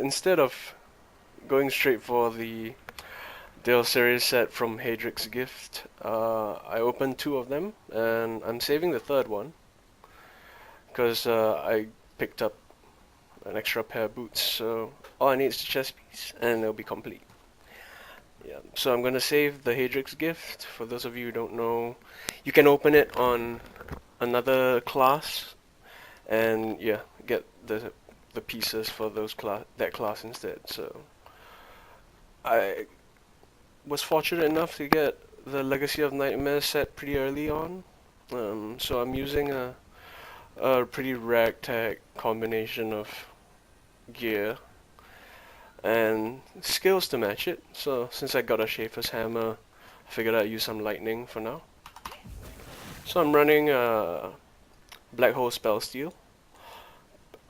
instead of going straight for the Dale series set from Hadrick's Gift, I opened 2 of them, and I'm saving the 3rd one because I picked up an extra pair of boots, so all I need is the chest piece and it'll be complete. Yeah, so I'm gonna save the Hadrick's Gift. For those of you who don't know, you can open it on another class and yeah, get the pieces for that class instead. So I was fortunate enough to get the Legacy of Nightmare set pretty early on. So I'm using a pretty ragtag combination of gear and skills to match it. So since I got a Schaefer's hammer, I figured I'd use some lightning for now. So I'm running Black Hole Spell Steel.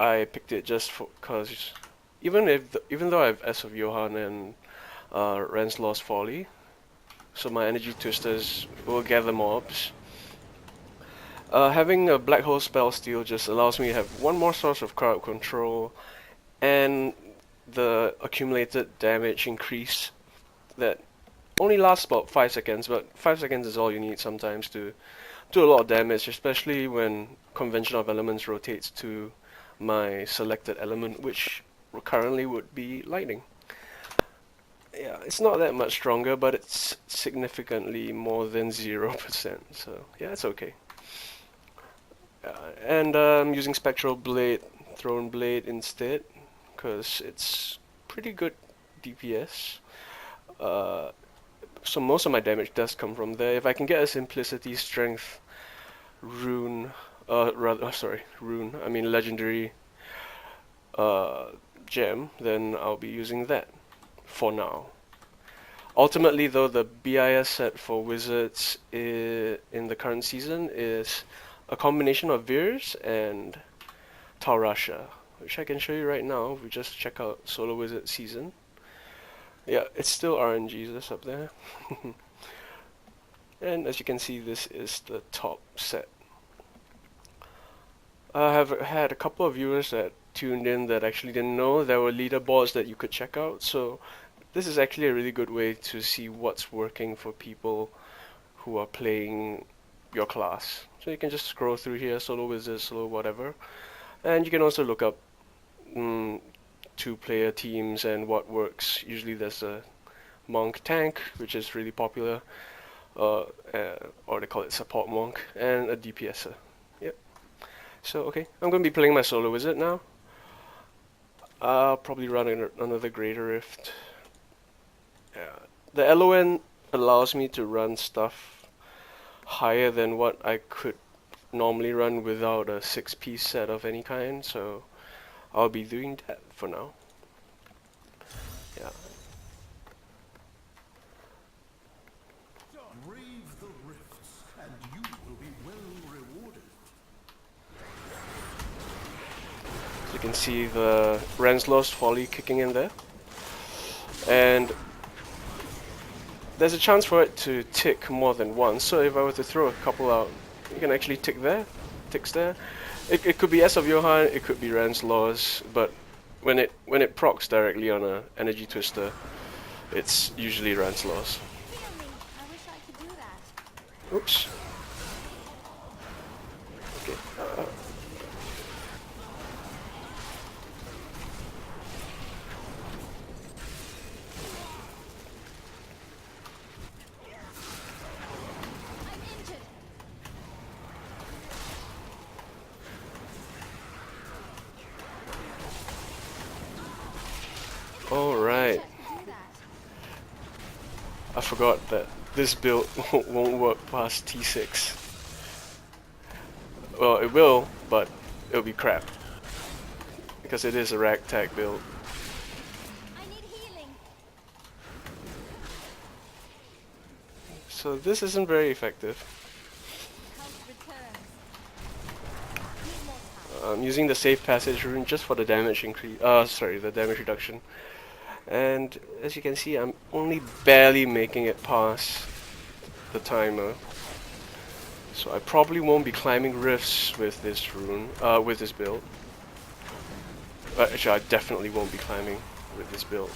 I picked it just because even though I have S of Johann and Renslaw's Folly, so my energy twisters will gather mobs. Having a Black Hole Spell Steel just allows me to have one more source of crowd control and the accumulated damage increase that only lasts about 5 seconds, but 5 seconds is all you need sometimes to do a lot of damage, especially when Convention of Elements rotates to my selected element, which currently would be lightning. Yeah, it's not that much stronger, but it's significantly more than 0%, so yeah, it's okay. And I'm using Spectral Blade, Throne Blade instead, because it's pretty good DPS. So most of my damage does come from there. If I can get a Simplicity Strength rune, legendary gem, then I'll be using that for now. Ultimately though, the BIS set for wizards in the current season is a combination of Veers and Taurasha, which I can show you right now if we just check out Solo Wizard season. Yeah, it's still RNGesus up there. And as you can see, this is the top set. I have had a couple of viewers that tuned in that actually didn't know there were leaderboards that you could check out, so this is actually a really good way to see what's working for people who are playing your class. So you can just scroll through here, Solo Wizard, Solo whatever, and you can also look up 2-player teams and what works. Usually there's a monk tank, which is really popular, or they call it support monk, and a DPSer. Yep. So okay, I'm going to be playing my Solo Wizard now. I'll probably run another Greater Rift. The LON allows me to run stuff higher than what I could normally run without a 6-piece set of any kind, so I'll be doing that for now. Yeah. Brave the rifts, and you will be well rewarded. So you can see the Renslaw's Folly kicking in there, and there's a chance for it to tick more than once. So if I were to throw a couple out, you can actually ticks there. It could be S of Johann, it could be Renslaw's, but when it procs directly on a energy twister, it's usually Renslaw's. Oops. Okay. Alright. I forgot that this build won't work past T6. Well, it will, but it'll be crap. Because it is a ragtag build. So this isn't very effective. I'm using the safe passage rune just for the damage increase. The damage reduction. And as you can see, I'm only barely making it past the timer. So I probably won't be climbing rifts with this rune, with this build. Actually, I definitely won't be climbing with this build.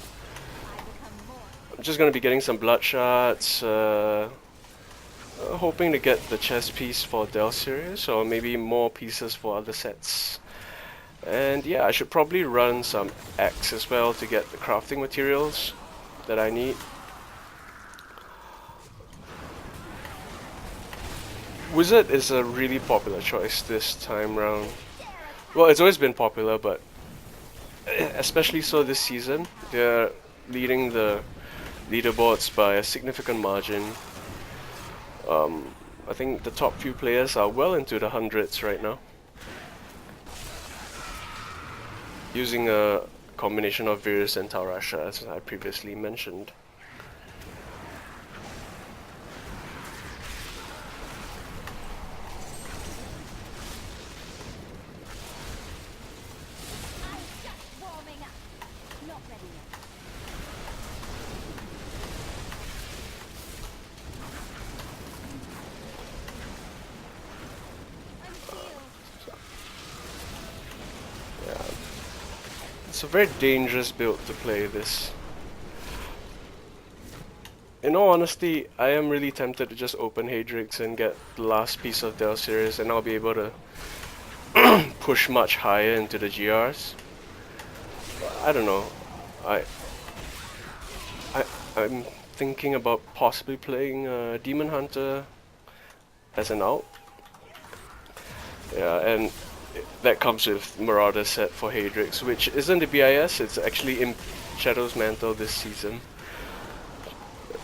I'm just gonna be getting some bloodshot, hoping to get the chest piece for Dell series, or maybe more pieces for other sets. And yeah, I should probably run some X as well to get the crafting materials that I need. Wizard is a really popular choice this time round. Well, it's always been popular, but especially so this season. They're leading the leaderboards by a significant margin. I think the top few players are well into the hundreds right now, using a combination of Virus and Taurasha, as I previously mentioned. It's a very dangerous build to play this. In all honesty, I am really tempted to just open Hadrix and get the last piece of Dell series, and I'll be able to push much higher into the GRs. I don't know. I'm thinking about possibly playing Demon Hunter as an out. Yeah, and that comes with Marauder set for Hadrix, which isn't the BIS, it's actually in Shadow's Mantle this season,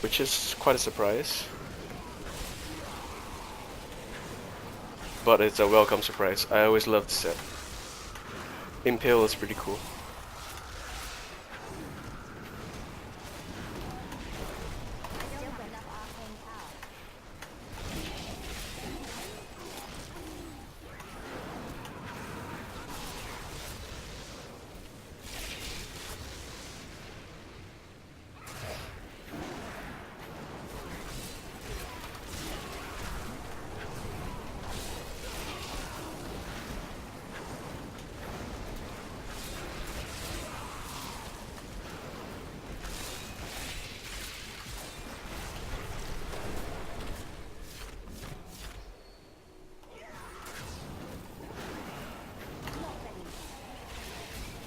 which is quite a surprise. But it's a welcome surprise. I always loved the set. Impale is pretty cool.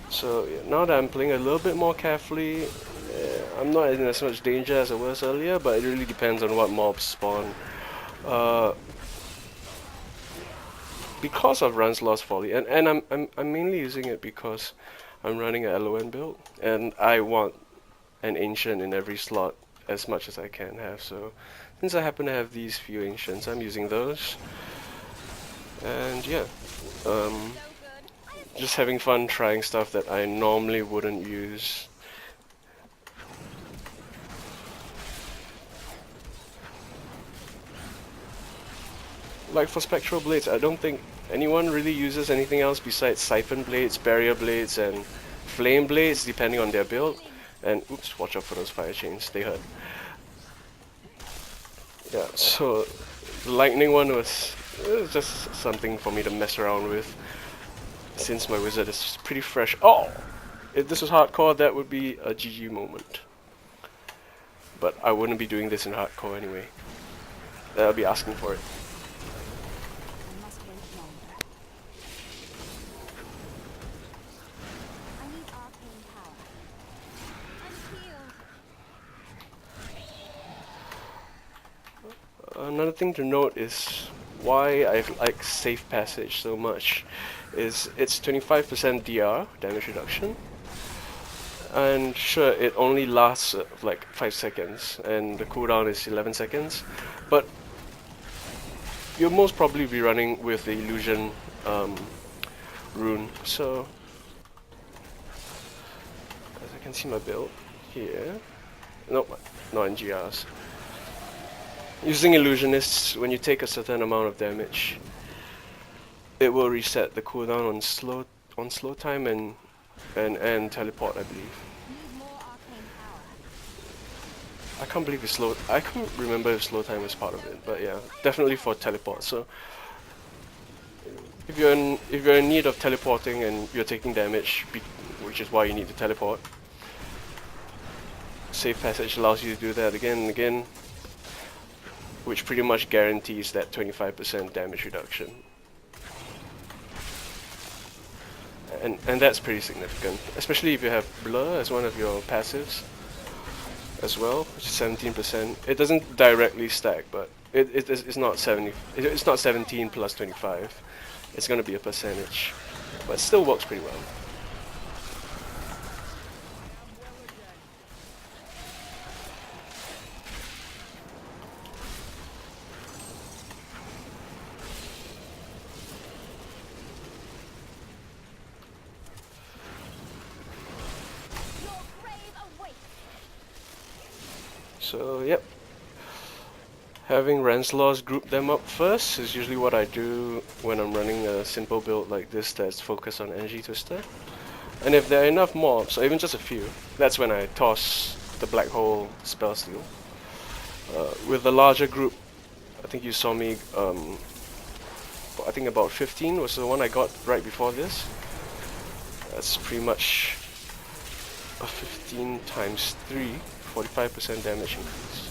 So yeah, now that I'm playing a little bit more carefully, I'm not in as much danger as I was earlier, but it really depends on what mobs spawn. Because of Run's Lost Folly, and I'm mainly using it because I'm running an LON build, and I want an Ancient in every slot as much as I can have, so since I happen to have these few Ancients, I'm using those. And yeah, just having fun trying stuff that I normally wouldn't use. Like for Spectral Blades, I don't think anyone really uses anything else besides Siphon Blades, Barrier Blades, and Flame Blades, depending on their build. And oops, watch out for those fire chains, they hurt. Yeah, so the Lightning one was just something for me to mess around with, since my wizard is pretty fresh. Oh! If this was hardcore, that would be a GG moment. But I wouldn't be doing this in hardcore anyway. I'll be asking for it. Another thing to note is why I like Safe Passage so much is it's 25% DR, damage reduction, and sure, it only lasts like 5 seconds, and the cooldown is 11 seconds, but you'll most probably be running with the Illusion rune, so as I can see my build here, nope, not in GRs. Using Illusionists, when you take a certain amount of damage, it will reset the cooldown on slow time and teleport, I believe. I can't believe it's slow. I can't remember if slow time is part of it, but yeah, definitely for teleport. So if you're in need of teleporting and you're taking damage, which is why you need to teleport, Safe Passage allows you to do that again and again, which pretty much guarantees that 25% damage reduction. And that's pretty significant, especially if you have Blur as one of your passives as well, which is 17%. It doesn't directly stack, but it's not 70. It's not 17 plus 25. It's going to be a percentage, but it still works pretty well. So, yep. Having Ranslaws group them up first is usually what I do when I'm running a simple build like this that's focused on Energy Twister. And if there are enough mobs, or even just a few, that's when I toss the Black Hole Spellsteal. With the larger group, I think you saw me, I think about 15 was the one I got right before this. That's pretty much a 15 times 3. 45% damage increase.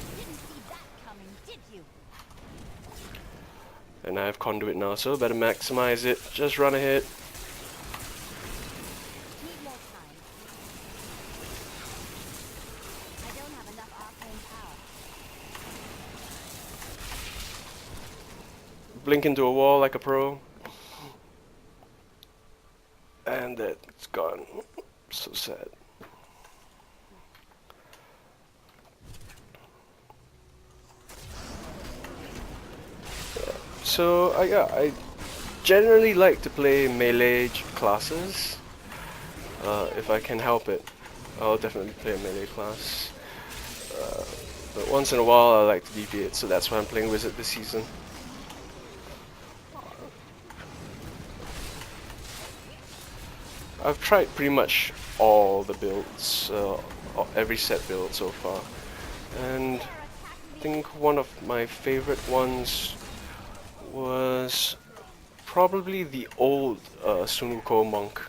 And I have Conduit now, so better maximize it. Just run ahead. Blink into a wall like a pro. And it's gone. So sad. So I generally like to play melee classes. If I can help it, I'll definitely play a melee class. But once in a while I like to deviate, so that's why I'm playing Wizard this season. I've tried pretty much all the builds, every set build so far, and I think one of my favorite ones was probably the old Sunuko Monk,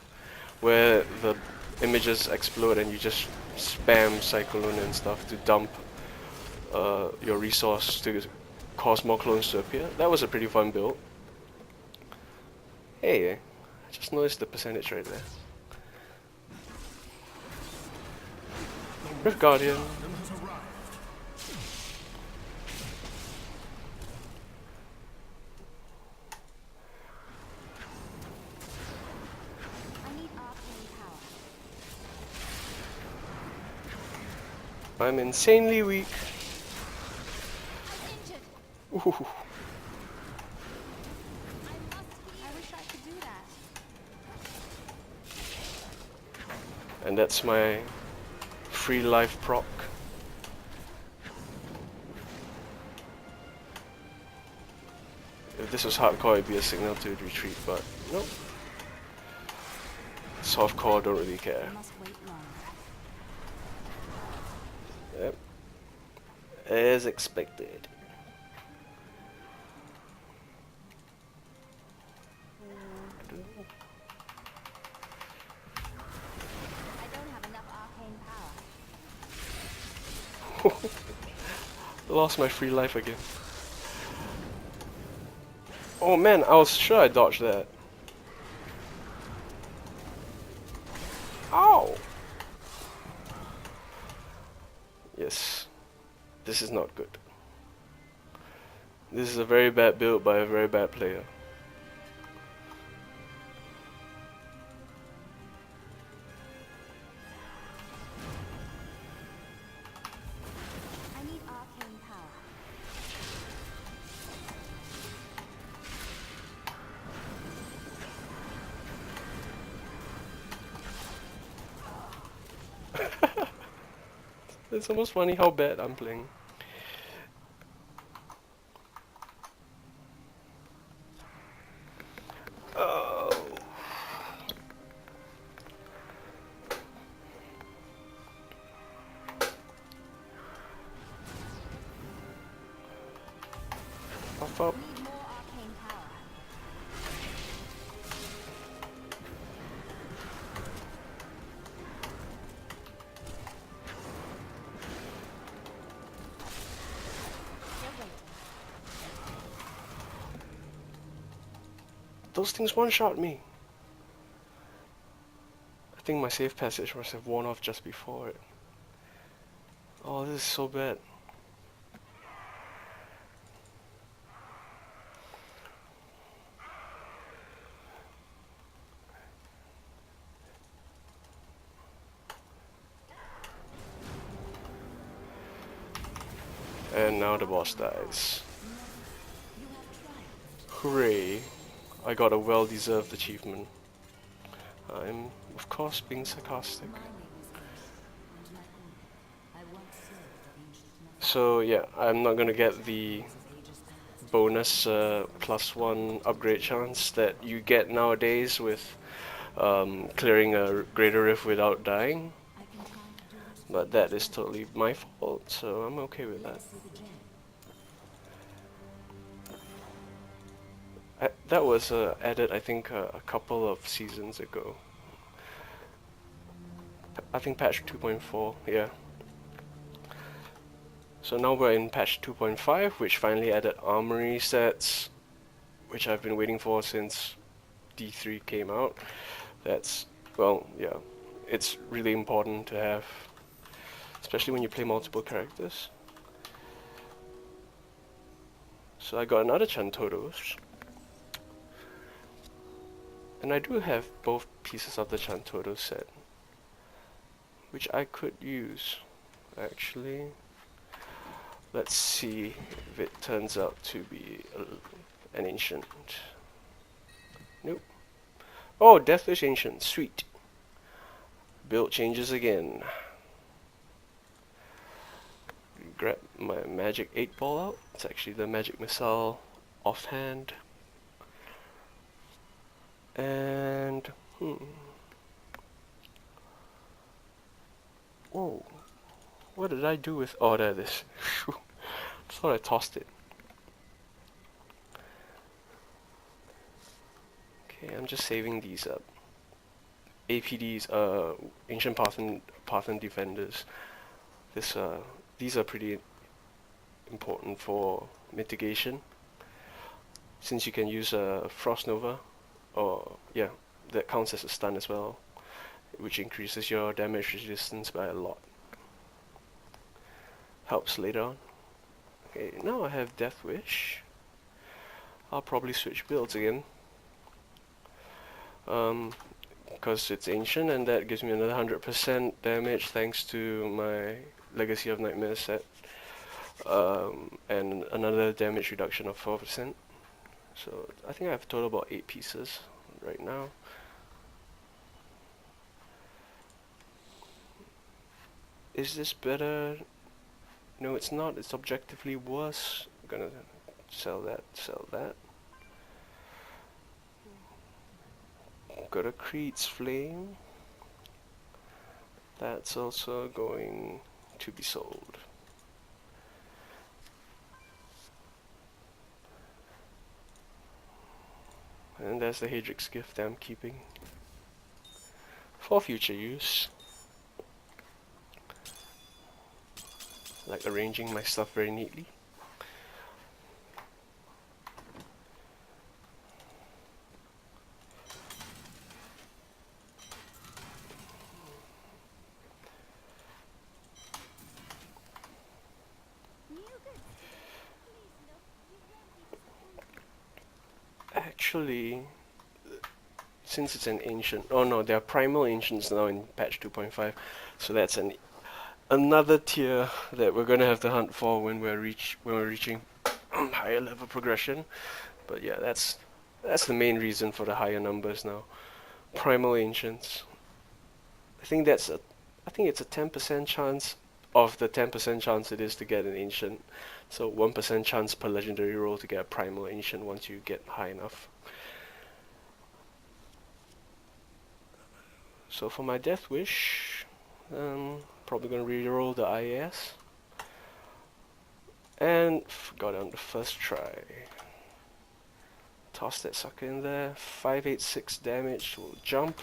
where the images explode and you just spam Cyclone and stuff to dump your resource to cause more clones to appear. That was a pretty fun build. Hey, I just noticed the percentage right there. Rift Guardian. I'm insanely weak. Ooh. I wish I could do that. And that's my free life proc. If this was hardcore, it'd be a signal to retreat, but nope. Softcore don't really care. Yep. As expected. I don't have enough arcane power. Lost my free life again. Oh man, I was sure I dodged that. Ow! Yes. This is not good. This is a very bad build by a very bad player. I need arcane power. It's almost funny how bad I'm playing. Oh. Buff up. Need more arcane power. Those things one-shot me. I think my save passage must have worn off just before it. Oh, this is so bad. And now the boss dies. Hooray! I got a well-deserved achievement. I'm, of course, being sarcastic. So yeah, I'm not gonna get the bonus +1 upgrade chance that you get nowadays with clearing a greater rift without dying. But that is totally my fault, so I'm okay with that. That was added, I think, a couple of seasons ago. I think patch 2.4, yeah. So now we're in patch 2.5, which finally added armory sets, which I've been waiting for since D3 came out. That's, well, yeah, it's really important to have, especially when you play multiple characters. So I got another Chantodos. And I do have both pieces of the Chantodo set, which I could use, actually. Let's see if it turns out to be an ancient. Nope. Oh, Deathwish Ancient, sweet. Build changes again. Grab my magic 8-ball out. It's actually the magic missile offhand. And whoa, what did I do with? Oh, there it is. Thought I tossed it. Okay, I'm just saving these up. APDs, Ancient Pathan Defenders. These are pretty important for mitigation, since you can use a Frost Nova, or yeah, that counts as a stun as well, which increases your damage resistance by a lot. Helps later on. Okay, now I have Death Wish. I'll probably switch builds again. Because it's ancient, and that gives me another 100% damage thanks to my Legacy of Nightmare set. And another damage reduction of 4%. So I think I have a total about 8 pieces right now. Is this better? No, it's not. It's objectively worse. I'm gonna sell that, sell that. Got a Creed's Flame. That's also going to be sold. And there's the Hadric's Gift I'm keeping for future use. Like arranging my stuff very neatly. Actually, since it's an ancient, oh no, there are primal ancients now in patch 2.5, so that's another tier that we're gonna have to hunt for when we're reaching higher level progression. But yeah, that's the main reason for the higher numbers now. Primal ancients. I think it's a 10% chance of the 10% chance it is to get an ancient. So 1% chance per legendary roll to get a primal ancient once you get high enough. So for my Death Wish, probably gonna reroll the IAS. And got it on the first try. Toss that sucker in there. 586 damage will jump.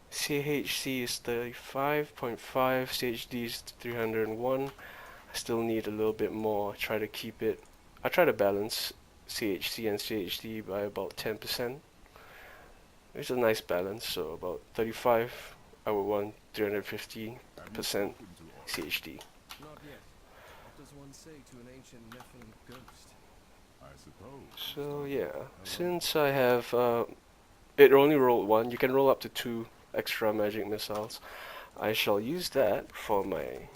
CHC is 35.5, CHD is 301. I still need a little bit more. I try to balance CHC and CHD by about 10%. It's a nice balance, so about 35 I would want 350% CHD. Not yet. What does one say to an ancient Nephilim ghost? I suppose. So yeah, since I have it only rolled one, you can roll up to 2 extra magic missiles. I shall use that for my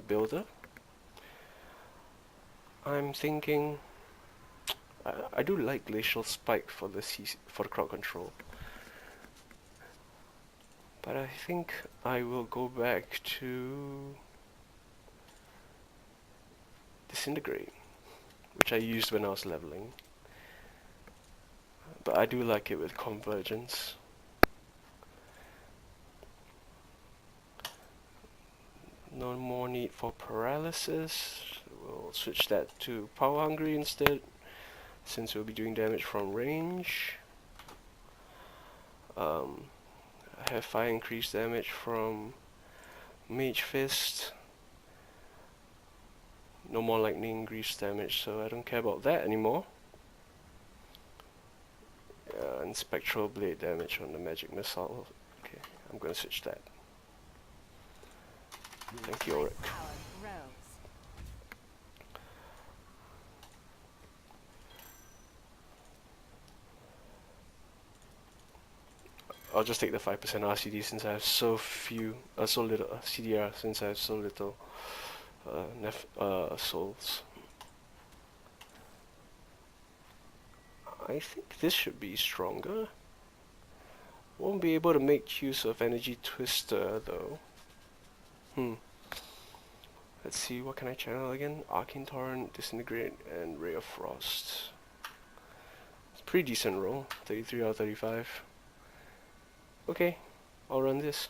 builder. I'm thinking I do like Glacial Spike for the crowd control, but I think I will go back to Disintegrate, which I used when I was leveling. But I do like it with Convergence. No more need for Paralysis. We'll switch that to Power Hungry instead, since we'll be doing damage from range. I have 5 increased damage from Mage Fist. No more lightning grease damage, so I don't care about that anymore. And Spectral Blade damage on the Magic Missile. Okay, I'm gonna switch that. Thank you, Ulrich. Power grows. I'll just take the 5% RCD since I have so little CDR, since I have so little souls. I think this should be stronger. Won't be able to make use of Energy Twister though. Let's see, what can I channel again? Arcane Torrent, Disintegrate, and Ray of Frost. It's a pretty decent roll, 33 out of 35. Okay, I'll run this.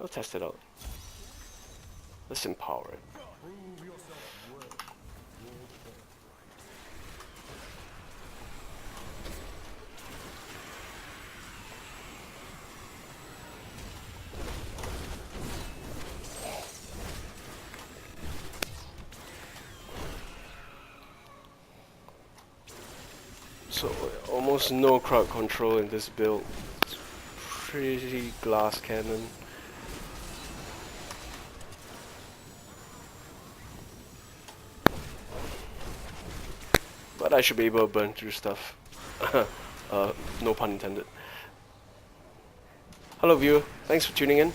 I'll test it out. Let's empower it. Prove yourself worthy of your birthright. So almost no crowd control in this build. It's pretty glass cannon. But I should be able to burn through stuff. No pun intended. Hello viewer, thanks for tuning in.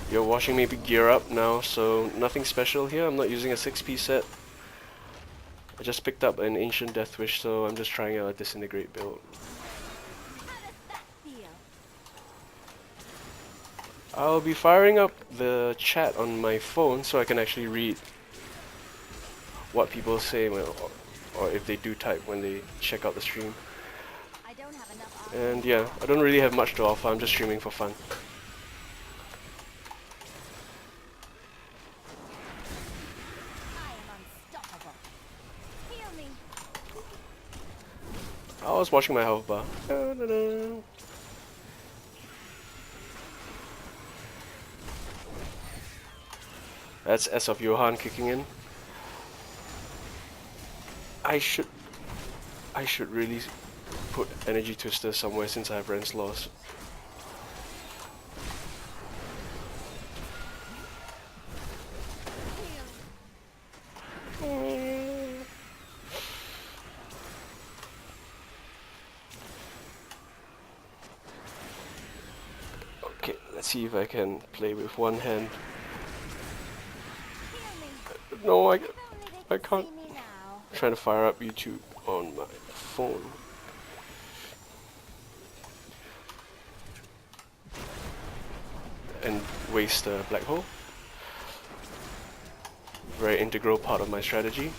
You're watching me gear up now, so nothing special here. I'm not using a 6-piece set. I just picked up an Ancient Death Wish, so I'm just trying out a Disintegrate build. How does that feel? I'll be firing up the chat on my phone so I can actually read what people say or if they do type when they check out the stream. I don't have enough And yeah, I don't really have much to offer, I'm just streaming for fun. I am unstoppable. Heal me. I was watching my health bar. Da-da-da. That's S of Johan kicking in. I should really put Energy Twister somewhere since I have Rens Loss. Okay, let's see if I can play with one hand. Heal me. No, If only they I could can't. see me now. I'm trying to fire up YouTube on my phone. And waste a black hole. Very integral part of my strategy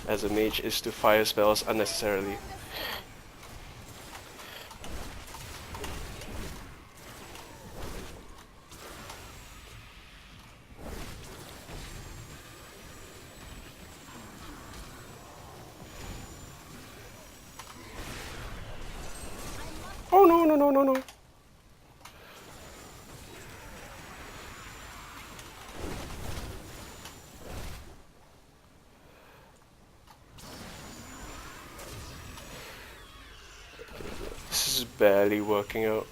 as a mage is to fire spells unnecessarily. Oh no, no, no. This is barely working out.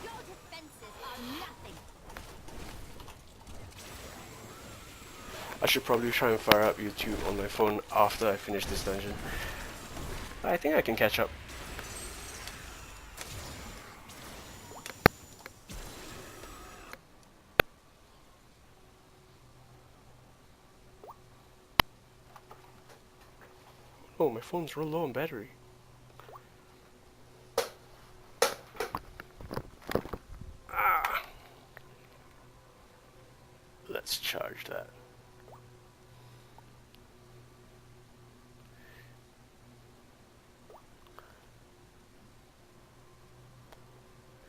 Your defenses are nothing. I should probably try and fire up YouTube on my phone after I finish this dungeon. I think I can catch up. Oh, my phone's real low on battery. Let's charge that.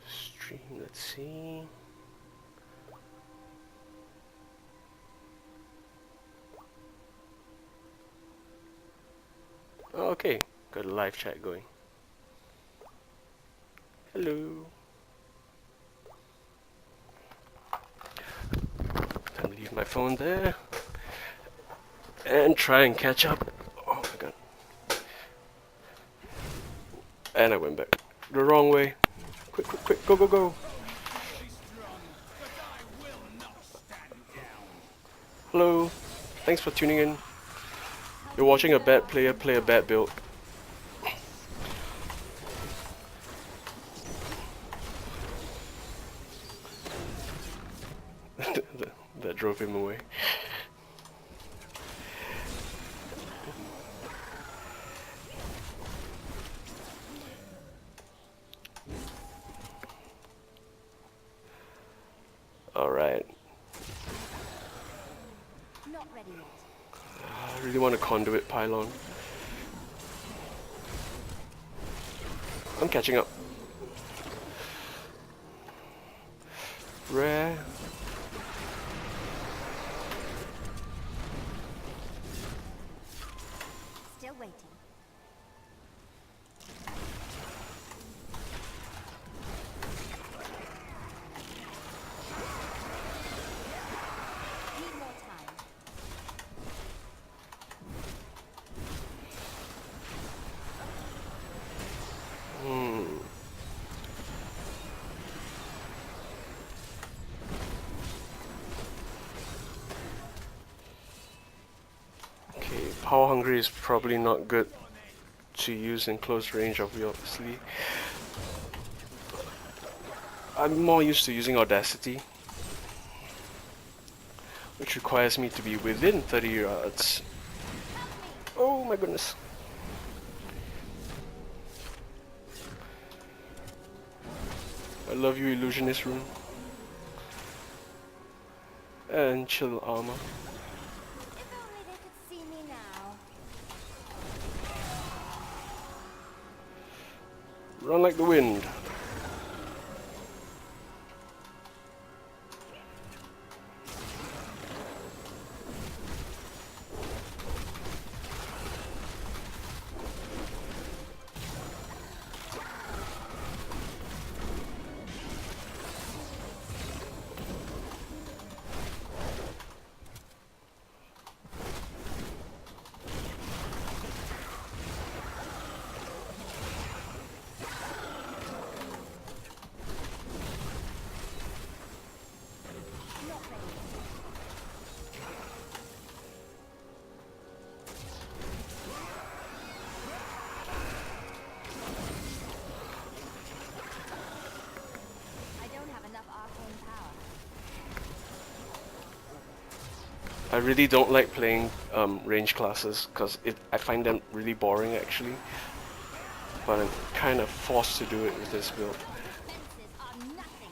Stream, let's see. Oh, okay, got a live chat going. Hello. Time to leave my phone there and try and catch up. Oh my god. And I went back the wrong way. Quick, go. Hello, thanks for tuning in. You're watching a bad player play a bad build. that drove him away. Alright. Not ready yet. I really want a conduit pylon. I'm catching up. Rare. Still waiting. Need more time. Okay, Power Hungry is probably not good to use in close range, obviously. I'm more used to using Audacity, which requires me to be within 30 yards. Oh my goodness. I love you, Illusionist Rune. And Chill Armor. If only they could see me now. Run like the wind. Not ready yet. I don't have enough arcane power. I really don't like playing range classes because I find them really boring actually. But I'm kind of forced to do it with this build. Defenses are nothing.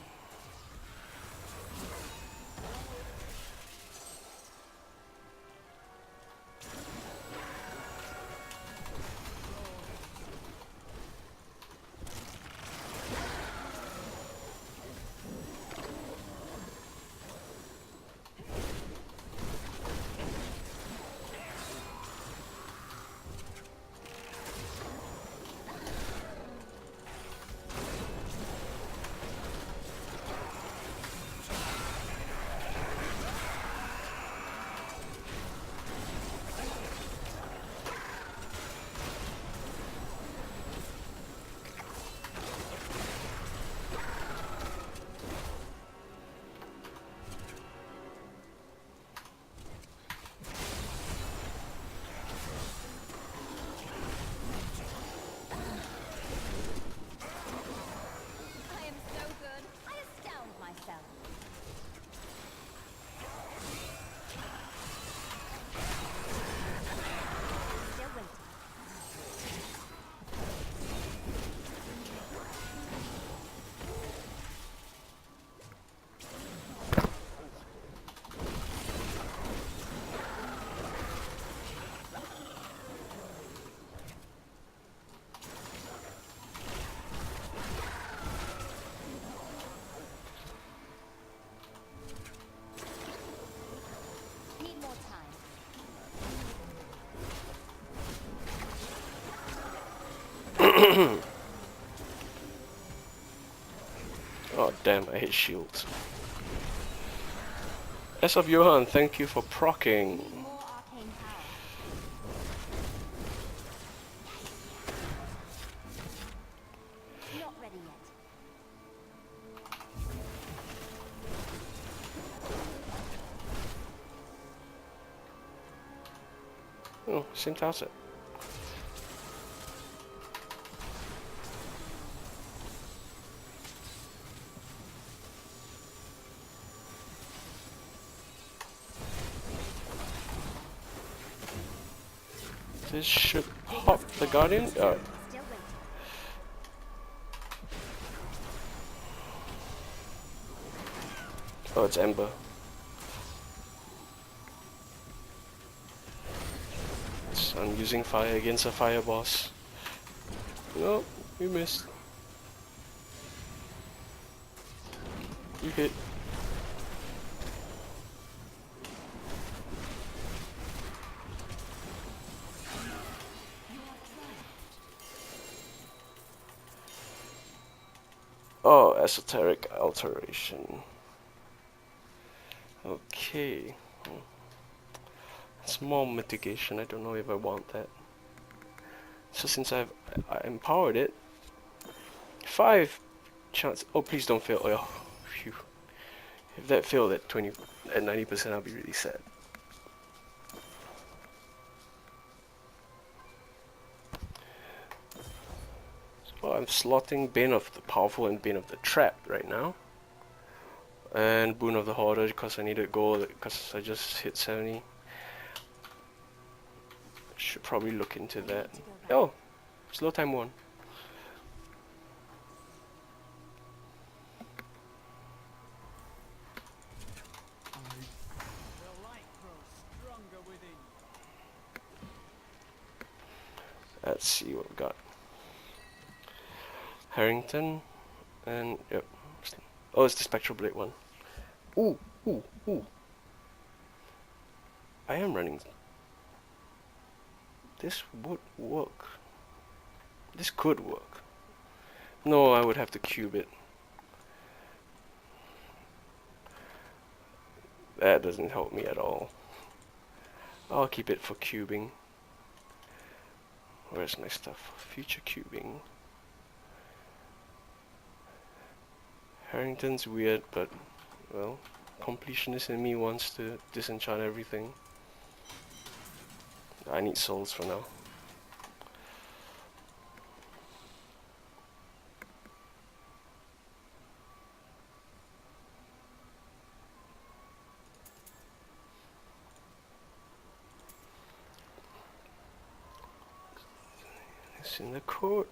Oh damn, I hate shields. S of Johan, thank you for procking. Need more arcane power. Not ready yet. Oh, same tacit. This should pop the Guardian. Still waiting. Oh, it's Ember. So I'm using fire against a fire boss. No, you missed. You hit. Oh, esoteric alteration. Okay. It's more mitigation. I don't know if I want that. So since I empowered it, 5 chance. Oh, please don't fail. Oh, phew. If that failed at 90%, I'll be really sad. So I'm slotting Bane of the Powerful and Bane of the Trapped right now. And Boon of the Hoarder because I needed gold because I just hit 70. Should probably look into that. Oh, slow time 1. The light grows stronger within you. Let's see what we got. Harrington and yep. Oh, it's the Spectral Blade one. Ooh, ooh, ooh. I am running. This would work. This could work. No, I would have to cube it. That doesn't help me at all. I'll keep it for cubing. Where's my stuff? Future cubing. Harrington's weird, but, well, completionist in me wants to disenchant everything. I need souls for now. It's in the court.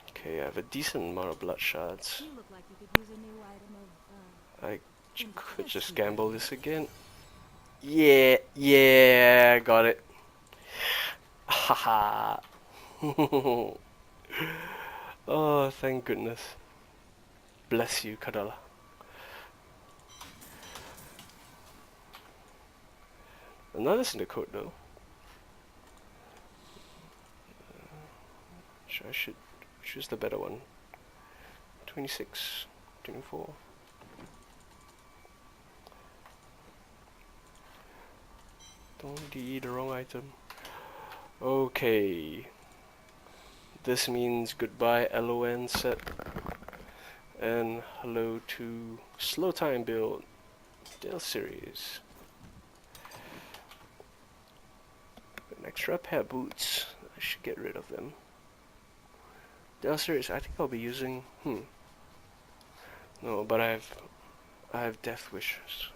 Okay, I have a decent amount of blood shards. You look like you could use a new item of, I could just gamble this again. Yeah, yeah, got it. Haha. Oh, thank goodness. Bless you, Kadala. Another Syndicate though. I should choose the better one. 26, 24. Don't DE the wrong item. Okay. This means goodbye LON set. And hello to slow time build. Dale series. An extra pair of boots. I should get rid of them. Dale series, I think I'll be using no, but I have death wishes.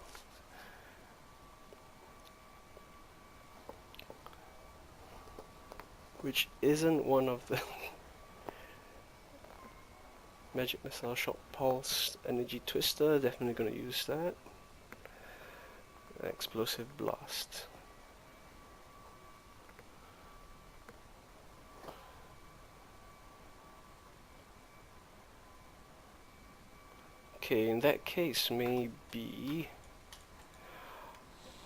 Which isn't one of the Magic Missile, Shock Pulse, Energy Twister, definitely gonna use that. Explosive blast. Okay, in that case, maybe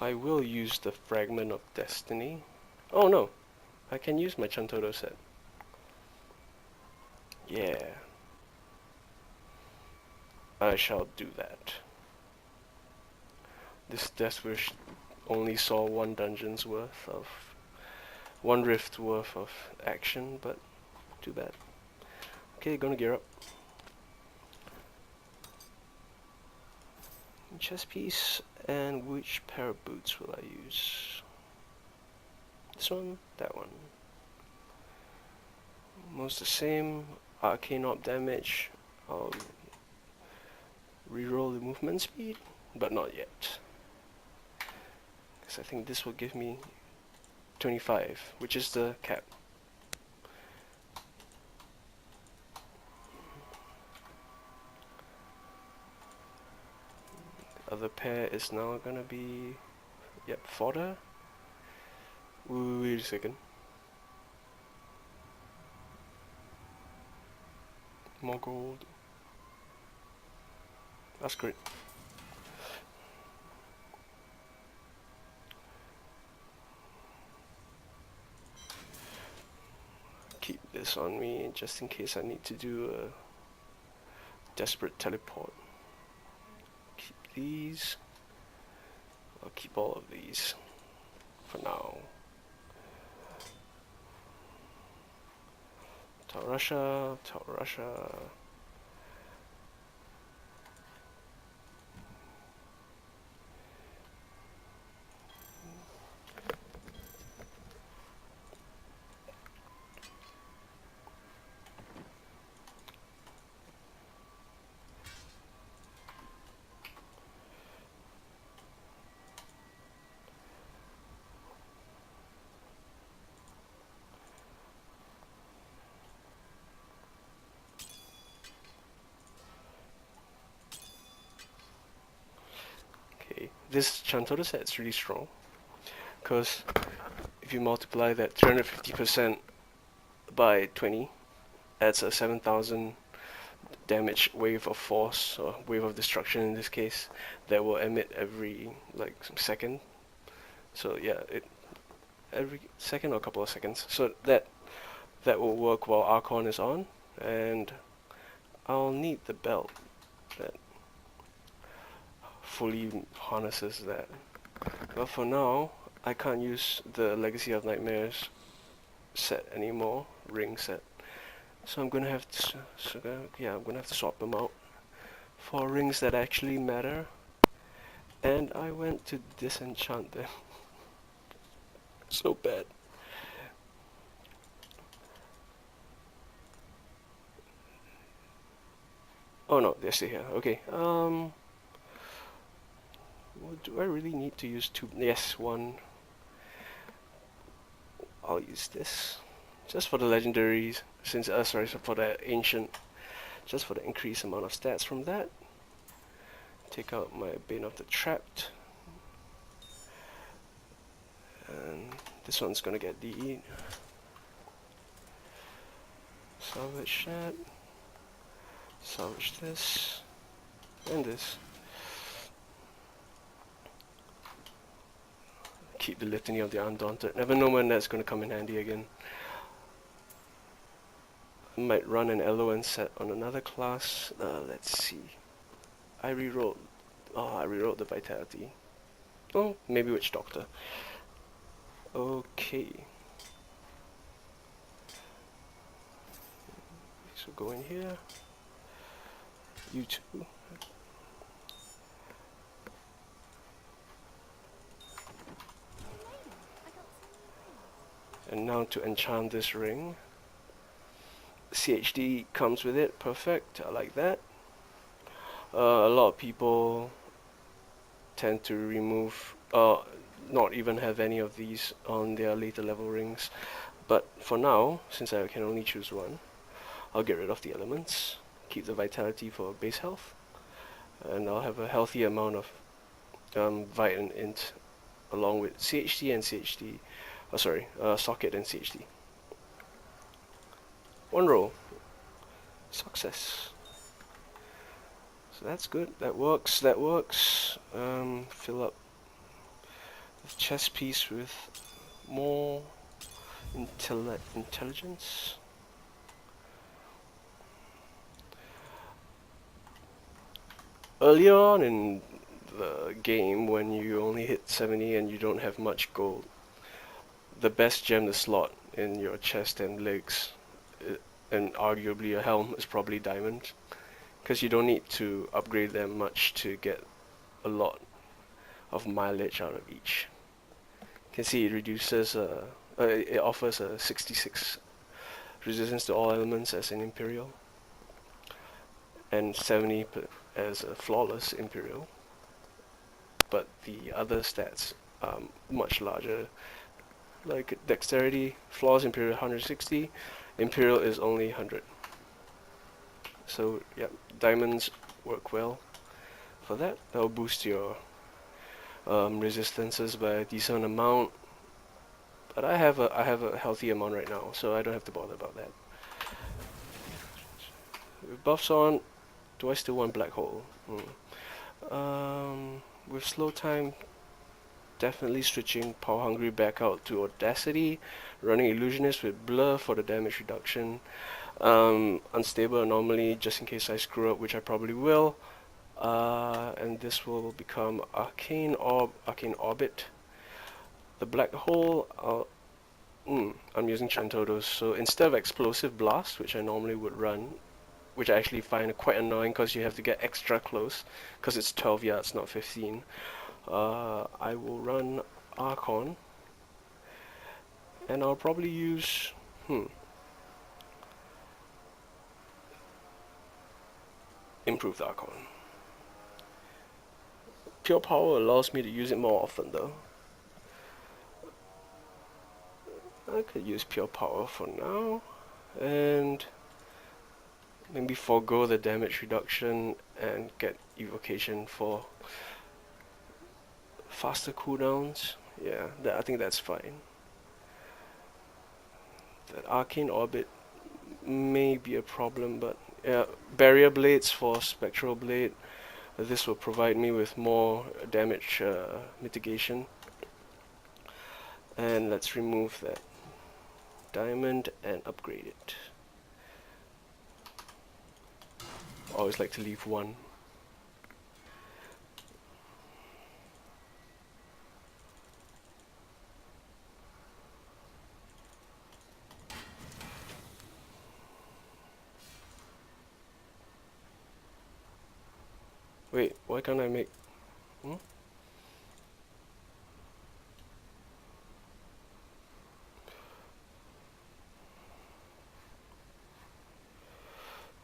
I will use the Fragment of Destiny. Oh no, I can use my Chantodo set. Yeah, I shall do that. This Death Wish only saw one dungeon's worth of, one rift worth of action, but too bad. Okay, gonna gear up. Chest piece, and which pair of boots will I use? This one, that one. Most the same. Arcane op damage. I'll reroll the movement speed, but not yet. Because I think this will give me 25, which is the cap. The other pair is now gonna be, yep, fodder. Wait a second. More gold. That's great. Keep this on me just in case I need to do a desperate teleport. Keep these. I'll keep all of these for now. Taurusha, Taurusha. Okay, this Chantodo set is really strong, because if you multiply that 350% by 20, adds a 7,000 damage wave of force, or wave of destruction in this case, that will emit every like second. So yeah, every second or a couple of seconds. So that will work while Archon is on, and I'll need the belt that fully harnesses that. But for now, I can't use the Legacy of Nightmares set anymore, ring set. So I'm gonna have to, I'm gonna have to swap them out for rings that actually matter. And I went to disenchant them. So bad. Oh no, they're still here. Okay. Do I really need to use two? Yes, one. I'll use this just for the legendaries. Since sorry, so for the ancient, just for the increased amount of stats from that. Take out my Bane of the Trapped, and this one's gonna get the salvage that, salvage this, and this. Keep the Litany of the Undaunted. Never know when that's gonna come in handy again. Might run an LON set on another class. Let's see. I rewrote. Oh, I rewrote the Vitality. Oh, maybe Witch Doctor. Okay. So go in here. You two. And now to enchant this ring. CHD comes with it, perfect, I like that. A lot of people tend to remove, not even have any of these on their later level rings. But for now, since I can only choose one, I'll get rid of the elements, keep the vitality for base health, and I'll have a healthy amount of Vite and int along with CHD and CHD. Oh, sorry, socket and CHD. One row. Success. So that's good. That works. That works. Fill up the chess piece with more intelligence. Earlier on in the game, when you only hit 70 and you don't have much gold, the best gem to slot in your chest and legs, and arguably a helm, is probably diamond, because you don't need to upgrade them much to get a lot of mileage out of each. You can see it reduces, it offers a 66 resistance to all elements as an Imperial, and 70 as a flawless Imperial. But the other stats are much larger. Like dexterity, flawless Imperial 160, Imperial is only 100. So yeah, diamonds work well for that. That'll boost your resistances by a decent amount. But I have a healthy amount right now, so I don't have to bother about that. With buffs on, do I still want black hole? With slow time, definitely switching power hungry back out to audacity, running illusionist with blur for the damage reduction, unstable anomaly just in case I screw up, which I probably will, and this will become arcane orbit. The black hole, I'm using Chantodos, so instead of explosive blast, which I normally would run, which I actually find quite annoying because you have to get extra close because it's 12 yards, not 15. I will run Archon, and I'll probably use improved Archon. Pure power allows me to use it more often though. I could use pure power for now, and maybe forego the damage reduction and get evocation for faster cooldowns. Yeah, I think that's fine. That arcane orbit may be a problem, but yeah, barrier blades for spectral blade. This will provide me with more damage mitigation. And let's remove that diamond and upgrade it. I always like to leave one. Wait, why can't I make...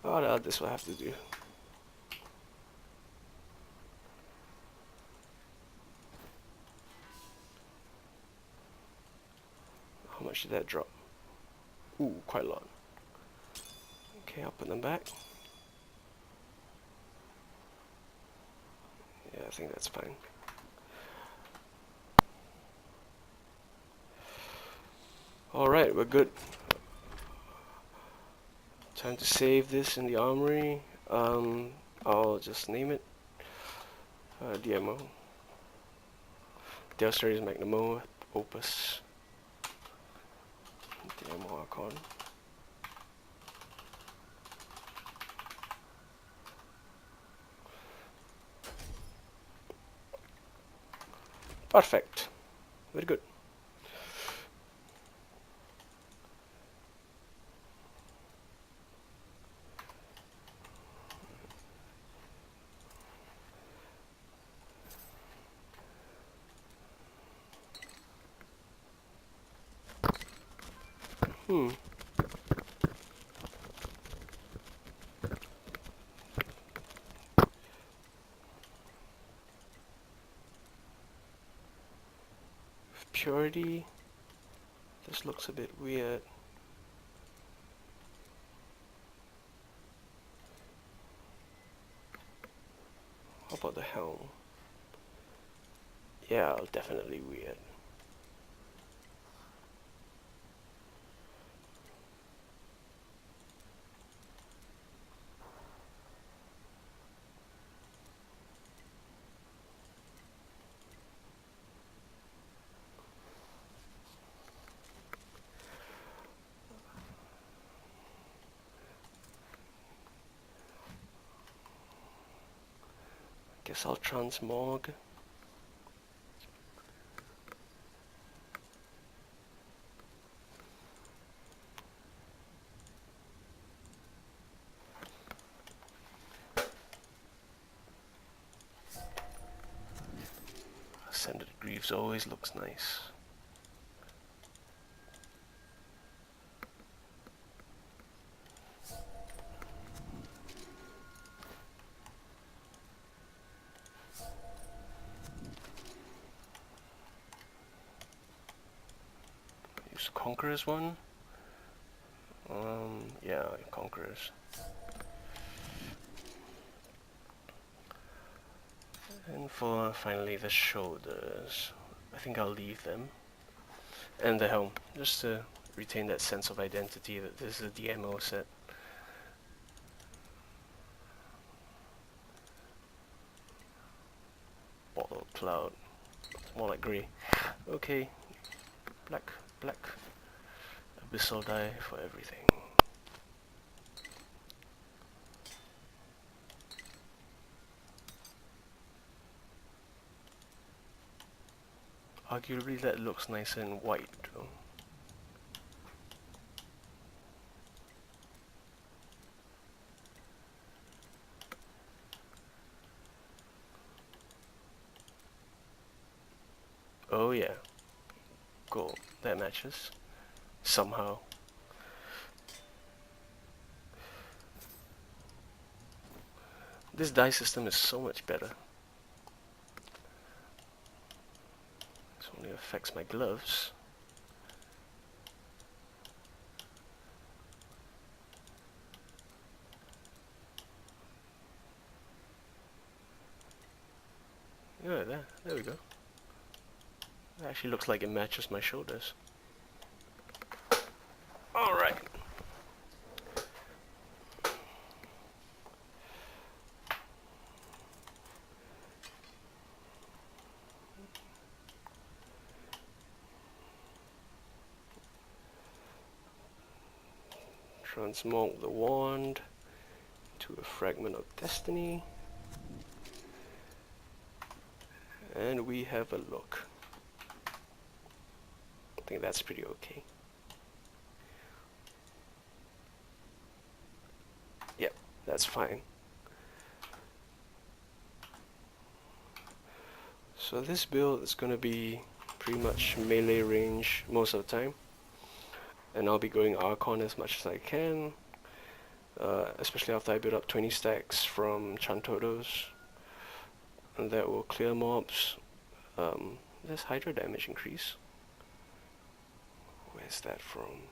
Oh, no, this will have to do. How much did that drop? Ooh, quite a lot. Okay, I'll put them back. Yeah, I think that's fine. Alright, we're good. Time to save this in the armory. I'll just name it DMO. Dell Series Magnum Opus. DMO Archon. Perfect. Very good. Purity. This looks a bit weird. How about the helm? Yeah, definitely weird. Guess I'll transmog. Ascended Greaves always looks nice. Use Conqueror's one. Yeah, Conqueror's. And for finally the shoulders, I think I'll leave them. And the helm, just to retain that sense of identity that this is a DMO set. Bottle cloud. It's more like grey. Okay. Black, black. Abyssal dye for everything. Arguably that looks nicer in white though. Oh yeah. Gold. That matches. Somehow. This dye system is so much better. This only affects my gloves. Yeah, there we go. It actually looks like it matches my shoulders. Alright. Transmog the wand to a fragment of destiny. And we have a look. I think that's pretty okay. Yep, that's fine. So this build is going to be pretty much melee range most of the time. And I'll be going Archon as much as I can. Especially after I build up 20 stacks from Chantodos. And that will clear mobs. Does Hydra damage increase? Where's that from?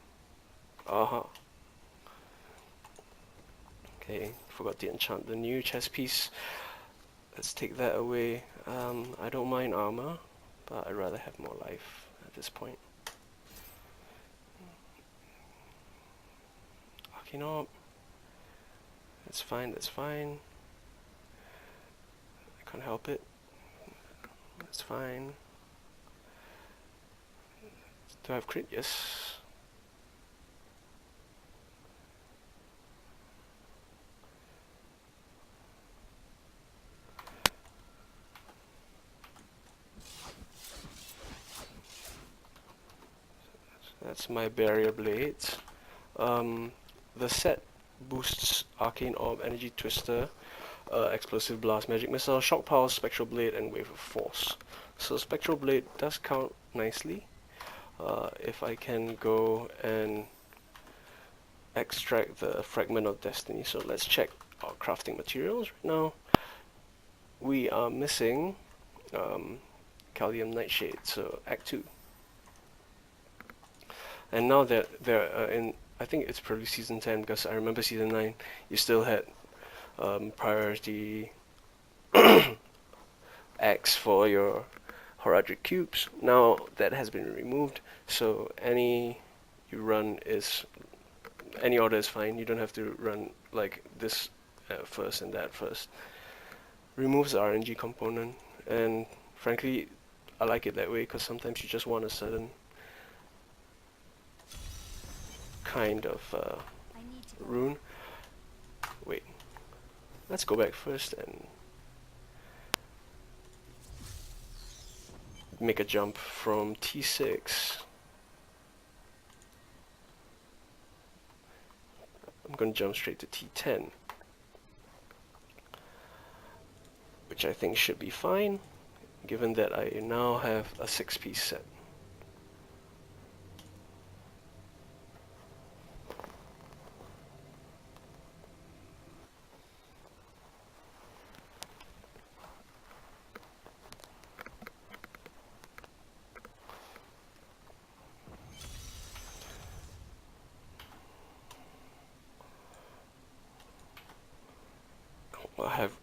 Okay, forgot to enchant the new chest piece. Let's take that away. I don't mind armor, but I'd rather have more life at this point. Arcane Orb. That's fine, that's fine. I can't help it. That's fine. Do I have crit? Yes. That's my barrier blades. The set boosts Arcane Orb, Energy Twister, Explosive Blast, Magic Missile, Shock Pulse, Spectral Blade, and Wave of Force. So Spectral Blade does count nicely. If I can go and extract the Fragment of Destiny. So let's check our crafting materials right now. We are missing Callium Nightshade, so Act 2. And now that they're in, I think it's probably Season 10, because I remember Season 9, you still had priority X for your Horadric cubes. Now that has been removed, so any order is fine. You don't have to run like this first and that first. Removes the RNG component, and frankly, I like it that way because sometimes you just want a certain kind of I need to go. rune. Wait, let's go back first and make a jump from T6. I'm going to jump straight to T10, which I think should be fine, given that I now have a 6-piece set.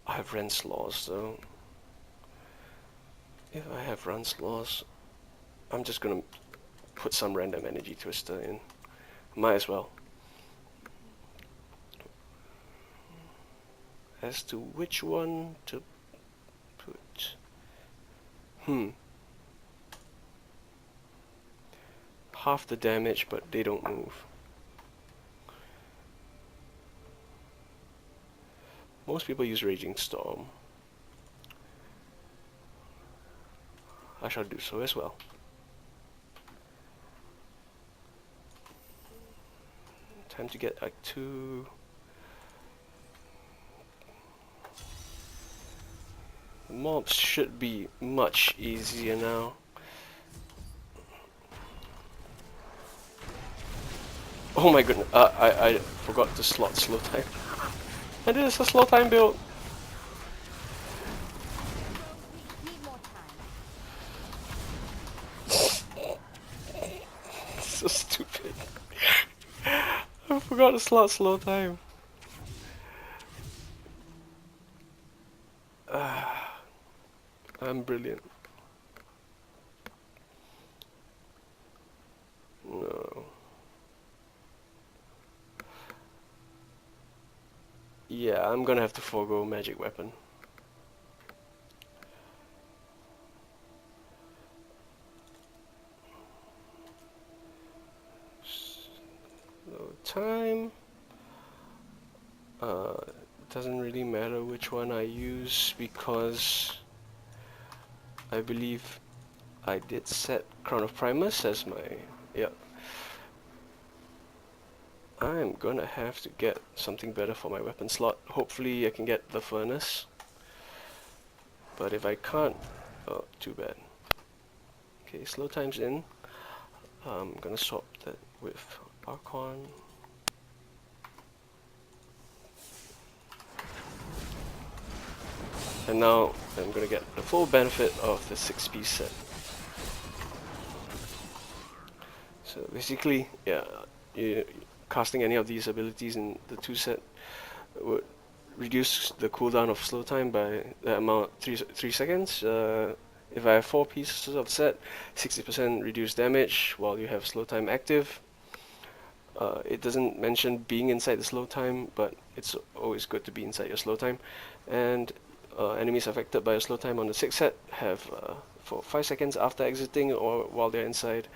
I have Ren's laws, so if I have Ren's laws, I'm just gonna put some random energy twister in. Might as well. As to which one to put, half the damage, but they don't move. Most people use Raging Storm. I shall do so as well. Time to get like 2. The mobs should be much easier now. Oh my goodness, I forgot to slot slow time. And this is a slow time build. Need more time. So stupid. I forgot to slot slow time. I'm brilliant. No. Yeah, I'm gonna have to forego magic weapon. Slow time. Doesn't really matter which one I use because I believe I did set Crown of Primus as my... yeah. I'm gonna have to get something better for my weapon slot. Hopefully I can get the furnace. But if I can't... oh, too bad. Okay, slow time's in. I'm gonna swap that with Archon. And now I'm gonna get the full benefit of the 6-piece set. So basically, yeah, casting any of these abilities in the 2 set would reduce the cooldown of slow time by the amount 3 seconds. If I have 4 pieces of set, 60% reduced damage while you have slow time active. It doesn't mention being inside the slow time, but it's always good to be inside your slow time. And enemies affected by a slow time on the 6th set have for 5 seconds after exiting or while they're inside,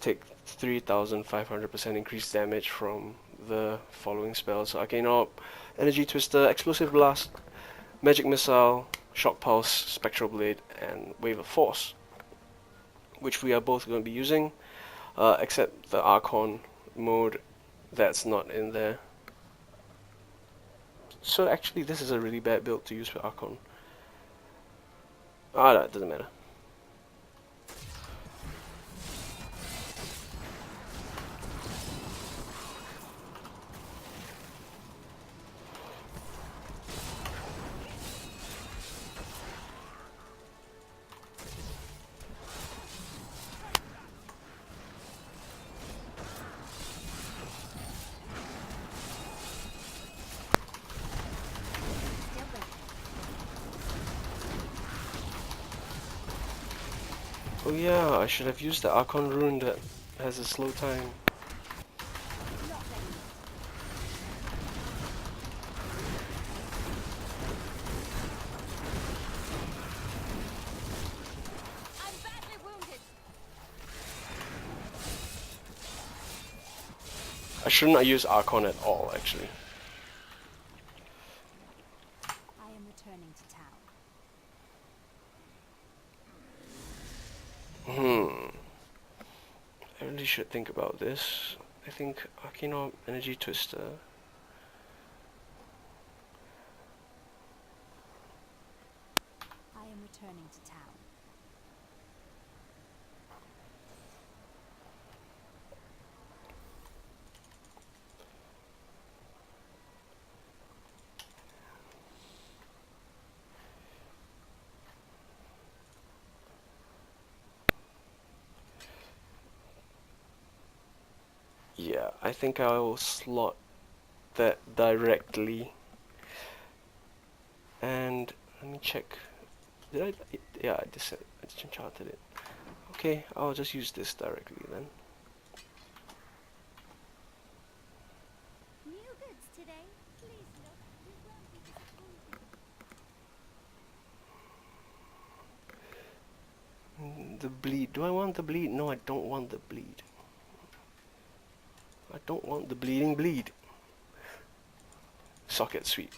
take 3,500% increased damage from the following spells: Arcane Orb, Energy Twister, Explosive Blast, Magic Missile, Shock Pulse, Spectral Blade, and Wave of Force, which we are both going to be using, except the Archon mode that's not in there. So actually this is a really bad build to use for Archon. That doesn't matter. Still breathing. Oh yeah, I should have used the Archon rune that has a slow time. Not ready yet. I'm badly wounded. I should not use Archon at all, actually. I am returning to town. I really should think about this. I think Akino Energy Twister. I am returning to town. Yeah, I think I will slot that directly. And let me check. Did I? Yeah, I just enchanted it. Okay, I'll just use this directly then. New goods today. Please look. You won't be disappointed. The bleed. Do I want the bleed? No, I don't want the bleed. I don't want the bleeding bleed. Socket sweet.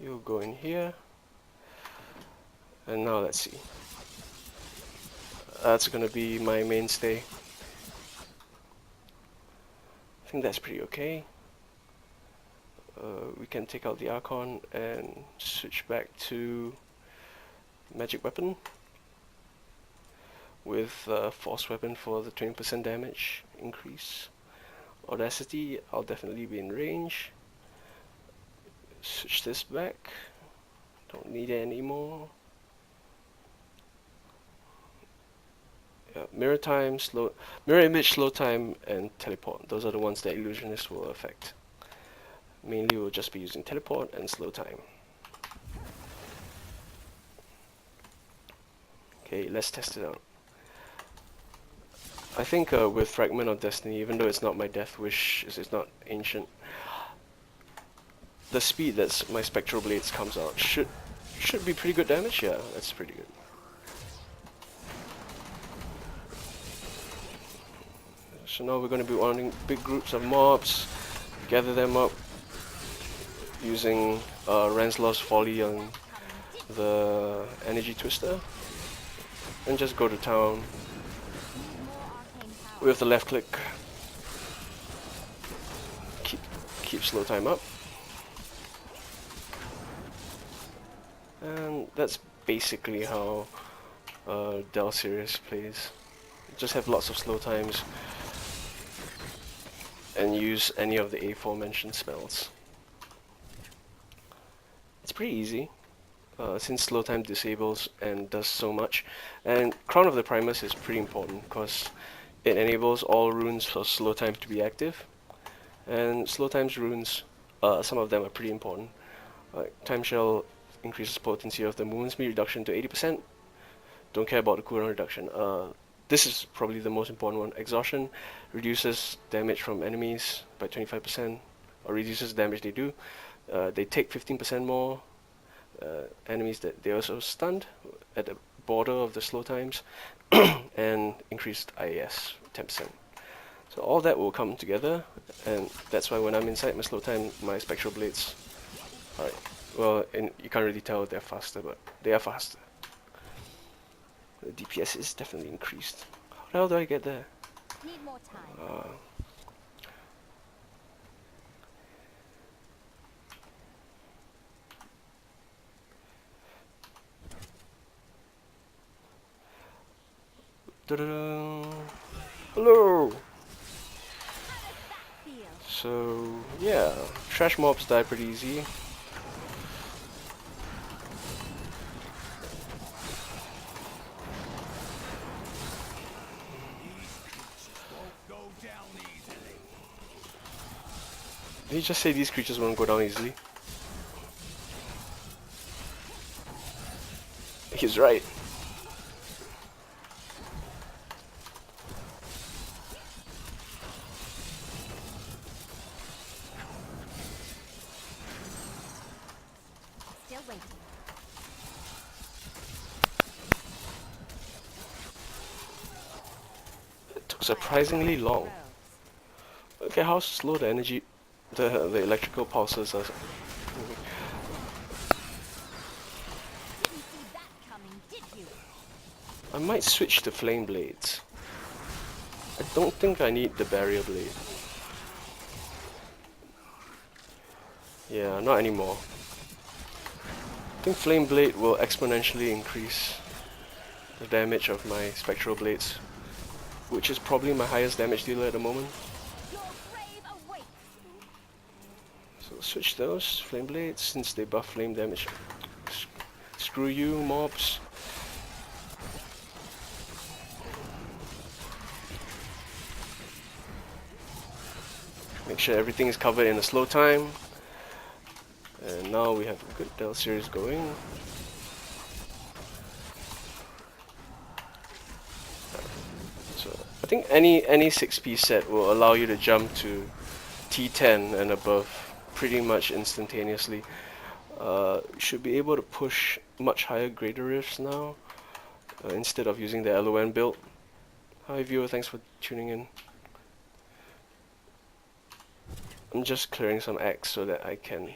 You'll go in here. And now let's see. That's gonna be my mainstay. I think that's pretty okay. We can take out the Archon and switch back to magic weapon with force weapon for the 20% damage increase. Audacity, I'll definitely be in range. Switch this back. Don't need it anymore. Mirror time, mirror image, slow time, and teleport. Those are the ones that illusionist will affect. Mainly we'll just be using teleport and slow time. Okay, let's test it out. I think with Fragment of Destiny, even though it's not my Death Wish, it's not ancient, the speed that my Spectral Blades comes out should be pretty good damage. Yeah, that's pretty good. So now we're going to be wanting big groups of mobs, gather them up using Ranslaw's Folly on the Energy Twister, and just go to town with the left click. Keep slow time up. And that's basically how Del Sirius plays. Just have lots of slow times and use any of the aforementioned spells. It's pretty easy since slow time disables and does so much. And Crown of the Primus is pretty important because it enables all runes for slow time to be active. And slow times runes, some of them are pretty important. Time Shell increases potency of the movement speed reduction to 80%. Don't care about the cooldown reduction. This is probably the most important one. Exhaustion reduces damage from enemies by 25%, or reduces the damage they do. They take 15% more enemies that they also stunned at the border of the slow times, and increased IAS 10%. So all that will come together, and that's why when I'm inside my slow time, my Spectral Blades, alright, well, and you can't really tell they're faster, but they are faster. The DPS is definitely increased. How the hell do I get there? Need more time. Da-da-da. Hello! Feel. So, yeah, trash mobs die pretty easy. Did he just say these creatures won't go down easily? He's right. Still waiting. It took surprisingly long. Okay, how slow the energy, the electrical pulses are. Didn't see that coming, did you? I might switch to flame blades. I don't think I need the barrier blade. Yeah, not anymore. I think flame blade will exponentially increase the damage of my spectral blades, which is probably my highest damage dealer at the moment. Your grave awaits. So switch those flame blades since they buff flame damage. Screw you, mobs. Make sure everything is covered in a slow time. And now we have a good Dell series going. So I think any 6-piece set will allow you to jump to T10 and above pretty much instantaneously. Should be able to push much higher greater rifts now instead of using the LON build. Hi viewer, thanks for tuning in. I'm just clearing some X so that I can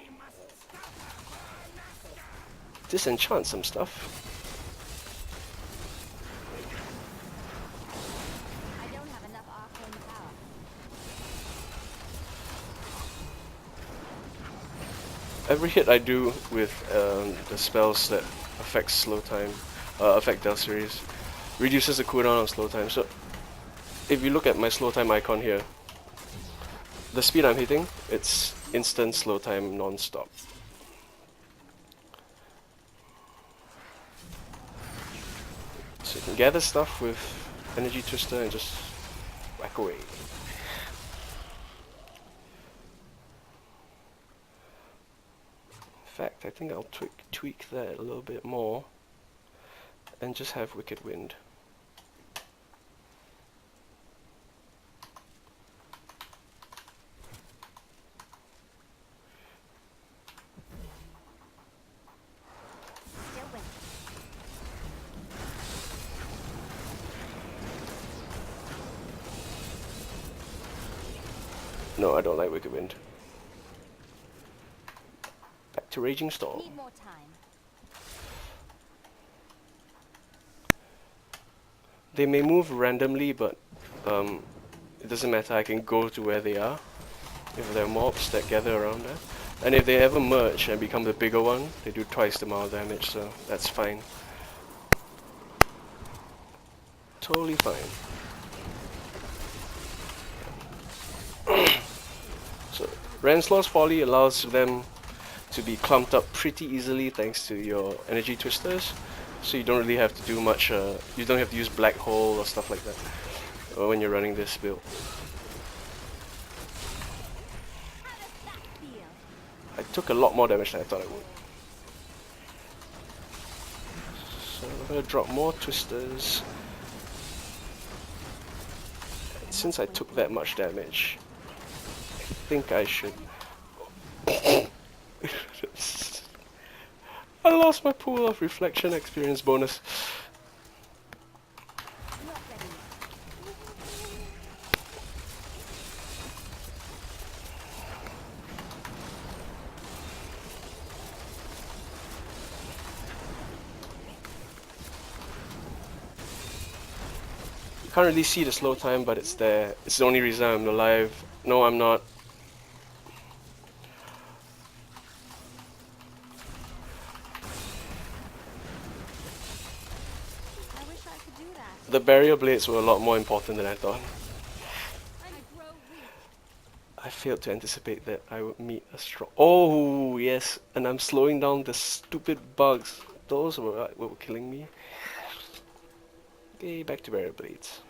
disenchant some stuff. I don't have enough arcane power. Every hit I do with the spells that affect slow time, affect Del series, reduces the cooldown on slow time. So if you look at my slow time icon here, the speed I'm hitting, it's instant slow time non-stop. So you can gather stuff with Energy Twister and just whack away. In fact, I think I'll tweak that a little bit more and just have Wicked Wind. Still waiting. No, I don't like Wicked Wind. Back to Raging Storm. Need more time. They may move randomly, but it doesn't matter. I can go to where they are if there are mobs that gather around there. And if they ever merge and become the bigger one, they do twice the amount of damage, so that's fine. Totally fine. So Ranslaw's Folly allows them to be clumped up pretty easily thanks to your energy twisters. So you don't really have to do much, you don't have to use Black Hole or stuff like that when you're running this build. How does that feel? I took a lot more damage than I thought I would. So I'm gonna drop more twisters. And since I took that much damage, I think I should... I lost my pool of reflection experience bonus. Not ready yet. You can't really see the slow time, but it's there. It's the only reason I'm alive. No, I'm not. I wish I could do that. The barrier blades were a lot more important than I thought. I grow weak. I failed to anticipate that I would meet a strong... Oh, yes. And I'm slowing down the stupid bugs. Those were what were killing me. Okay, back to barrier blades.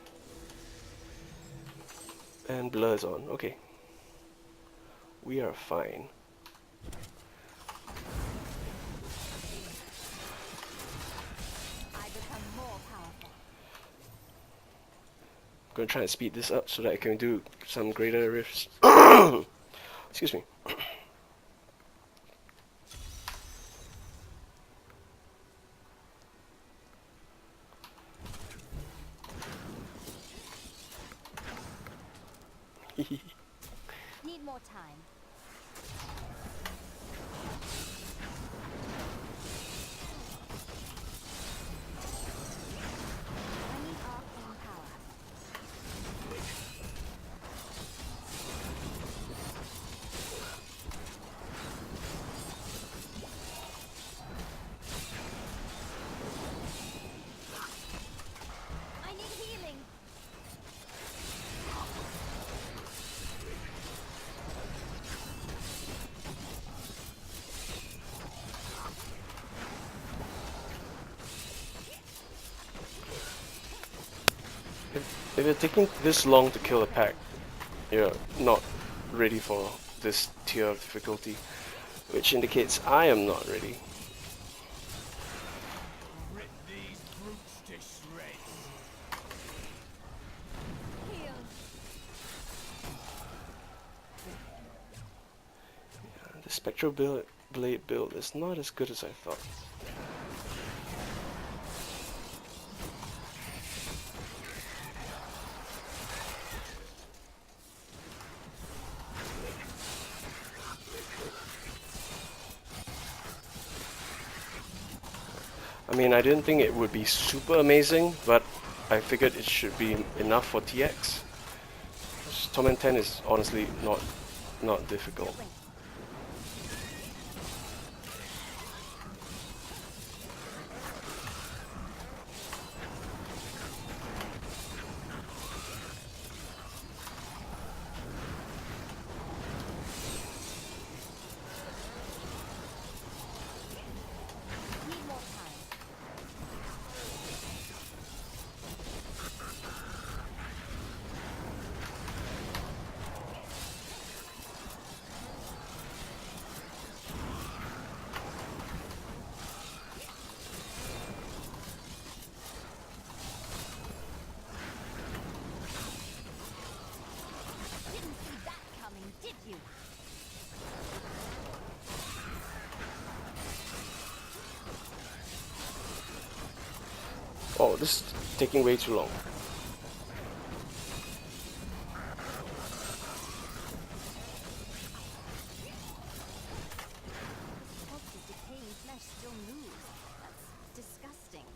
And blur's on. Okay. We are fine. I become more powerful. I'm gonna try and speed this up so that I can do some greater rifts. Excuse me. Need more time. I need arcane power. I need healing. If you're taking this long to kill a pack, you're not ready for this tier of difficulty, which indicates I am not ready. Rip these brutes to shreds. Heal. The Spectral Blade build is not as good as I thought. I mean, I didn't think it would be super amazing, but I figured it should be enough for TX. Torment 10 is honestly not difficult. Need more time. Didn't see that coming, did you? Oh, this is taking way too long. What's the decaying flesh still moves? That's disgusting.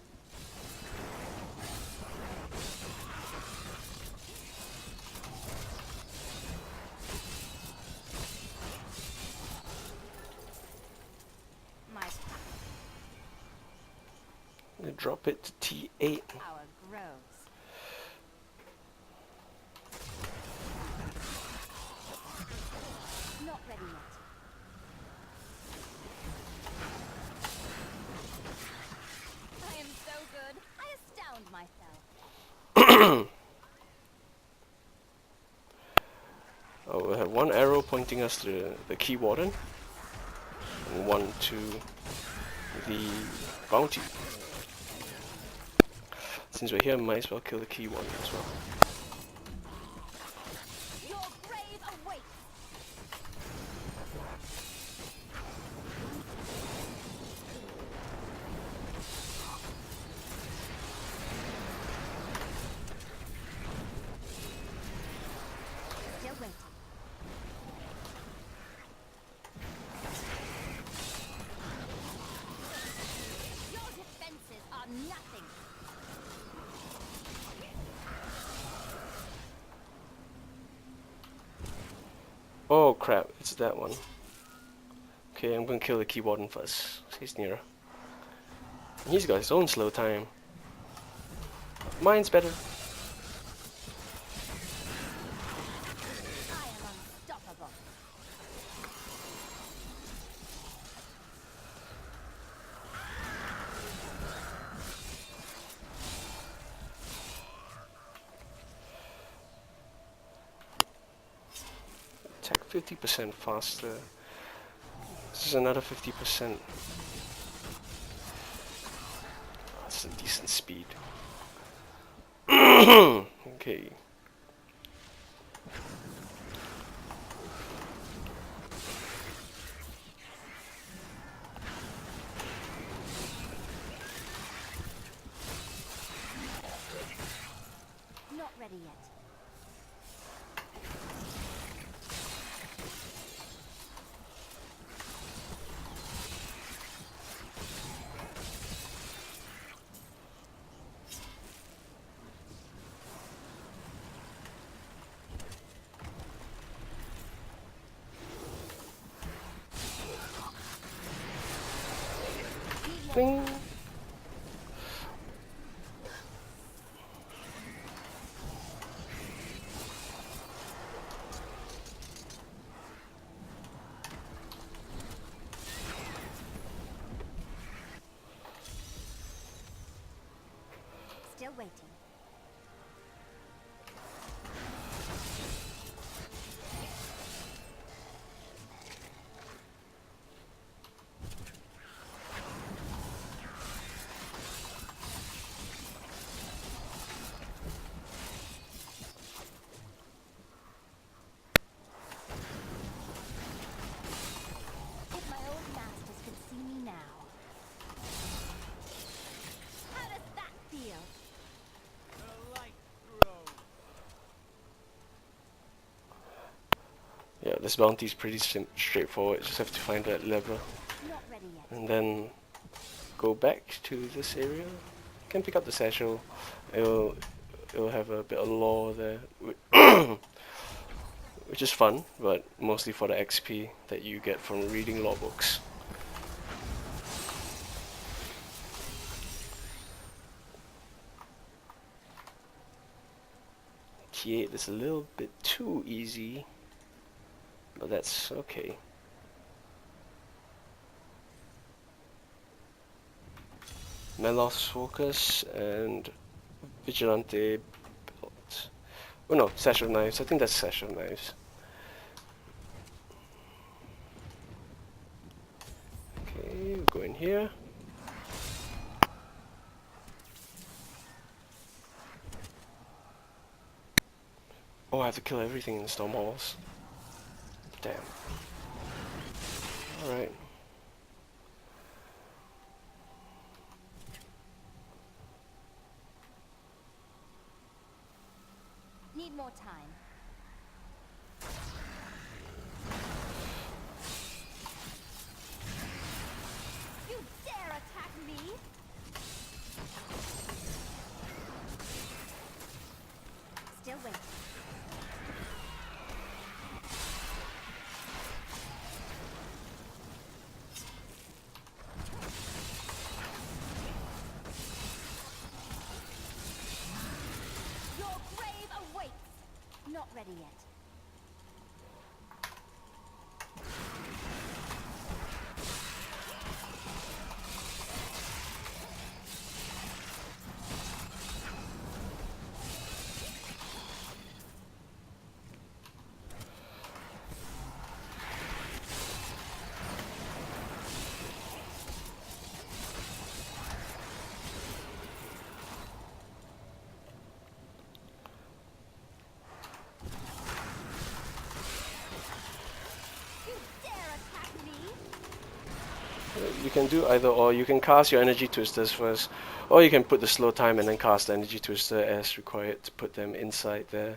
My I'm gonna drop it to T8. power grows. Not ready yet. I am so good. I astound myself. Oh, we have one arrow pointing us to the Key Warden, and one to the Bounty. Since we're here, might as well kill the Key Warden as well. Your grave awaits. Still waiting. Your defenses are nothing. Oh crap, it's that one. Okay, I'm gonna kill the Key Warden first. He's nearer. He's got his own slow time. Mine's better. I am unstoppable. Attack 50% faster. This is another 50%. That's a decent speed. Okay. Not ready yet. Ding. Still waiting. If my old masters could see me now. How does that feel? Yeah, this bounty is pretty straightforward. Just have to find that lever Not ready yet. and then go back to this area. You can pick up the satchel. It'll have a bit of lore there, which is fun, but mostly for the XP that you get from reading lore books. T8 is a little bit too easy, but that's okay. Melos Focus and Vigilante Belt. Oh no, Sash of Knives. I think that's Sash of Knives. Okay, we'll go in here. Oh, I have to kill everything in the Storm Halls. Damn. Alright. Need more time. You dare attack me? Still waiting. Your grave awaits. Not ready yet. You dare attack me? You can do either or. You can cast your energy twisters first, or you can put the slow time and then cast the energy twister as required to put them inside there.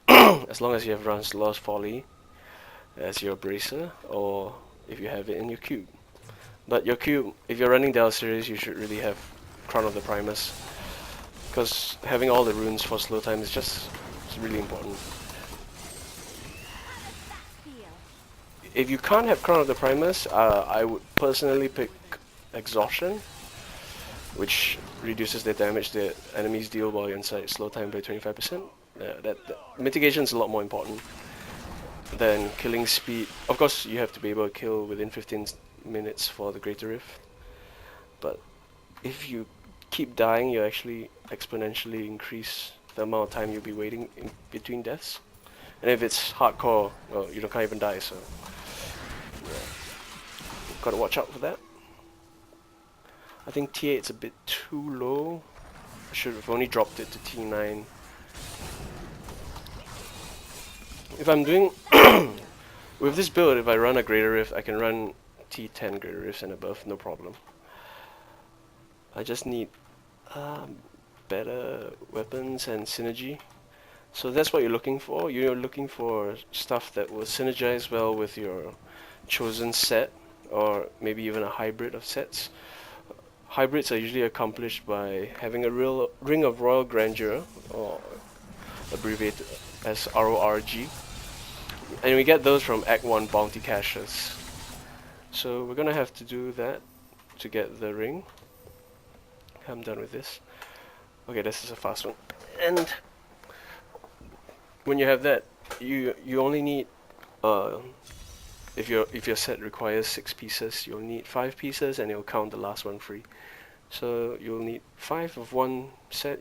As long as you have run Lost Folly as your bracer, or if you have it in your cube. But your cube, if you're running Dell series, you should really have Crown of the Primus, because having all the runes for slow time is just it's really important. How does that feel? If you can't have Crown of the Primus, I would personally pick Exhaustion, which reduces the damage that enemies deal while you're inside slow time by 25%. That mitigation is a lot more important than killing speed. Of course, you have to be able to kill within 15 minutes for the Greater Rift, but if you keep dying, you actually exponentially increase the amount of time you'll be waiting in between deaths. And if it's hardcore, well, you can't even die, so yeah. Gotta watch out for that. I think T8's a bit too low. I should have only dropped it to T9. If I'm doing with this build, if I run a Greater Rift, I can run T10 Greater Rifts and above, no problem. I just need better weapons and synergy. So that's what you're looking for. You're looking for stuff that will synergize well with your chosen set, or maybe even a hybrid of sets. Hybrids are usually accomplished by having a real Ring of Royal Grandeur, or abbreviated as RORG, and we get those from Act 1 bounty caches. So we're gonna have to do that to get the ring. I'm done with this. Okay, this is a fast one. And when you have that, you only need if your set requires 6 pieces, you'll need 5 pieces, and it'll count the last one free. So you'll need 5 of one set,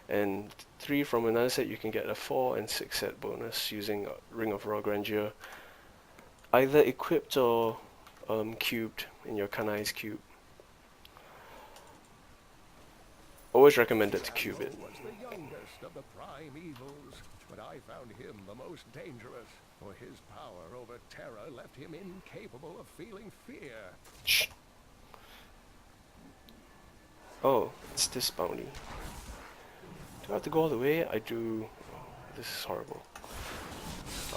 and 3 from another set. You can get a 4 and 6 set bonus using Ring of Raw Grandeur, either equipped or cubed in your Kanai's cube. Always recommended to cube it. Was the youngest of the prime evils, but I found him the most dangerous, for his power over terror left him incapable of feeling fear. Shh. Oh, it's this bounty. Do I have to go all the way? I do. Oh, this is horrible.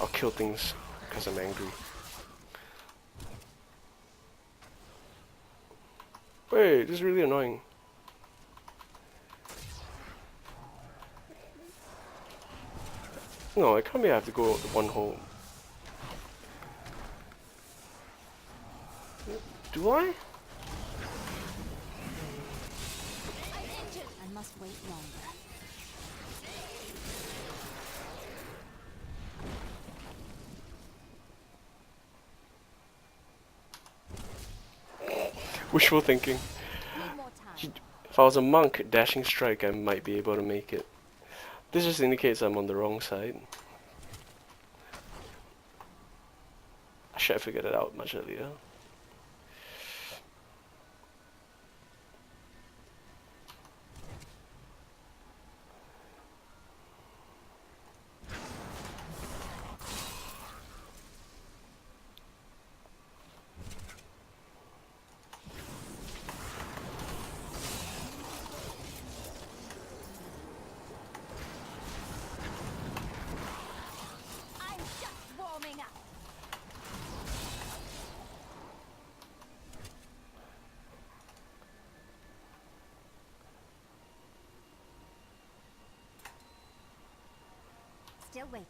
I'll kill things because I'm angry. Wait, this is really annoying. No, I can't be I have to go one hole. Do I? I'm injured. I must wait longer. Wishful thinking. Need more time. If I was a monk, dashing strike, I might be able to make it. This just indicates I'm on the wrong side. I should have figured it out much earlier. I'm just warming up. Still waiting.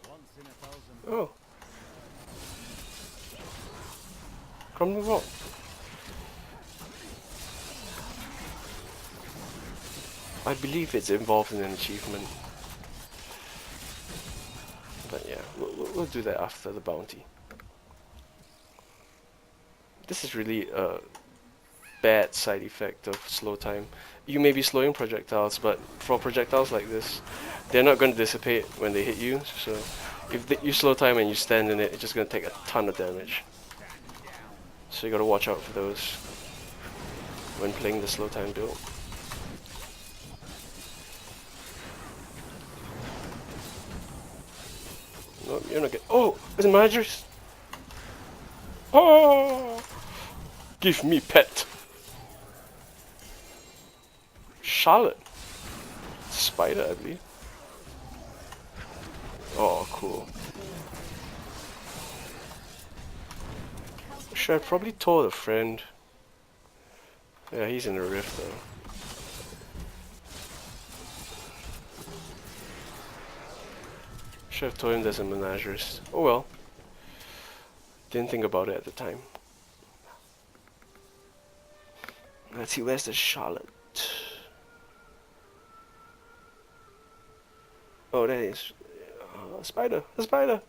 Once in a thousand. Oh. From the rock. I believe it's involved in an achievement. But yeah, we'll do that after the bounty. This is really a bad side effect of slow time. You may be slowing projectiles, but for projectiles like this, they're not going to dissipate when they hit you. So if you slow time and you stand in it, it's just going to take a ton of damage. So you got to watch out for those when playing the slow time build. No, you're not getting. Oh, it's Madras. Oh, give me pet. Charlotte. Spider, I believe. Oh, cool. Should have probably told a friend. Yeah, he's in the rift though. Should have told him there's a menagerie. Oh well. Didn't think about it at the time. Let's see, where's the Charlotte? Oh, there is. A spider! A spider!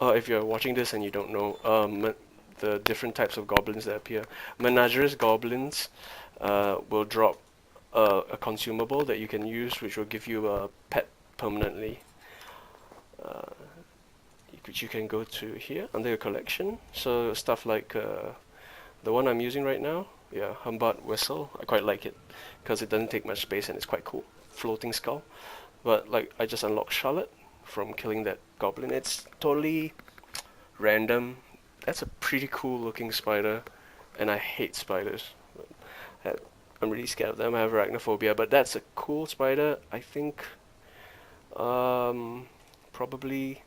If you're watching this and you don't know, the different types of goblins that appear. Menageries goblins will drop a consumable that you can use, which will give you a pet permanently. Which you can go to here under your collection. So stuff like the one I'm using right now, yeah, Humbart Whistle. I quite like it because it doesn't take much space and it's quite cool. Floating skull. But like I just unlocked Charlotte from killing that goblin. It's totally random. That's a pretty cool looking spider, and I hate spiders. I'm really scared of them. I have arachnophobia, but that's a cool spider. I think probably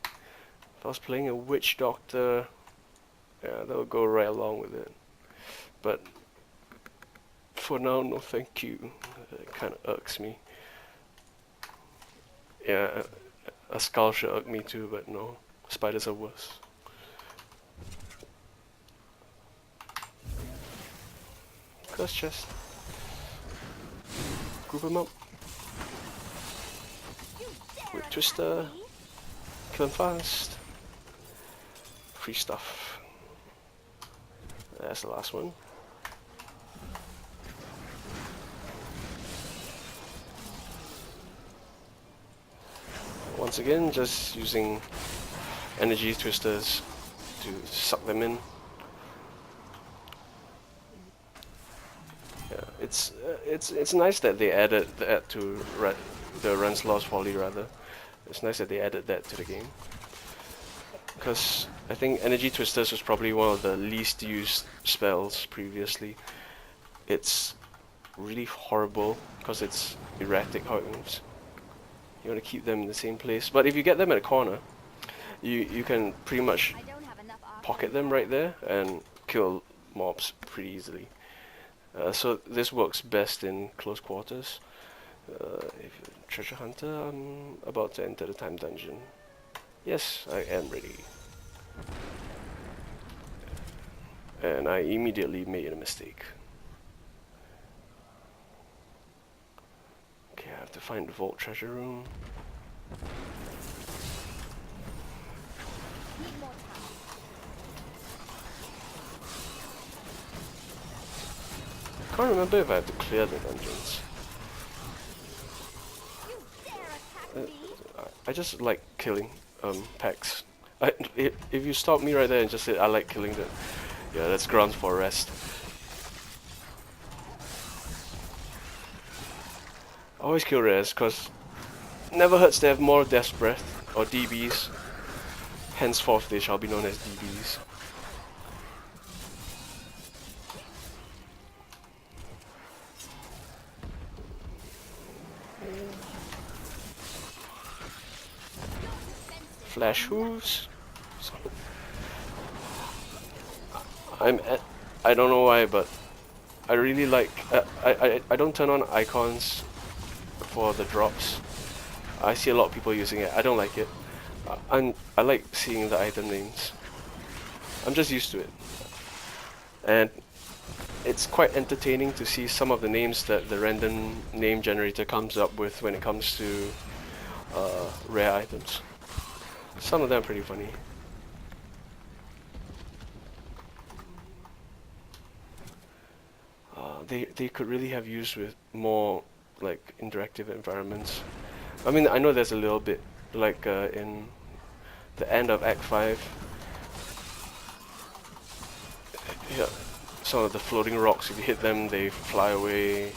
if I was playing a witch doctor, yeah, that would go right along with it. But for now, no thank you. It kind of irks me. Yeah, a skull should irk me too, but no, spiders are worse. Curse chest. Group them up. With Twister. Kill him fast. Free stuff. That's the last one. Once again, just using energy twisters to suck them in. Yeah, it's nice that they added that to the Renslaw's Folly rather. It's nice that they added that to the game. Because I think energy twisters was probably one of the least used spells previously. It's really horrible because it's erratic how it moves. You want to keep them in the same place, but if you get them at a corner, you can pretty much pocket them right there and kill mobs pretty easily. So this works best in close quarters. If you're a treasure hunter, I'm about to enter the time dungeon. Yes, I am ready. And I immediately made a mistake. Okay, I have to find the vault treasure room. I can't remember if I have to clear the dungeons. I just like killing packs. If you stop me right there and just say I like killing them, yeah, that's grounds for arrest. I always kill rares because never hurts to have more Death's Breath or DBs. Henceforth they shall be known as DBs. Flash hooves. I don't know why, but I really like. I don't turn on icons for the drops. I see a lot of people using it. I don't like it. I like seeing the item names. I'm just used to it, and it's quite entertaining to see some of the names that the random name generator comes up with when it comes to rare items. Some of them are pretty funny. They could really have used with more like interactive environments. I mean, I know there's a little bit like in the end of Act 5. Yeah, some of the floating rocks, if you hit them, they fly away.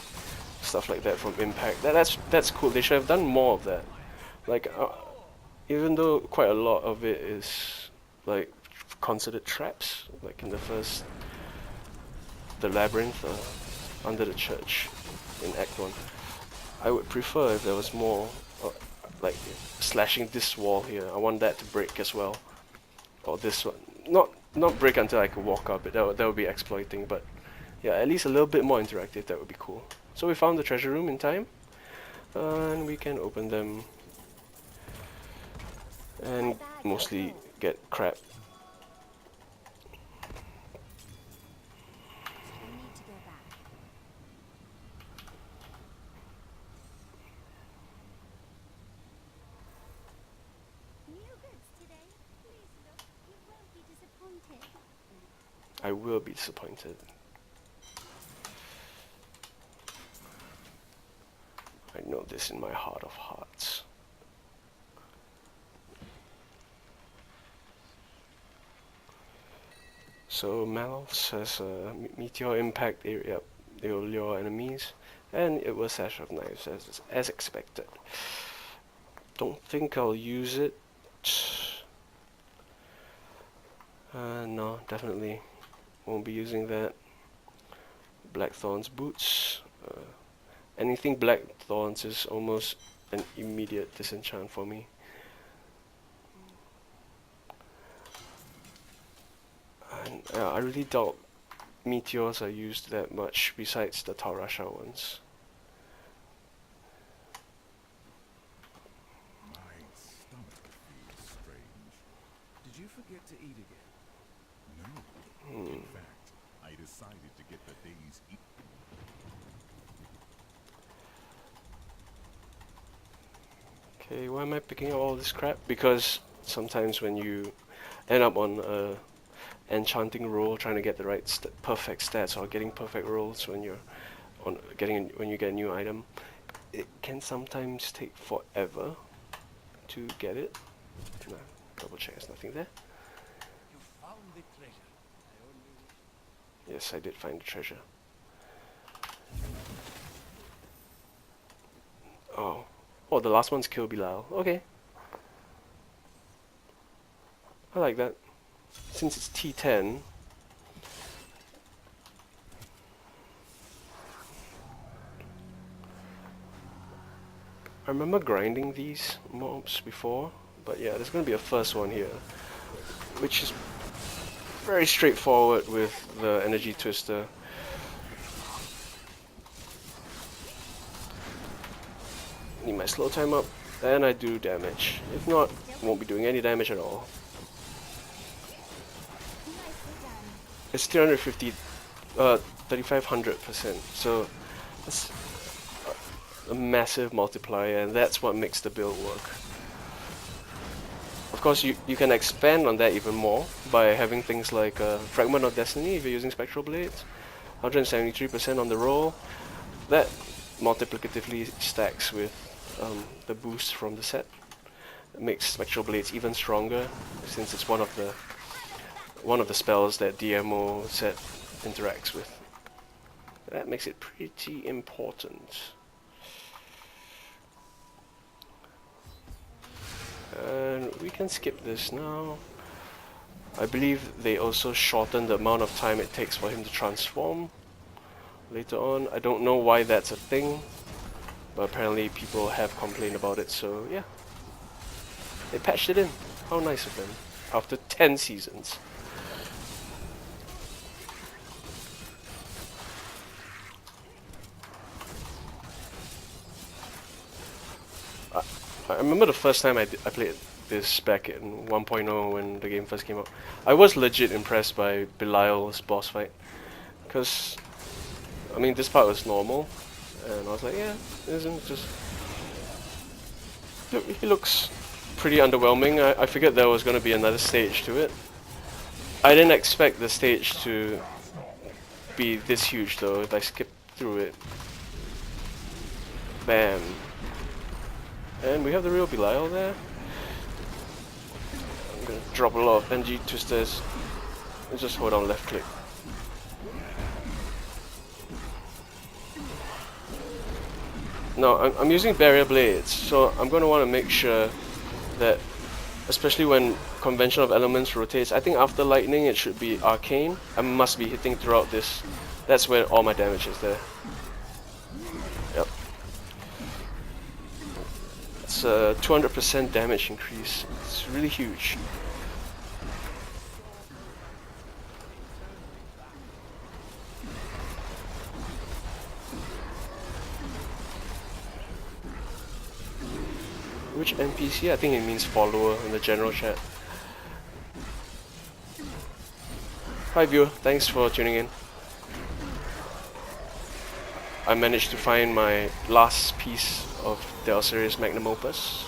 Stuff like that from impact. That's cool. They should have done more of that. Like, even though quite a lot of it is like considered traps, like in the labyrinth under the church in Act 1. I would prefer if there was more, like slashing this wall here. I want that to break as well, or this one. Not break until I can walk up it. That would be exploiting, but yeah, at least a little bit more interactive. That would be cool. So we found the treasure room in time, and we can open them and mostly get crap. I will be disappointed. this in my heart of hearts. So Mal's has a meteor impact area. They will lure enemies, and it will Sash of Knives as expected. Don't think I'll use it. No, definitely won't be using that. Blackthorn's boots. Anything Blackthorn's is almost an immediate disenchant for me. And I really doubt meteors are used that much besides the Taurasha ones. My stomach feels strange. Did you forget to eat again? No. In fact, I decided to get the day's eat. Okay, why am I picking up all this crap? Because sometimes when you end up on a enchanting roll trying to get the right perfect stats, or getting perfect rolls when you're on when you get a new item, it can sometimes take forever to get it. No, double check, there's nothing there. You found the treasure. Yes, I did find the treasure. Oh, the last one's Kill Bilal. Okay. I like that. Since it's T10, I remember grinding these mobs before, but yeah, there's gonna be a first one here, which is very straightforward with the energy twister. Need my slow time up, and I do damage. If not, won't be doing any damage at all. It's 350, 3,500%, so that's a massive multiplier, and that's what makes the build work. Of course, you can expand on that even more by having things like Fragment of Destiny if you're using Spectral Blades, 173% on the roll. That multiplicatively stacks with the boost from the set. It makes Spectral Blades even stronger, since it's one of the spells that DMO set interacts with. That makes it pretty important. And we can skip this now. I believe they also shorten the amount of time it takes for him to transform later on. I don't know why that's a thing, but apparently people have complained about it, so yeah. They patched it in. How nice of them. After 10 seasons. I remember the first time I played this back in 1.0 when the game first came out. I was legit impressed by Belial's boss fight. Because, I mean, this part was normal. And I was like, yeah, isn't just... He looks pretty underwhelming. I figured there was going to be another stage to it. I didn't expect the stage to be this huge though, if I skip through it. Bam. And we have the real Belial there. I'm gonna drop a lot of NG twisters and just hold on left click. No, I'm using barrier blades, so I'm gonna want to make sure that, especially when Convention of Elements rotates, I think after lightning it should be arcane. I must be hitting throughout this. That's where all my damage is there. Yep. It's a 200% damage increase. It's really huge. Which NPC? I think it means follower in the general chat. Hi viewer, thanks for tuning in. I managed to find my last piece of Del Series Magnum Opus.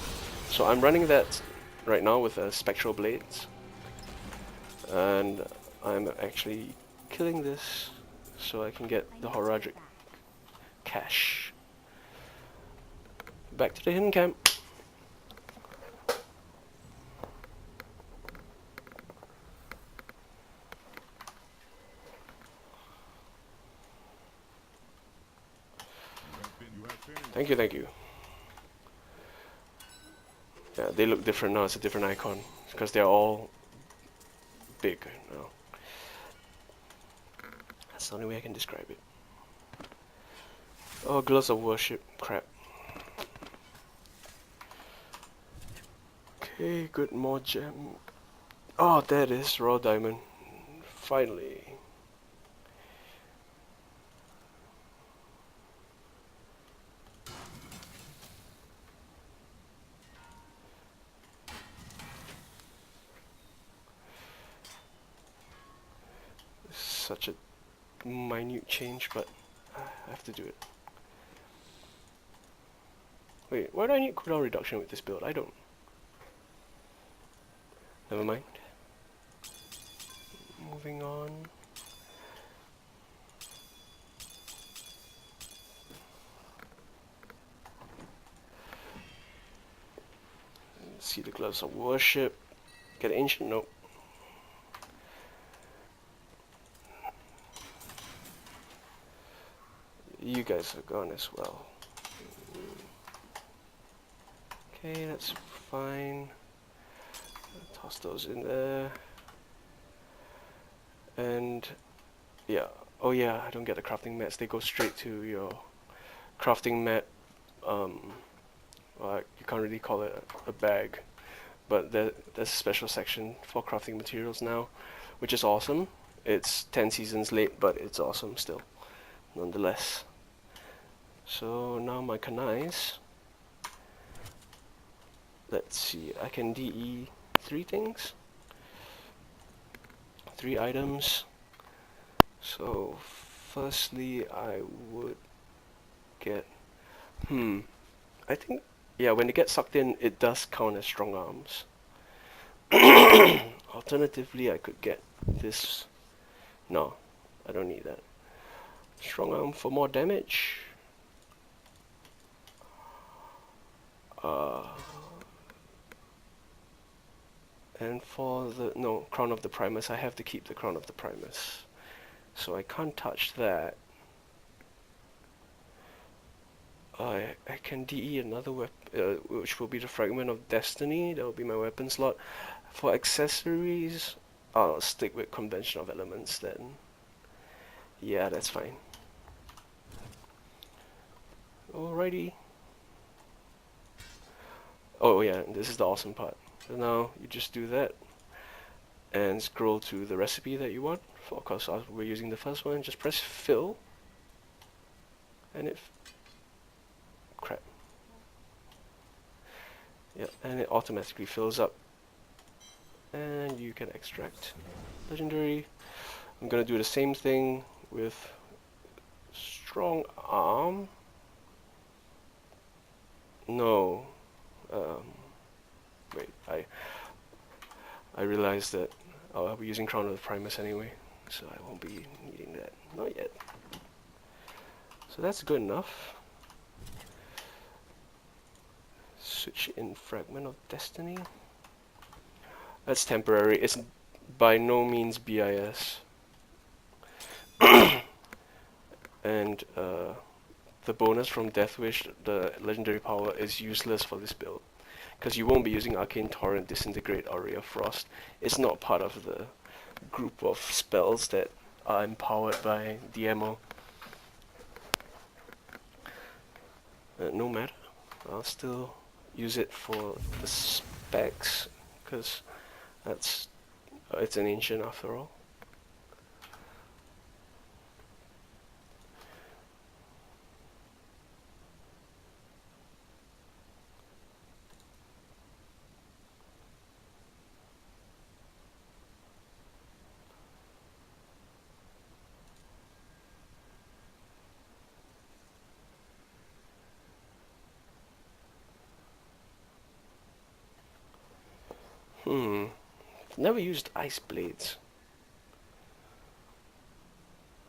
So I'm running that right now with a Spectral Blades. And I'm actually killing this so I can get the Horadric cash. back to the hidden camp. You have finished. Thank you, thank you. Yeah, they look different now. It's a different icon because they're all big now. That's the only way I can describe it. Oh, gloves of worship. Crap. Okay, good, more gem. Oh, there it is, raw diamond. Finally. Such a minute change, but I have to do it. Wait, why do I need cooldown reduction with this build? I don't. Never mind. Moving on. See the gloves of worship. Get ancient? Nope. You guys are gone as well. Okay, that's fine. Toss those in there. And yeah. Oh yeah, I don't get the crafting mats. They go straight to your crafting mat. Well, you can't really call it a bag, but there's a special section for crafting materials now, which is awesome. It's 10 seasons late, but it's awesome still, nonetheless. So now my kanais. Let's see, I can DE 3 things, 3 items. So firstly, I would get, I think, yeah, when they get sucked in, it does count as strong arms. Alternatively, I could get this. No, I don't need that. Strong arm for more damage. And for the, no, Crown of the Primus, I have to keep the Crown of the Primus. So I can't touch that. I can DE another weapon, which will be the Fragment of Destiny. That will be my weapon slot. For accessories, I'll stick with Convention of Elements then. Yeah, that's fine. Alrighty. Oh yeah, this is the awesome part. So now you just do that and scroll to the recipe that you want. Of course, we're using the first one. Just press fill, and it crap. Yeah, and it automatically fills up, and you can extract legendary. I'm gonna do the same thing with strong arm. No, wait, I realized that I'll be using Crown of the Primus anyway, so I won't be needing that. Not yet. So that's good enough. Switch in Fragment of Destiny. That's temporary. It's by no means BIS. And the bonus from Death Wish, the legendary power, is useless for this build, because you won't be using Arcane Torrent, Disintegrate, or Ray of Frost. It's not part of the group of spells that are empowered by Diablo. No matter, I'll still use it for the specs, because that's it's an ancient after all. Never used ice blades.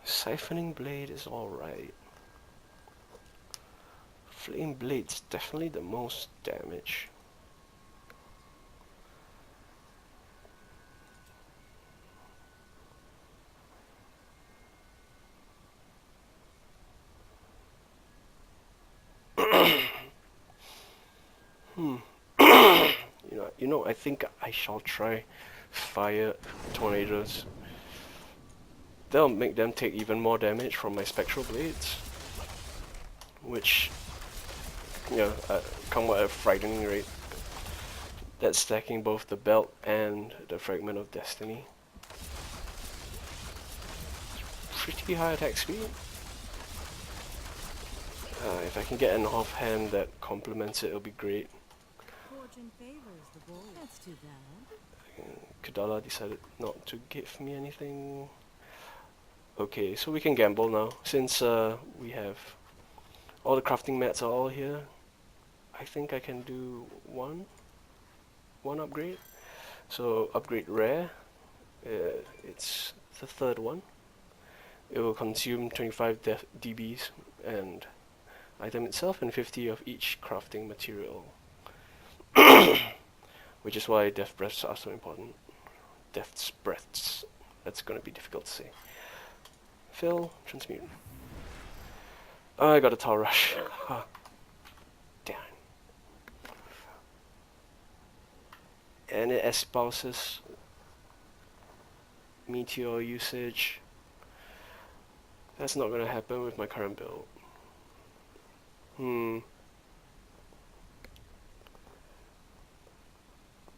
Siphoning blade is alright. Flame Blade's definitely the most damage. I think I shall try fire tornadoes. That'll make them take even more damage from my spectral blades, which, come at a frightening rate. That's stacking both the belt and the fragment of destiny. Pretty high attack speed. If I can get an offhand that complements it, it'll be great. Fortune favors the bold. That's too bad. Kadala decided not to give me anything. Okay, so we can gamble now. Since we have all the crafting mats are all here, I think I can do one upgrade. So upgrade rare. It's the third one. It will consume 25 DBs and item itself and 50 of each crafting material. Which is why death breaths are so important. Death's breaths. That's gonna be difficult to say. Fill, transmute. Oh, I got a Tower Rush. Damn. And it espouses meteor usage. That's not gonna happen with my current build.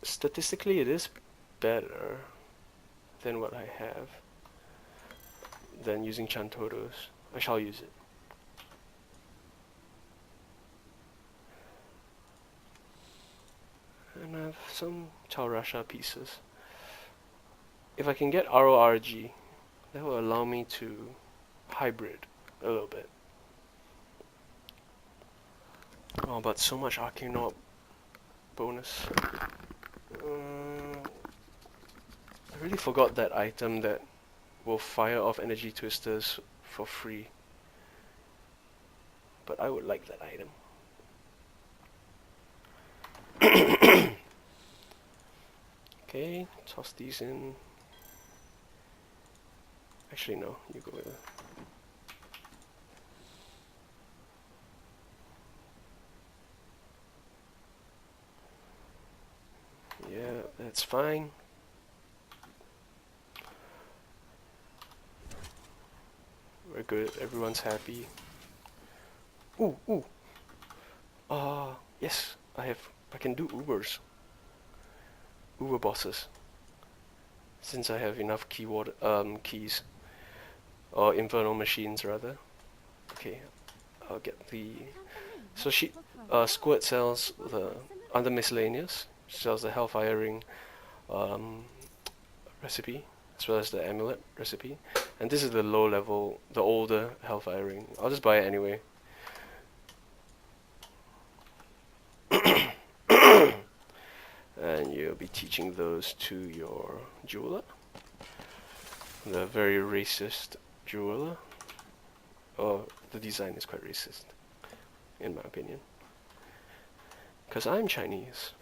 Statistically, it is better than what I have than using Chantodos. I shall use it. And I have some Chaurasha pieces. If I can get RORG, that will allow me to hybrid a little bit. Oh, but so much Arcane Orb bonus. I really forgot that item that will fire off energy twisters for free. But I would like that item. Okay, toss these in. Actually, no, you go with it. Yeah, that's fine. We're good, everyone's happy. Ooh. Yes, I can do Ubers. Uber bosses. Since I have enough keys. Or infernal machines rather. Okay, I'll get the... So Squirt sells under miscellaneous. She sells the Hellfire Ring recipe, as well as the amulet recipe. And this is the low level, the older Hellfire Ring. I'll just buy it anyway. And you'll be teaching those to your jeweler. The very racist jeweler. Oh, the design is quite racist, in my opinion. Because I'm Chinese.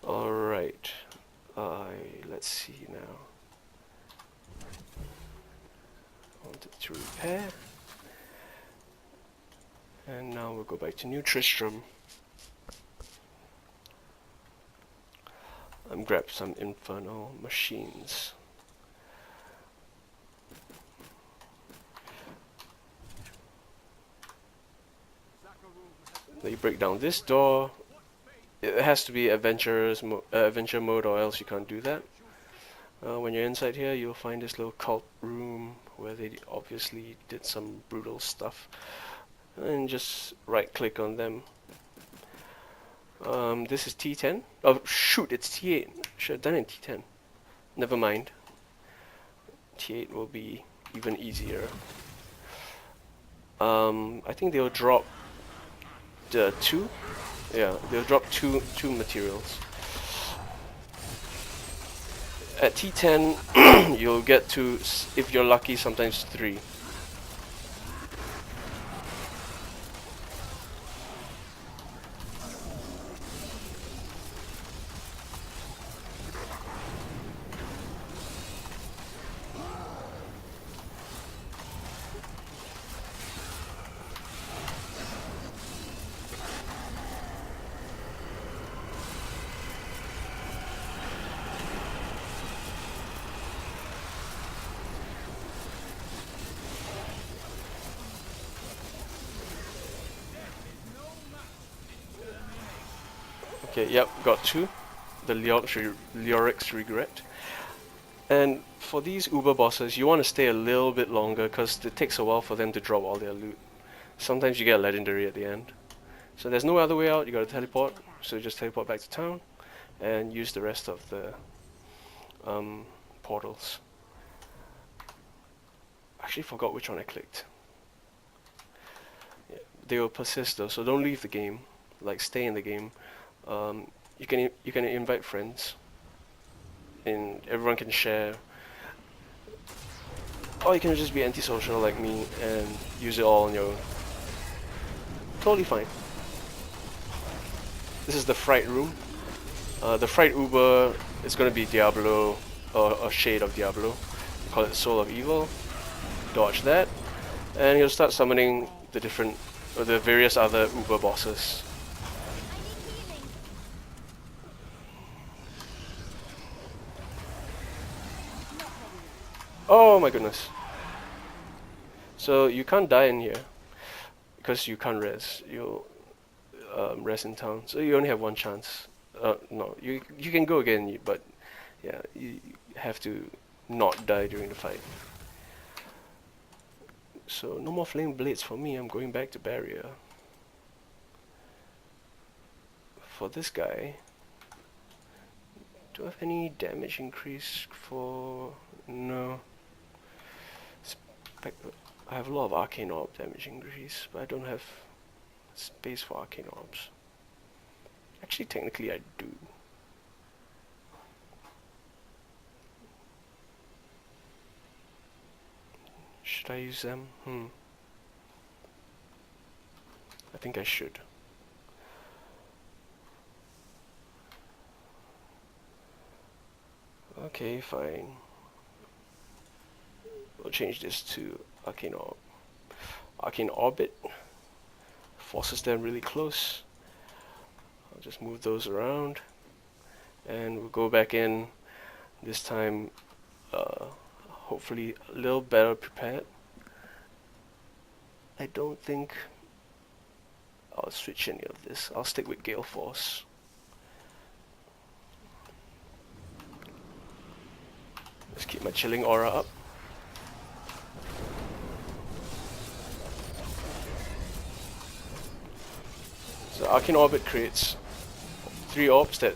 Alright. Let's see now. Wanted to repair. And now we'll go back to New Tristram. And grab some infernal machines. Now you break down this door. It has to be adventure mode, or else you can't do that. When you're inside here, you'll find this little cult room where they obviously did some brutal stuff. And just right click on them. This is T10. Oh shoot, it's T8. Should have done it in T10. Never mind. T8 will be even easier. I think they'll drop the 2. Yeah, they'll drop two materials. At T10, you'll get to, if you're lucky, sometimes 3. Okay, yep, got 2. The Leoric's Regret. And for these Uber bosses, you want to stay a little bit longer because it takes a while for them to drop all their loot. Sometimes you get a legendary at the end. So there's no other way out, you gotta teleport. So you just teleport back to town and use the rest of the portals. Actually forgot which one I clicked. Yeah, they will persist though, so don't leave the game. Like stay in the game. You can invite friends, and everyone can share. Or you can just be antisocial like me and use it all on your own. Totally fine. This is the Fright Room. The Fright Uber is going to be Diablo, or a shade of Diablo. Call it Soul of Evil. Dodge that, and he'll start summoning the the various other Uber bosses. Oh my goodness. So you can't die in here because you can't res. You'll res in town, so you only have one chance. No, you can go again, but yeah, you have to not die during the fight. So no more flame blades for me. I'm going back to barrier. For this guy, do I have any damage increase for? No. I have a lot of arcane orb damage increase, but I don't have space for arcane orbs. Actually, technically, I do. Should I use them? I think I should. Okay, fine. We'll change this to Arcane Orb. Arcane Orbit forces them really close. I'll just move those around, and we'll go back in. This time, hopefully a little better prepared. I don't think I'll switch any of this. I'll stick with Gale Force. Let's keep my chilling aura up. So Arcane Orbit creates 3 orbs that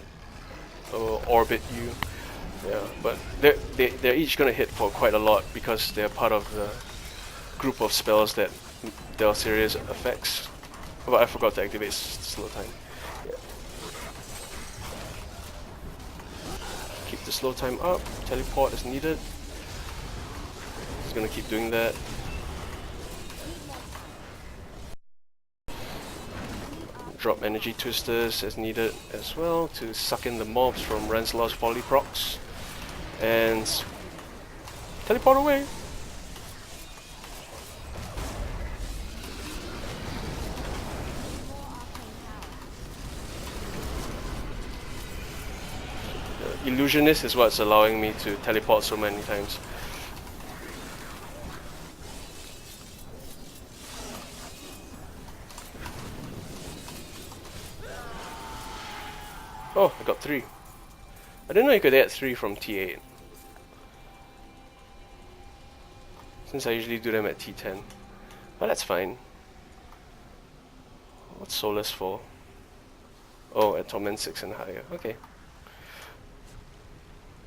orbit you. Yeah, but they're each gonna hit for quite a lot because they're part of the group of spells that Del Series affects. But I forgot to activate slow time. Yeah. Keep the slow time up. Teleport is needed. It's gonna keep doing that. Drop energy twisters as needed as well to suck in the mobs from Rancelot's Folly procs. And teleport away. The Illusionist is what's allowing me to teleport so many times. Oh, I got 3. I didn't know you could add 3 from T8. Since I usually do them at T10. But that's fine. What's Solus for? Oh, at Torment 6 and higher. Okay.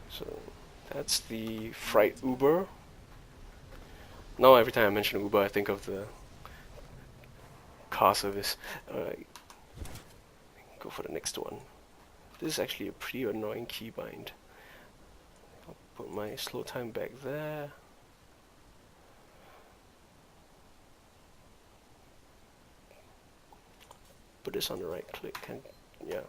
So, that's the Fright Uber. Now every time I mention Uber, I think of the car service. Alright. Go for the next one. This is actually a pretty annoying keybind. I'll put my slow time back there. Put this on the right click and yeah.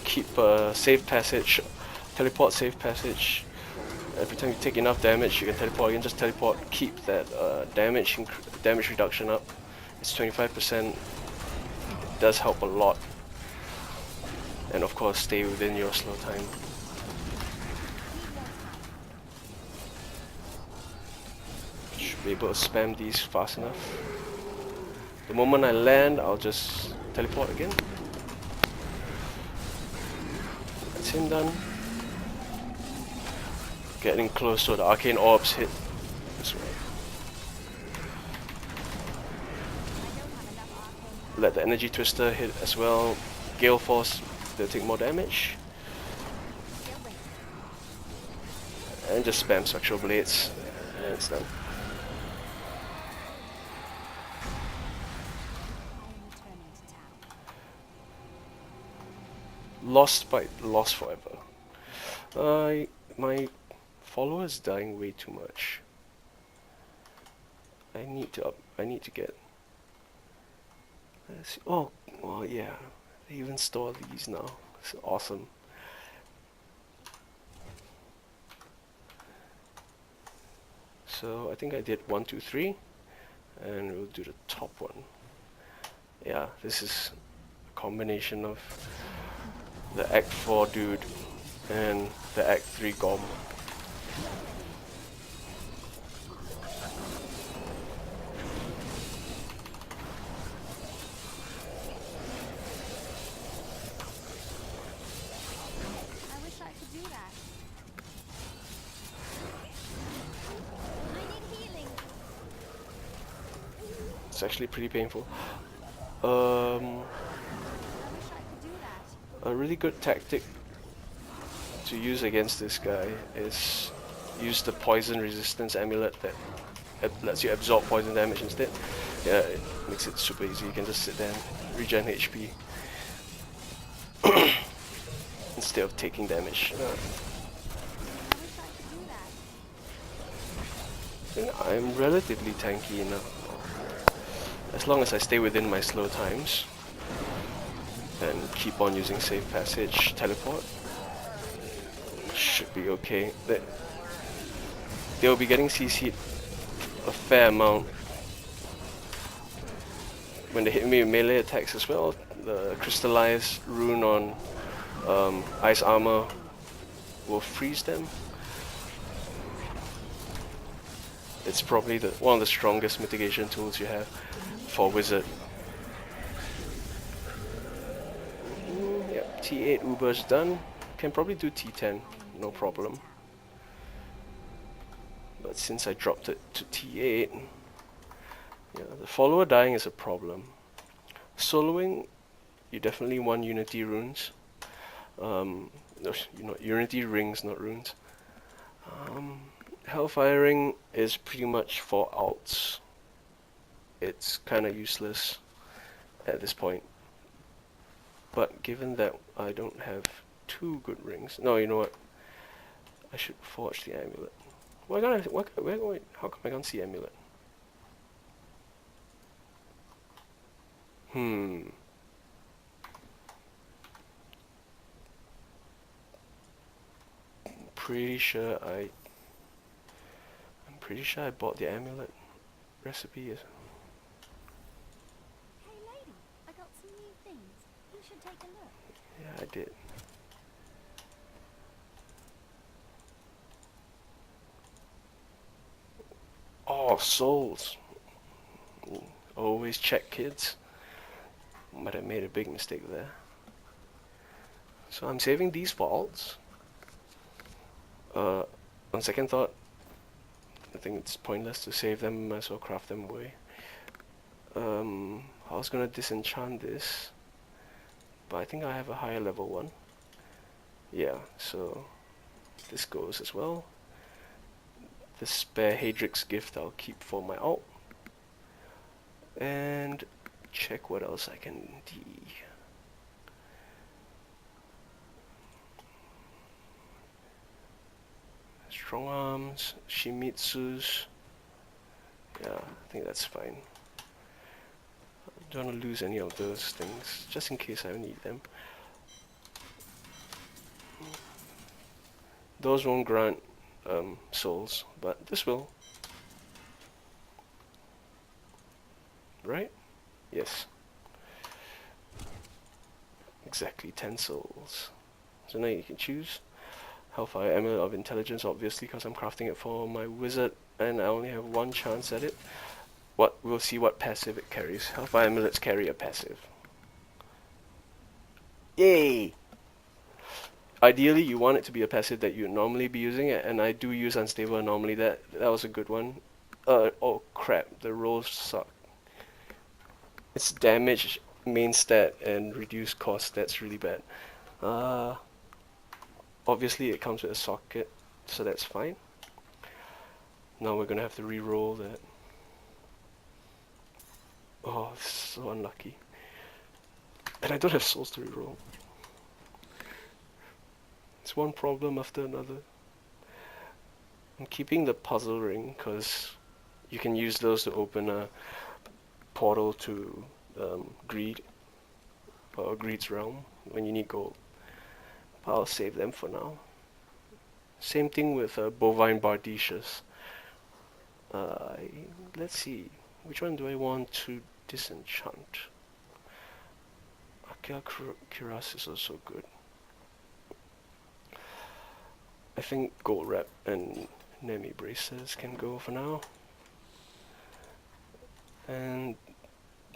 Keep safe passage teleport safe passage. Every time you take enough damage, you can teleport again. Just teleport, keep that damage reduction up. It's 25%. It does help a lot. And of course, stay within your slow time. Should be able to spam these fast enough. The moment I land, I'll just teleport again. That's him done. Getting close so the arcane orbs hit this way. Let the energy twister hit as well. Gale force, they'll take more damage. And just spam spectral blades, and it's done. Lost forever. My follower is dying way too much. I need to get. Let's see. Oh, well, yeah. They even store these now. It's awesome. So I think I did 1, 2, 3, and we'll do the top one. Yeah, this is a combination of the Act 4 dude and the Act 3 Gom. I wish I could do that. I need healing. It's actually pretty painful. I wish I could do that. A really good tactic to use against this guy is use the poison resistance amulet that lets you absorb poison damage instead. Yeah, it makes it super easy. You can just sit there and regen HP instead of taking damage. I wish I could do that. I think I'm relatively tanky enough. As long as I stay within my slow times and keep on using safe passage, teleport, should be okay. They'll be getting CC'd a fair amount when they hit me with melee attacks as well. The crystallized rune on ice armor will freeze them. It's probably one of the strongest mitigation tools you have for wizard. Yep, T8 Uber's done. Can probably do T10, no problem. But since I dropped it to T8, yeah, the follower dying is a problem. Soloing, you definitely want Unity runes. No, Unity rings, not runes. Hellfiring is pretty much for alts. It's kind of useless at this point. But given that I don't have 2 good rings, no, you know what? I should forge the amulet. Wait, how come I can't see amulet? I'm pretty sure I bought the amulet recipe. Hey lady, I got some new things. You should take a look. Yeah, I did. Oh, souls. Always check, kids. But I made a big mistake there. So I'm saving these vaults. On second thought, I think it's pointless to save them. Might as well craft them away. I was gonna disenchant this, but I think I have a higher level one. Yeah, so this goes as well. The spare Hadric's gift I'll keep for my alt. And check what else I can do. Strong arms, Shimitsu's. Yeah, I think that's fine. I don't want to lose any of those things, just in case I need them. Those won't grant souls, but this will. Right? Yes. Exactly 10 souls. So now you can choose. Hellfire Amulet of Intelligence, obviously, because I'm crafting it for my wizard, and I only have one chance at it. We'll see what passive it carries. Hellfire Amulets carry a passive. Yay! Ideally, you want it to be a passive that you'd normally be using, and I do use Unstable Anomaly. That was a good one. Oh crap, the rolls suck. It's damage, main stat, and reduced cost. That's really bad. Obviously, it comes with a socket, so that's fine. Now we're gonna have to re-roll that. Oh, this is so unlucky. And I don't have souls to re-roll. It's one problem after another. I'm keeping the puzzle ring because you can use those to open a portal to Greed, or Greed's realm when you need gold. But I'll save them for now. Same thing with Bovine Bardicious. Let's see, which one do I want to disenchant? Akira Cuirass is also good. I think Gold Wrap and Nemi Braces can go for now. And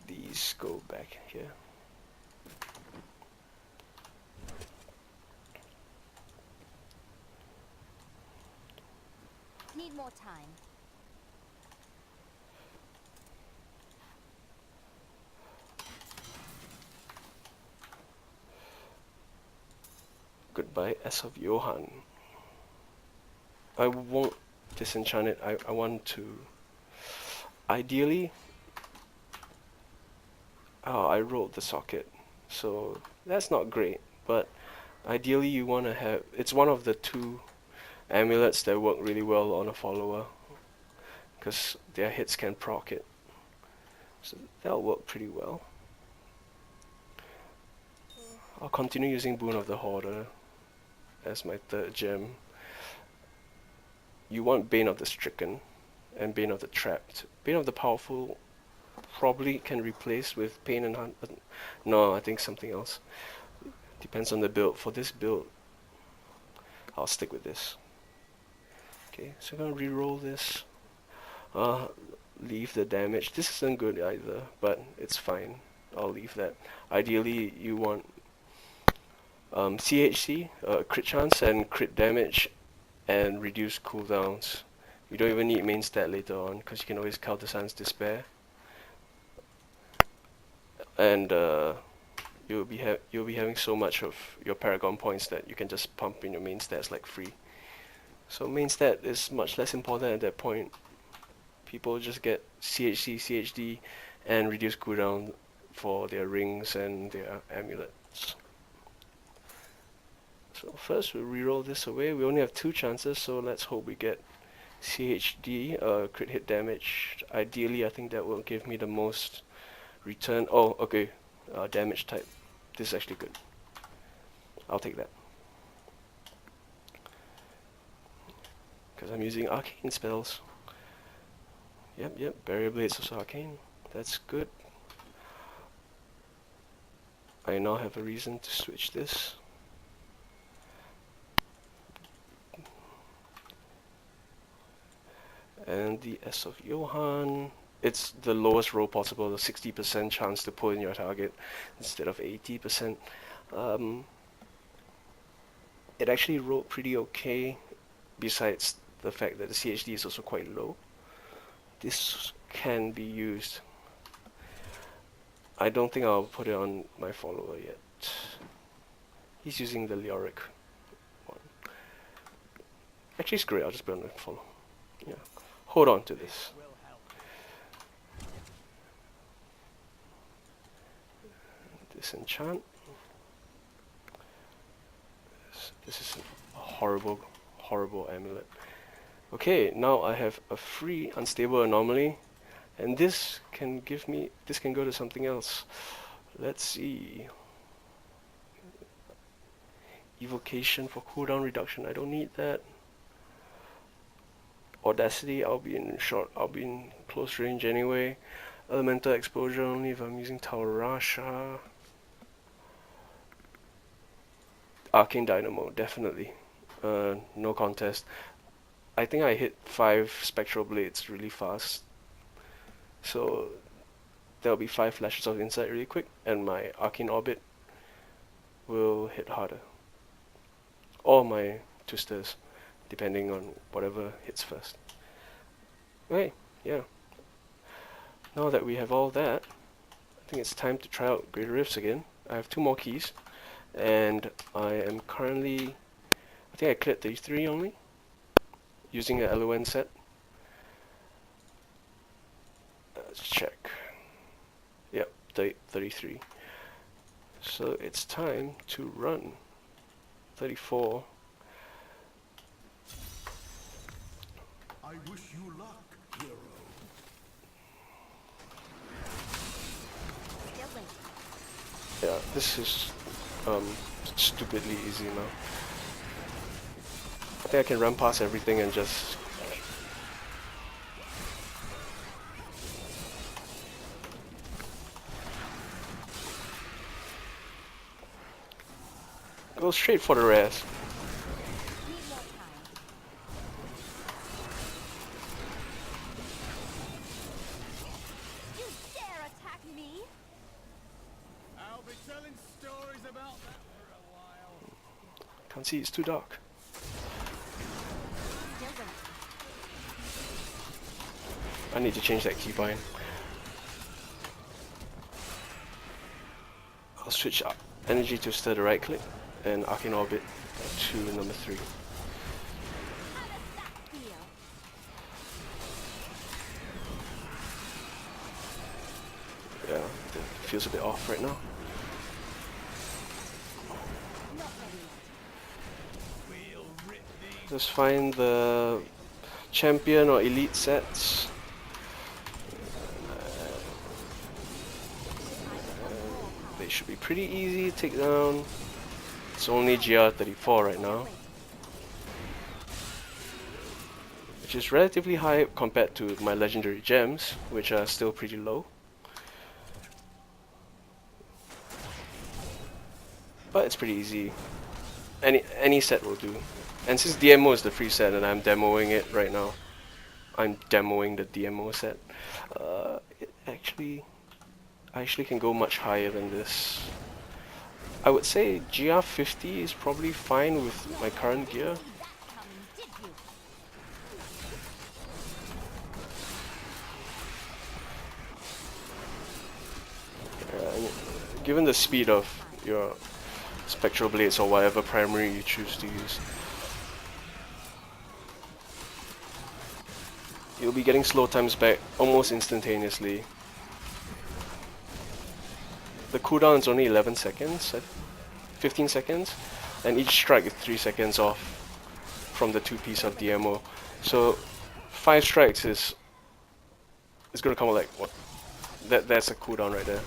these go back here. Need more time. Goodbye, S of Johann. I won't disenchant it. I want to... Ideally... Oh, I rolled the socket. So, that's not great. But, ideally you want to have... It's one of the two amulets that work really well on a follower. Because their hits can proc it. So, that'll work pretty well. I'll continue using Boon of the Hoarder as my third gem. You want Bane of the Stricken and Bane of the Trapped. Bane of the Powerful probably can replace with Pain and Hunt. No, I think something else. Depends on the build. For this build, I'll stick with this. Okay, so I'm gonna re-roll this. Leave the damage. This isn't good either, but it's fine. I'll leave that. Ideally, you want CHC, crit chance and crit damage, and reduce cooldowns. You don't even need main stat later on because you can always countersense Despair, and you'll be having so much of your Paragon points that you can just pump in your main stats like free. So main stat is much less important at that point. People just get CHC, CHD, and reduce cooldown for their rings and their amulets. So first we'll reroll this away. We only have 2 chances, so let's hope we get CHD, crit hit damage. Ideally, I think that will give me the most return. Oh, okay, damage type. This is actually good. I'll take that. Because I'm using arcane spells. Yep, Barrier Blade's also arcane. That's good. I now have a reason to switch this. And the S of Johann, it's the lowest roll possible, the 60% chance to pull in your target instead of 80%. It actually rolled pretty okay, besides the fact that the CHD is also quite low. This can be used. I don't think I'll put it on my follower yet. He's using the Leoric one. Actually, screw it, I'll just put it on the follow. Yeah. Hold on to this. Disenchant. This is a horrible amulet. Okay, now I have a free unstable anomaly, and this can go to something else. Let's see. Evocation for cooldown reduction. I don't need that. Audacity, I'll be in close range anyway. Elemental exposure only if I'm using Taurasha. Arcane Dynamo, definitely. No contest. I think I hit 5 Spectral Blades really fast. So there'll be 5 flashes of insight really quick, and my Arcane Orbit will hit harder. Or my twisters, depending on whatever hits first. Okay, yeah. Now that we have all that, I think it's time to try out Greater Rifts again. I have 2 more keys, and I am currently, I think I cleared 33 only, using a LON set. Let's check. Yep, 33. So it's time to run 34. I wish you luck, hero. Yeah, this is stupidly easy now. I think I can run past everything and just go straight for the res. You dare attack me? I'll be telling stories about that for a while. Can't see, it's too dark. I need to change that keybind. I'll switch up Energy Twister to right click and Arcane Orbit to number 3. Yeah, it feels a bit off right now. Just find the champion or elite sets. They should be pretty easy to take down. It's only GR34 right now, which is relatively high compared to my legendary gems, which are still pretty low. But it's pretty easy. Any set will do. And since DMO is the free set and I'm demoing it right now, I'm demoing the DMO set. I actually can go much higher than this. I would say GR50 is probably fine with my current gear. Given the speed of your Spectral Blades or whatever primary you choose to use, you'll be getting slow times back almost instantaneously. The cooldown is only 11 seconds, 15 seconds, and each strike is 3 seconds off from the 2-piece of DMO. So 5 strikes is gonna come like what? That's a cooldown right there.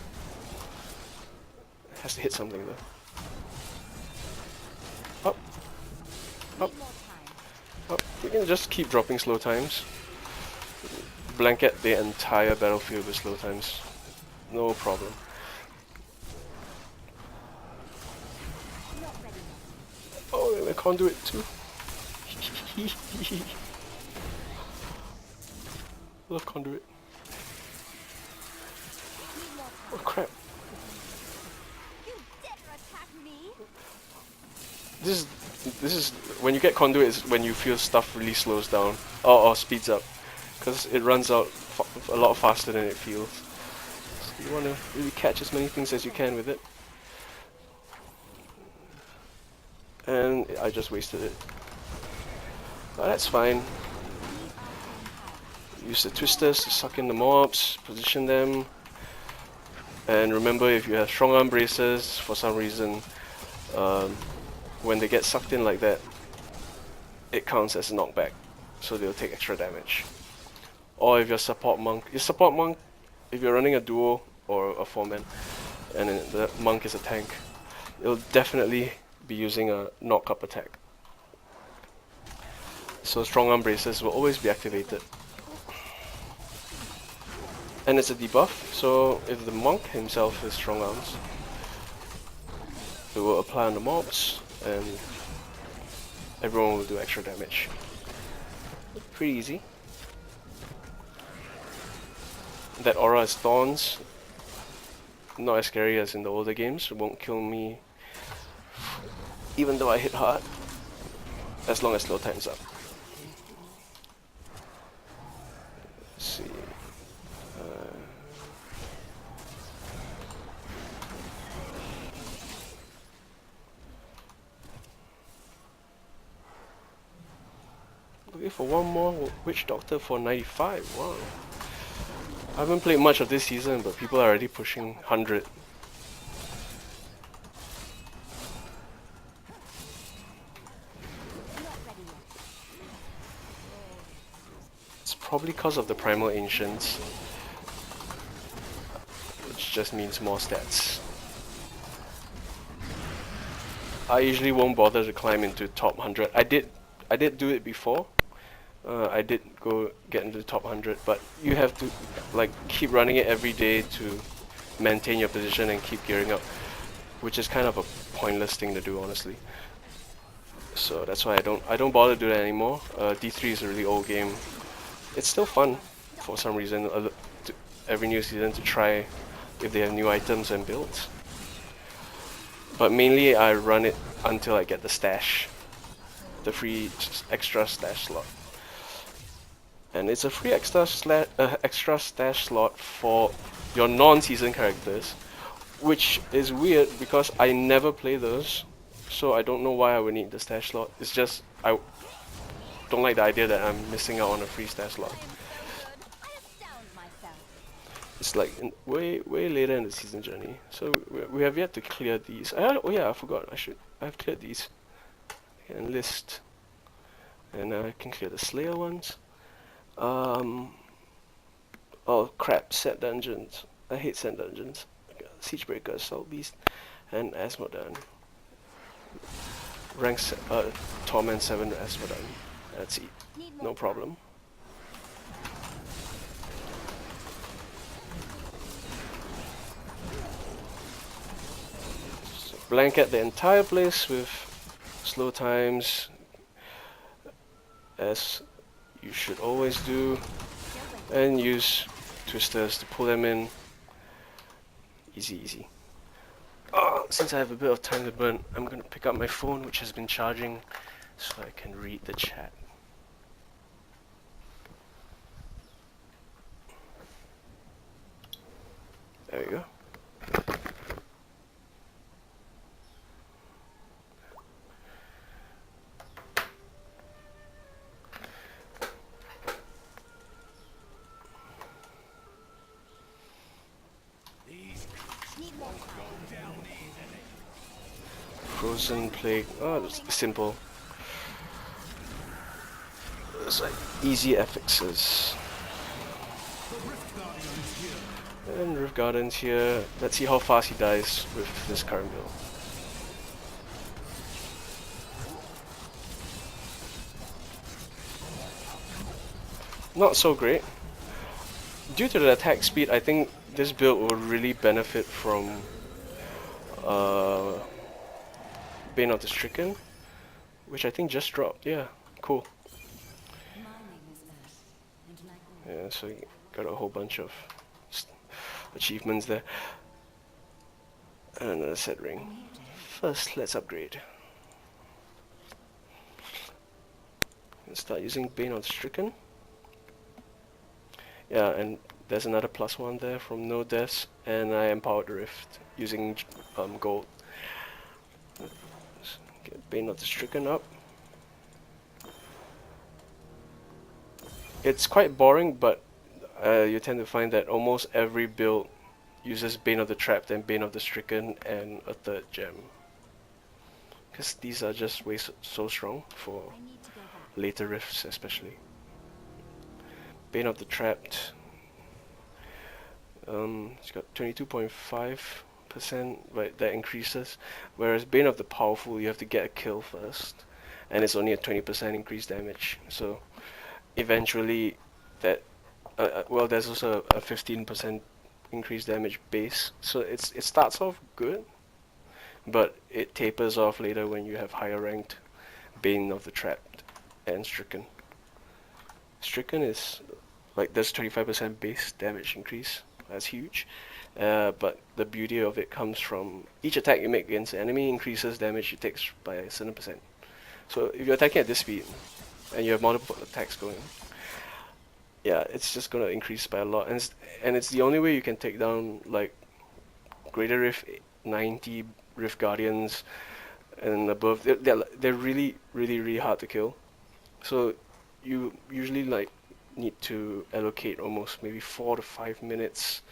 It has to hit something though. Up, up, up. We can just keep dropping slow times. Blanket the entire battlefield with slow times. No problem. Oh, and a conduit too. Love conduit. Oh crap. This is when you get conduit is when you feel stuff really slows down or speeds up, because it runs out a lot faster than it feels. So you want to really catch as many things as you can with it. And I just wasted it. But that's fine. Use the twisters to suck in the mobs, position them. And remember, if you have strong arm braces, for some reason, when they get sucked in like that, it counts as a knockback. So they'll take extra damage. Or if you're support monk, if you're running a duo or a 4-man, and then the monk is a tank, it'll definitely be using a knock-up attack. So strong arm braces will always be activated. And it's a debuff, so if the monk himself is strong arms, it will apply on the mobs, and everyone will do extra damage. Pretty easy. That aura is thorns. Not as scary as in the older games. It won't kill me even though I hit hard, as long as slow time's up. Let's see. Looking for one more Witch Doctor for 95. Wow. I haven't played much of this season, but people are already pushing 100. It's probably because of the Primal Ancients, which just means more stats. I usually won't bother to climb into top 100. I did do it before. I did go get into the top 100, but you have to like keep running it every day to maintain your position and keep gearing up, which is kind of a pointless thing to do, honestly. So that's why I don't bother to do that anymore. D3 is a really old game. It's still fun for some reason. Every new season to try if they have new items and builds. But mainly I run it until I get the stash, the free extra stash slot. And it's a free extra stash slot for your non-season characters, which is weird because I never play those, so I don't know why I would need the stash slot. It's just I don't like the idea that I'm missing out on a free stash slot. It's like way later in the season journey, so we have yet to clear these. Oh yeah, I forgot. I've cleared these. And list, and I can clear the Slayer ones. Oh crap! Set dungeons. I hate set dungeons. Siegebreaker, Assault Beast, and Asmodan. Rank Torment 7 Asmodan. That's it. No problem. So blanket the entire place with slow times, as you should always do, and use twisters to pull them in. Easy. Since I have a bit of time to burn, I'm gonna pick up my phone, which has been charging, so I can read the chat. There we go. Frozen Plague. Oh, it's simple. It's like easy affixes. And Rift Guardian's here. Let's see how fast he dies with this current build. Not so great. Due to the attack speed, I think this build will really benefit from Bane of the Stricken, which I think just dropped. Yeah, cool. Yeah, so you got a whole bunch of achievements there. And another set ring. First, let's upgrade. Let's start using Bane of the Stricken. Yeah, and there's another +1 there from no deaths, and I empowered the Rift using gold. Let's get Bane of the Stricken up. It's quite boring, but you tend to find that almost every build uses Bane of the Trapped and Bane of the Stricken and a third gem. Because these are just way so strong for later rifts especially. Bane of the Trapped. It's got 22.5% but that increases. Whereas Bane of the Powerful, you have to get a kill first, and it's only a 20% increased damage. So eventually, that well, there's also a 15% increased damage base. So it starts off good, but it tapers off later when you have higher ranked Bane of the Trapped and Stricken. Stricken is like there's 25% base damage increase. That's huge. But the beauty of it comes from each attack you make against the enemy increases damage it takes by a certain percent. So if you're attacking at this speed and you have multiple attacks going, yeah, it's just gonna increase by a lot. And it's the only way you can take down like Greater Rift 90 Rift Guardians and above. They're really hard to kill. So you usually like need to allocate almost maybe 4 to 5 minutes,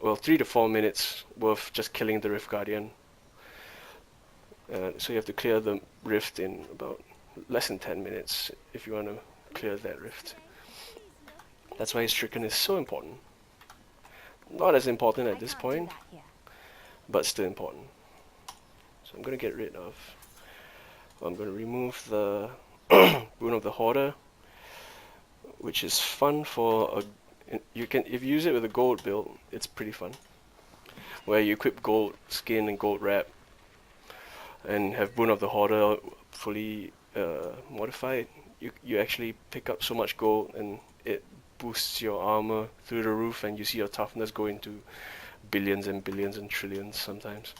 well 3 to 4 minutes worth just killing the Rift Guardian. So you have to clear the rift in about less than 10 minutes if you want to clear that rift. That's why Stricken is so important. Not as important at this point, but still important. So I'm going to get rid of, I'm going to remove the Rune of the Hoarder, which is fun for you can, if you use it with a gold build, it's pretty fun. Where you equip gold skin and gold wrap and have Boon of the Hoarder fully modified, you actually pick up so much gold and it boosts your armor through the roof, and you see your toughness go into billions and billions and trillions sometimes.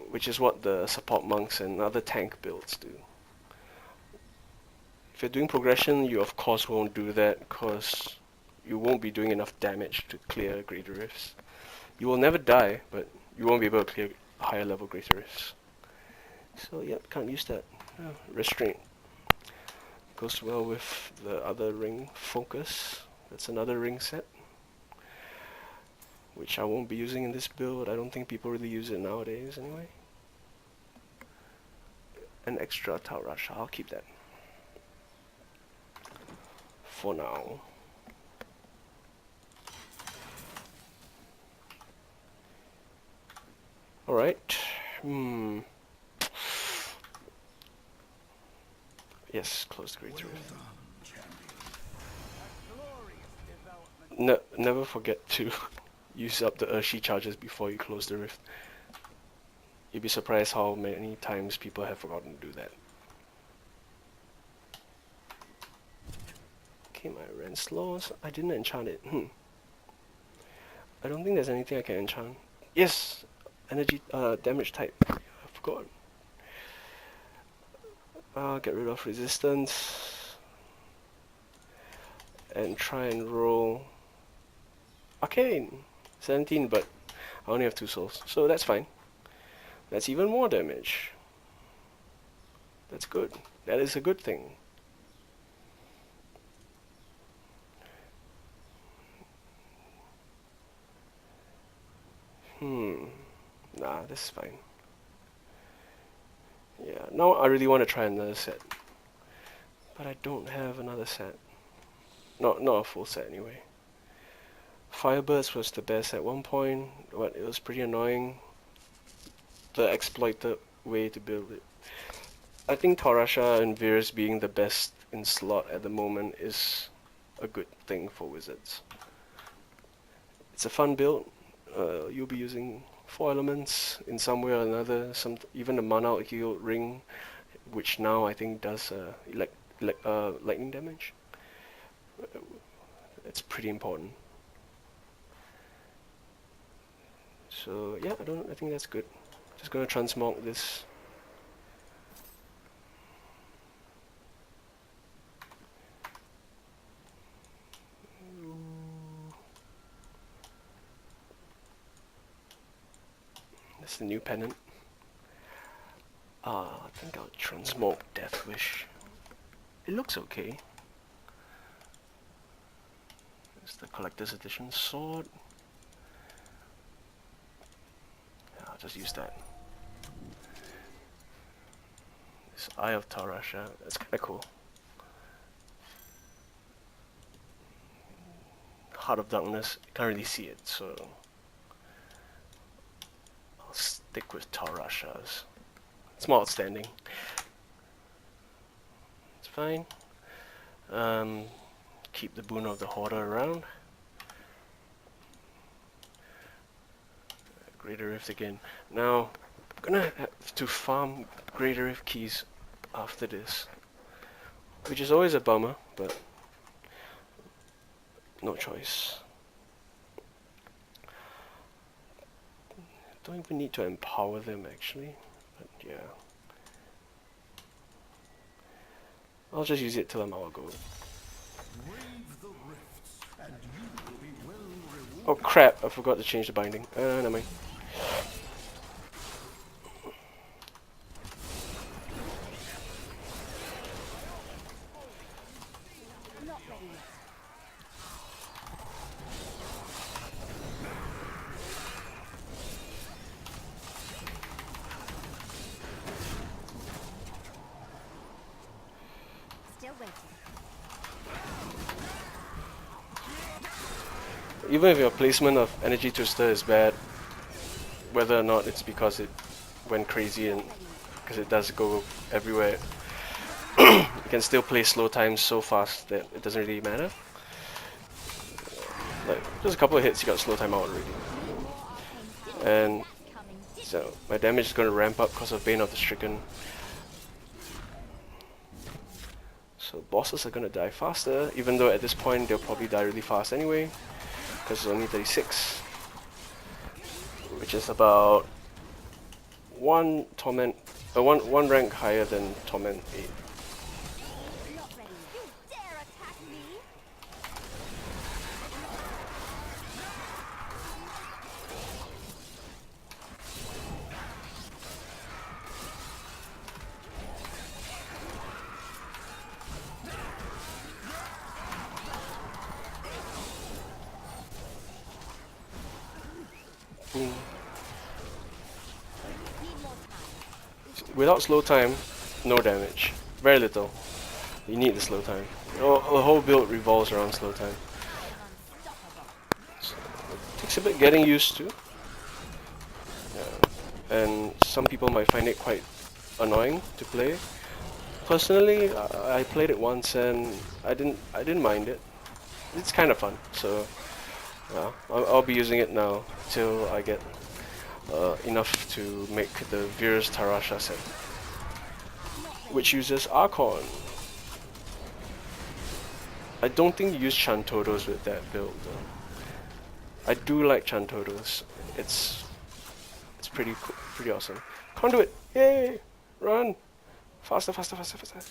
Which is what the support monks and other tank builds do. If you're doing progression, you of course won't do that because you won't be doing enough damage to clear greater rifts. You will never die, but you won't be able to clear higher level greater rifts. So yep, can't use that. Restraint goes well with the other ring focus. That's another ring set, which I won't be using in this build. I don't think people really use it nowadays anyway. An extra Tau Rush, I'll keep that for now. Alright. Yes, close the Great Rift. Never forget to use up the Urshi charges before you close the rift. You'd be surprised how many times people have forgotten to do that. Okay, my ran slow. I didn't enchant it. I don't think there's anything I can enchant. Yes! Energy, damage type. I forgot. I'll get rid of resistance. And try and roll Arcane! 17, but I only have 2 souls, so that's fine. That's even more damage. That's good. That is a good thing. Nah, this is fine. Yeah, now I really want to try another set. But I don't have another set. Not a full set anyway. Firebirds was the best at one point, but it was pretty annoying. The exploited way to build it. I think Taurasha and Virus being the best in slot at the moment is a good thing for wizards. It's a fun build. You'll be using 4 elements in some way or another. Even the mana heal ring, which now I think does lightning damage. It's pretty important. So yeah, I think that's good. Just gonna transmog this. That's the new pennant. I think I'll transmog Death Wish. It looks okay. It's the collector's edition sword. Yeah, I'll just use that. This Eye of Taurasha, that's kinda cool. Heart of Darkness. You can't really see it, so I'll stick with Tarashas. It's more outstanding. It's fine. Keep the Boon of the Hoarder around. Greater Rift again. Now, I'm gonna have to farm Greater Rift keys after this, which is always a bummer, but no choice. Don't even need to empower them actually, but yeah. I'll just use it till I'm out of gold. Oh crap, I forgot to change the binding. Never mind. Not ready yet. Still waiting. Even if your placement of Energy Twister is bad, whether or not it's because it went crazy and because it does go everywhere, you can still play slow times so fast that it doesn't really matter. Like, just a couple of hits, you got slow time out already. And so my damage is going to ramp up because of Bane of the Stricken. So bosses are going to die faster, even though at this point they'll probably die really fast anyway, because it's only 36, which is about one rank higher than Torment 8. Not ready yet. You dare attack me? Boom. Need more time. Without slow time, no damage. Very little. You need the slow time. The whole build revolves around slow time. Unstoppable. So it takes a bit getting used to. Yeah. And some people might find it quite annoying to play. Personally, I played it once and I didn't mind it. It's kind of fun. So yeah, I'll be using it now till I get enough to make the Veer's Tarasha set, which uses Archon. I don't think you use Chantodos with that build though. I do like Chantodos. It's pretty cool, pretty awesome. Conduit! Yay! Run! Faster, faster, faster, faster.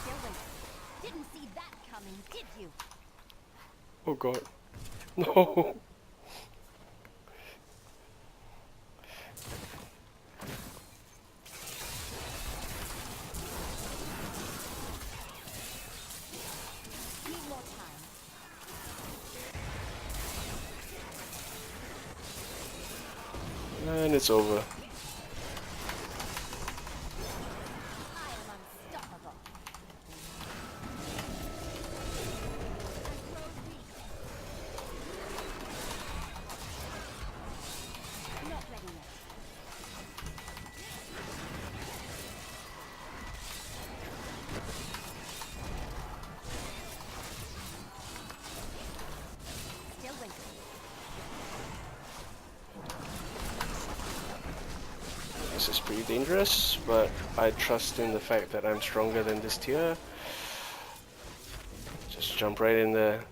Still waiting. Didn't see that coming, did you? Oh god. No! Need more time. And it's over. I am unstoppable. Not ready yet. Still waiting. This is pretty dangerous, but I trust in the fact that I'm stronger than this tier. Just jump right in there.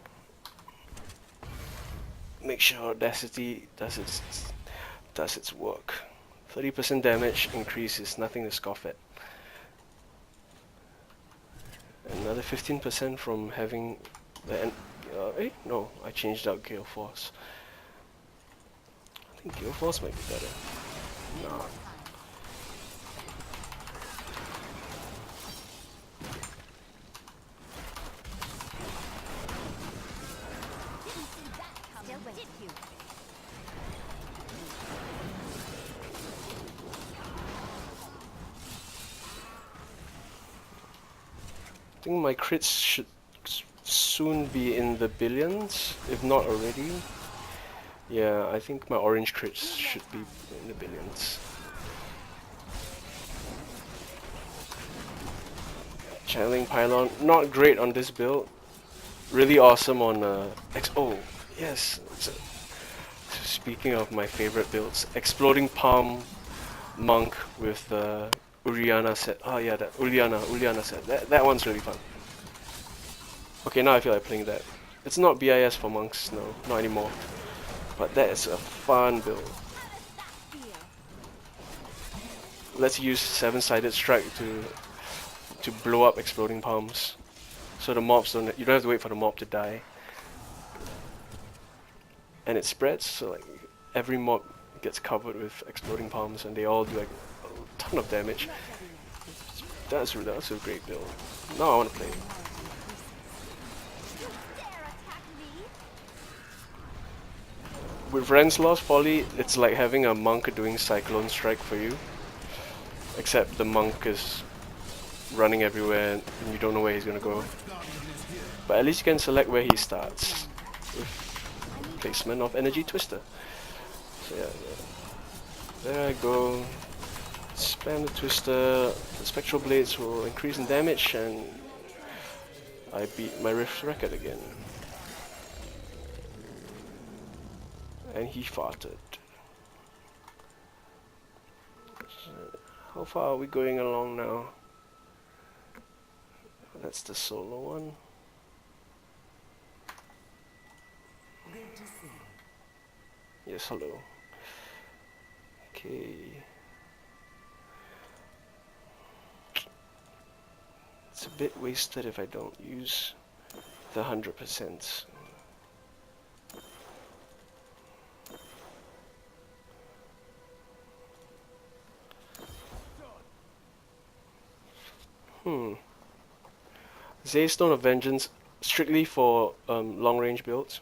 Make sure Audacity does its work. 30% damage increase is nothing to scoff at. Another 15% from having the no, I changed out Gale Force. I think Gale Force might be better. No. Didn't see that coming, still waiting. Did you? I think my crits should soon be in the billions, if not already. Yeah, I think my orange crits should be in the billions. Channeling Pylon, not great on this build. Really awesome on oh, yes. Speaking of my favorite builds, Exploding Palm Monk with Uriana set. Oh yeah, that Uliana set. That one's really fun. Okay, now I feel like playing that. It's not BIS for monks, no, not anymore. But that is a fun build. Let's use 7-sided strike to blow up exploding palms, so the mobs don't. You don't have to wait for the mob to die. And it spreads, so like every mob gets covered with exploding palms, and they all do like a ton of damage. That's a great build. Now I want to play. With Renslaw's Folly, it's like having a monk doing Cyclone Strike for you. Except the monk is running everywhere and you don't know where he's gonna go. But at least you can select where he starts with placement of Energy Twister. So yeah. There I go. Spam the Twister. The Spectral Blades will increase in damage, and I beat my Rift's record again. And he farted. So how far are we going along now? That's the solo one. Good to see. Yes, hello. Okay. It's a bit wasted if I don't use the 100%. Zaystone of Vengeance, strictly for long-range builds.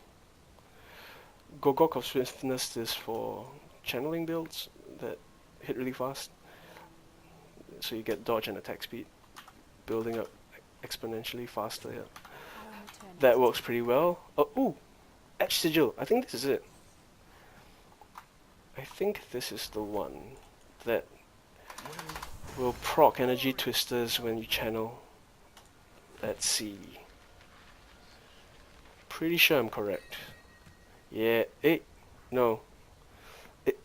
Gogok of Swiftness is for channeling builds that hit really fast. So you get dodge and attack speed, building up exponentially faster here. That works pretty well. Oh, ooh! Etch Sigil, I think this is it. I think this is the one that will proc Energy Twisters when you channel. Let's see. Pretty sure I'm correct. Yeah, no.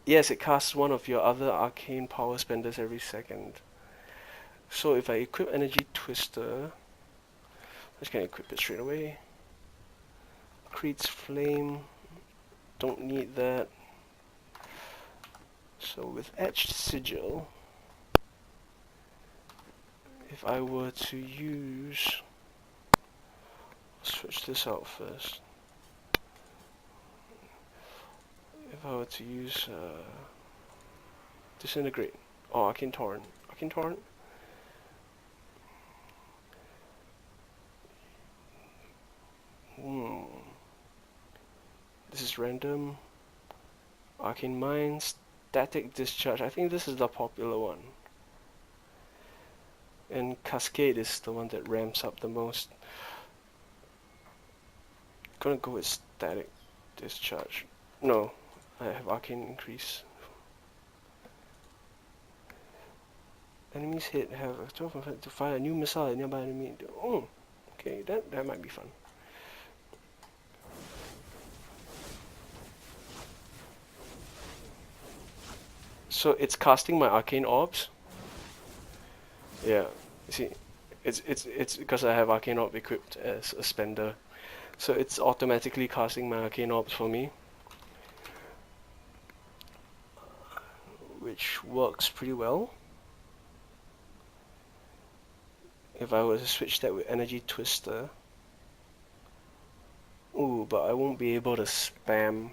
Yes, it casts one of your other arcane power spenders every second. So if I equip Energy Twister, I just can equip it straight away. Creed's Flame, don't need that. So with Etched Sigil, if I were to use, switch this out first. If I were to use Disintegrate, oh, Arcane Torrent. This is random. Arcane Mind, Static Discharge. I think this is the popular one. And Cascade is the one that ramps up the most. Gonna go with Static Discharge. No, I have Arcane Increase. Enemies hit have a 12% to fire a new missile at nearby enemy. Oh, okay, that might be fun. So it's casting my Arcane Orbs. Yeah, you see, it's because I have Arcane Orb equipped as a spender. So it's automatically casting my Arcane Orbs for me. Which works pretty well. If I were to switch that with Energy Twister. Ooh, but I won't be able to spam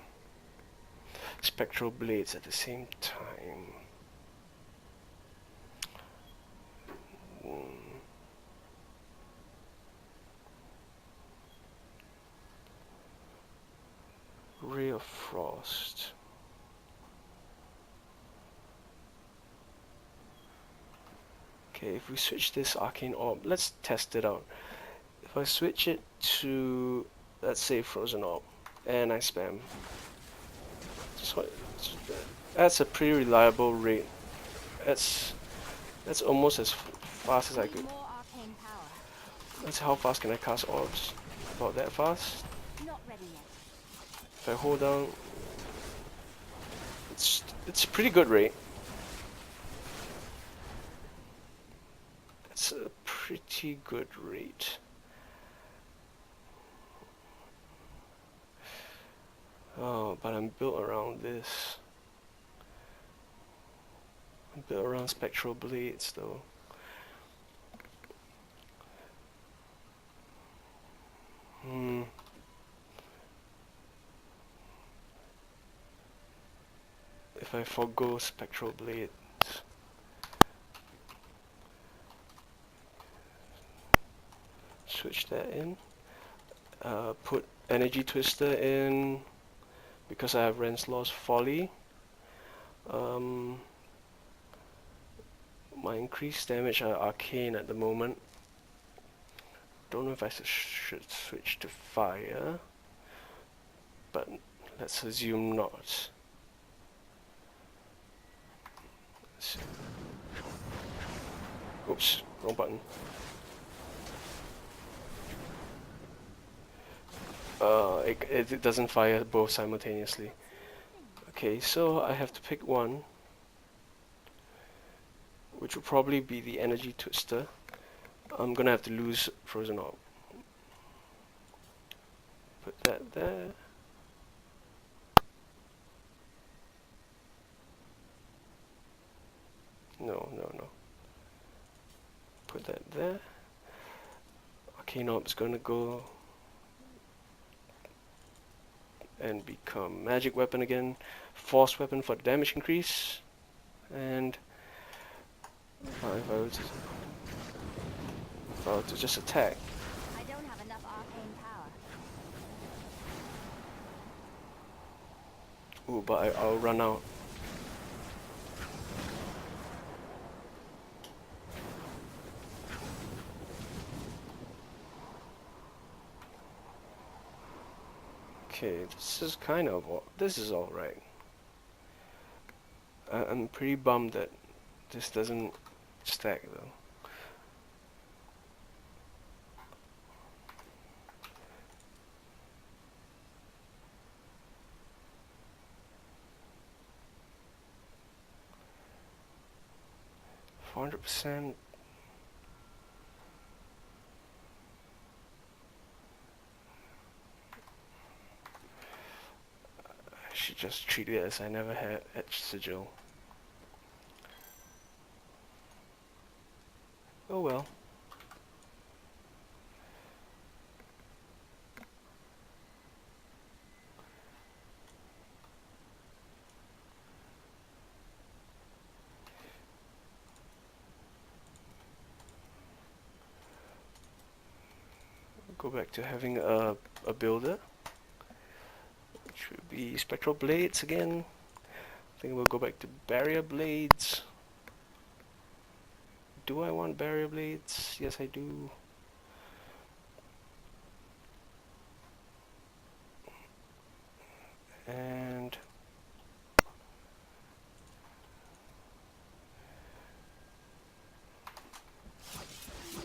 Spectral Blades at the same time. Ray of Frost. Okay, if we switch this Arcane Orb, let's test it out. If If I switch it to, let's say, Frozen Orb, and I spam, so that's a pretty reliable rate. That's almost as fast as I Need could. more arcane power. That's how fast can I cast orbs? About that fast. Not ready yet. If I hold down, it's a pretty good rate. It's a pretty good rate. Oh, but I'm built around this. I'm built around spectral blades, though. If I forgo spectral blades, switch that in. Put energy twister in because I have Renslaw's Folly. My increased damage are arcane at the moment. Don't know if I should switch to fire, but let's assume not. Oops, wrong button. It doesn't fire both simultaneously. Okay, so I have to pick one, which will probably be the energy twister. I'm gonna have to lose Frozen Orb. Put that there. No. Put that there. Arcane Orb's gonna go and become magic weapon again. Force weapon for the damage increase. And if I were to just attack. I don't have enough arcane power. Ooh, but I'll run out. Okay, this is kind of this is all right. I'm pretty bummed that this doesn't stack though. %. I should just treat it as I never had etched sigil. Oh well. Go back to having a builder, which would be Spectral Blades again. I think we'll go back to Barrier Blades. Do I want Barrier Blades? Yes, I do. And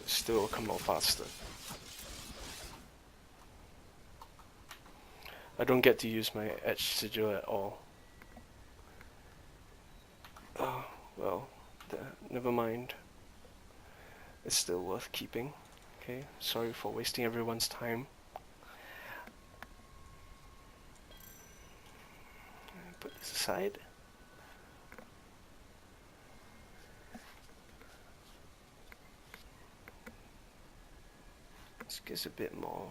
still come out faster. I don't get to use my etched sigil at all. Oh, well, never mind. It's still worth keeping. Okay, sorry for wasting everyone's time. Put this aside. This gives a bit more.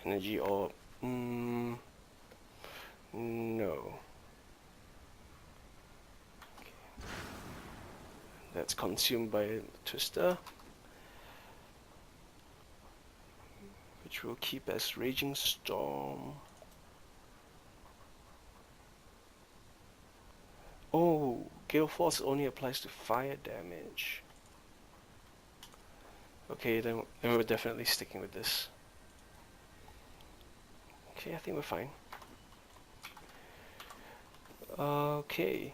Energy orb No. That's consumed by the Twister, which we'll keep as Raging Storm. Oh, Gale Force only applies to fire damage. Okay, then we're definitely sticking with this. Okay, I think we're fine. Okay.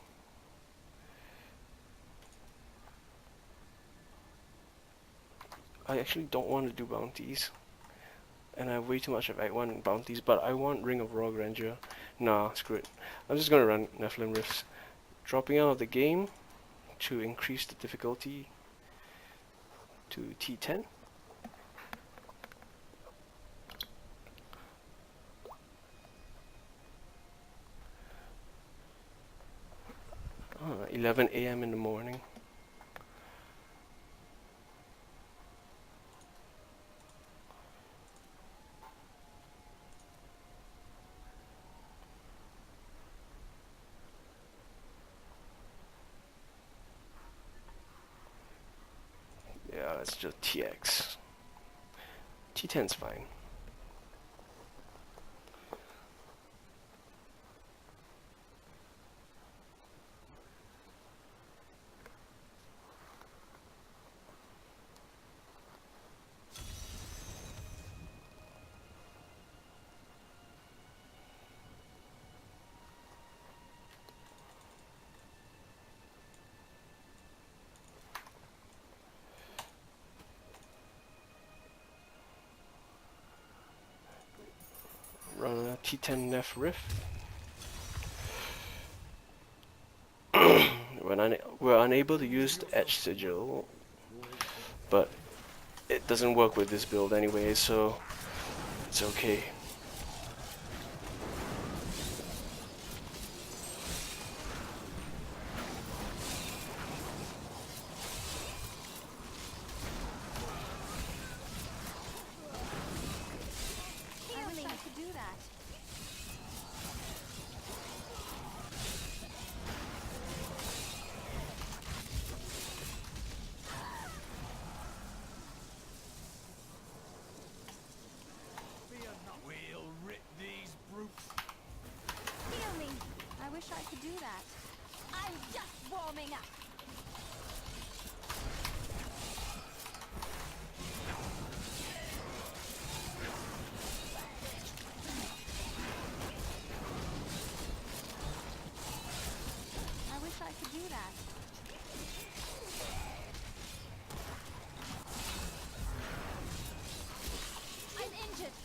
I actually don't want to do bounties. And I have way too much of Act 1 bounties, but I want Ring of Raw Grandeur. Nah, screw it. I'm just gonna run Nephilim Rifts. Dropping out of the game to increase the difficulty to T10. 11 a.m. in the morning. Yeah, let's just TX. T10's fine. Run a T10 Neph Rift. We're unable to use the Edge Sigil, but it doesn't work with this build anyway, so it's okay. I wish I could do that. We'll rip these brutes. Heal me. I wish I could do that. I'm just warming up. I wish I could do that. I'm injured.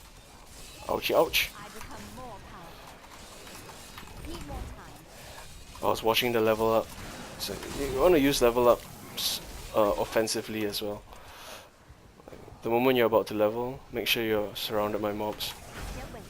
Ouchie, ouch. I become more powerful. Need more time. I was watching the level up. So you want to use level up offensively as well. The moment you're about to level, make sure you're surrounded by mobs. Get waiting.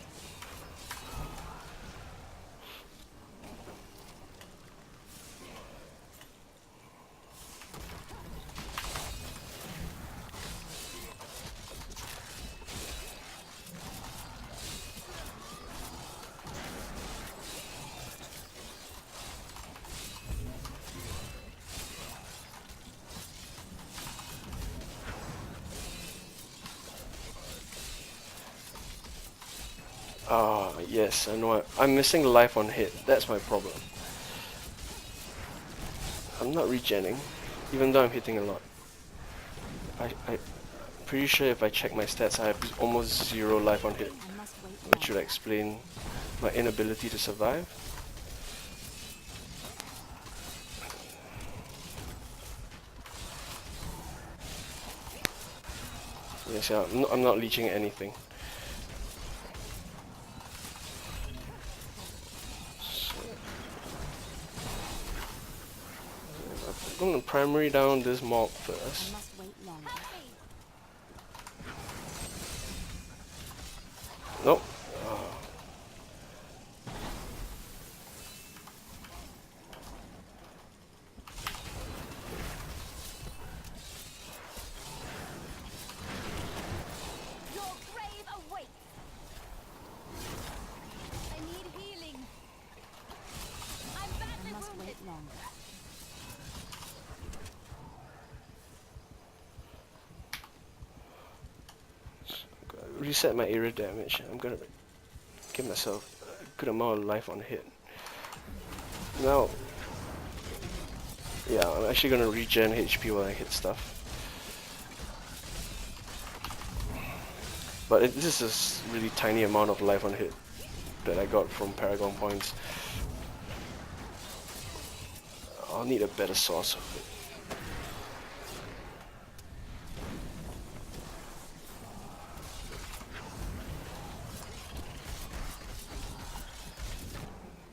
Ah, yes, I know. I'm missing life on hit. That's my problem. I'm not regenning, even though I'm hitting a lot. I'm pretty sure if I check my stats, I have almost 0 life on hit, I must wait which would longer. explain my inability to survive. Yes, yeah, I'm not leeching anything. I'm gonna primary down this mob I first. must wait longer. Nope. Your grave awaits. reset my area damage. I'm gonna give myself a good amount of life on hit. Now, yeah, I'm actually gonna regen HP while I hit stuff. But this is a really tiny amount of life on hit that I got from Paragon points. I'll need a better source of it.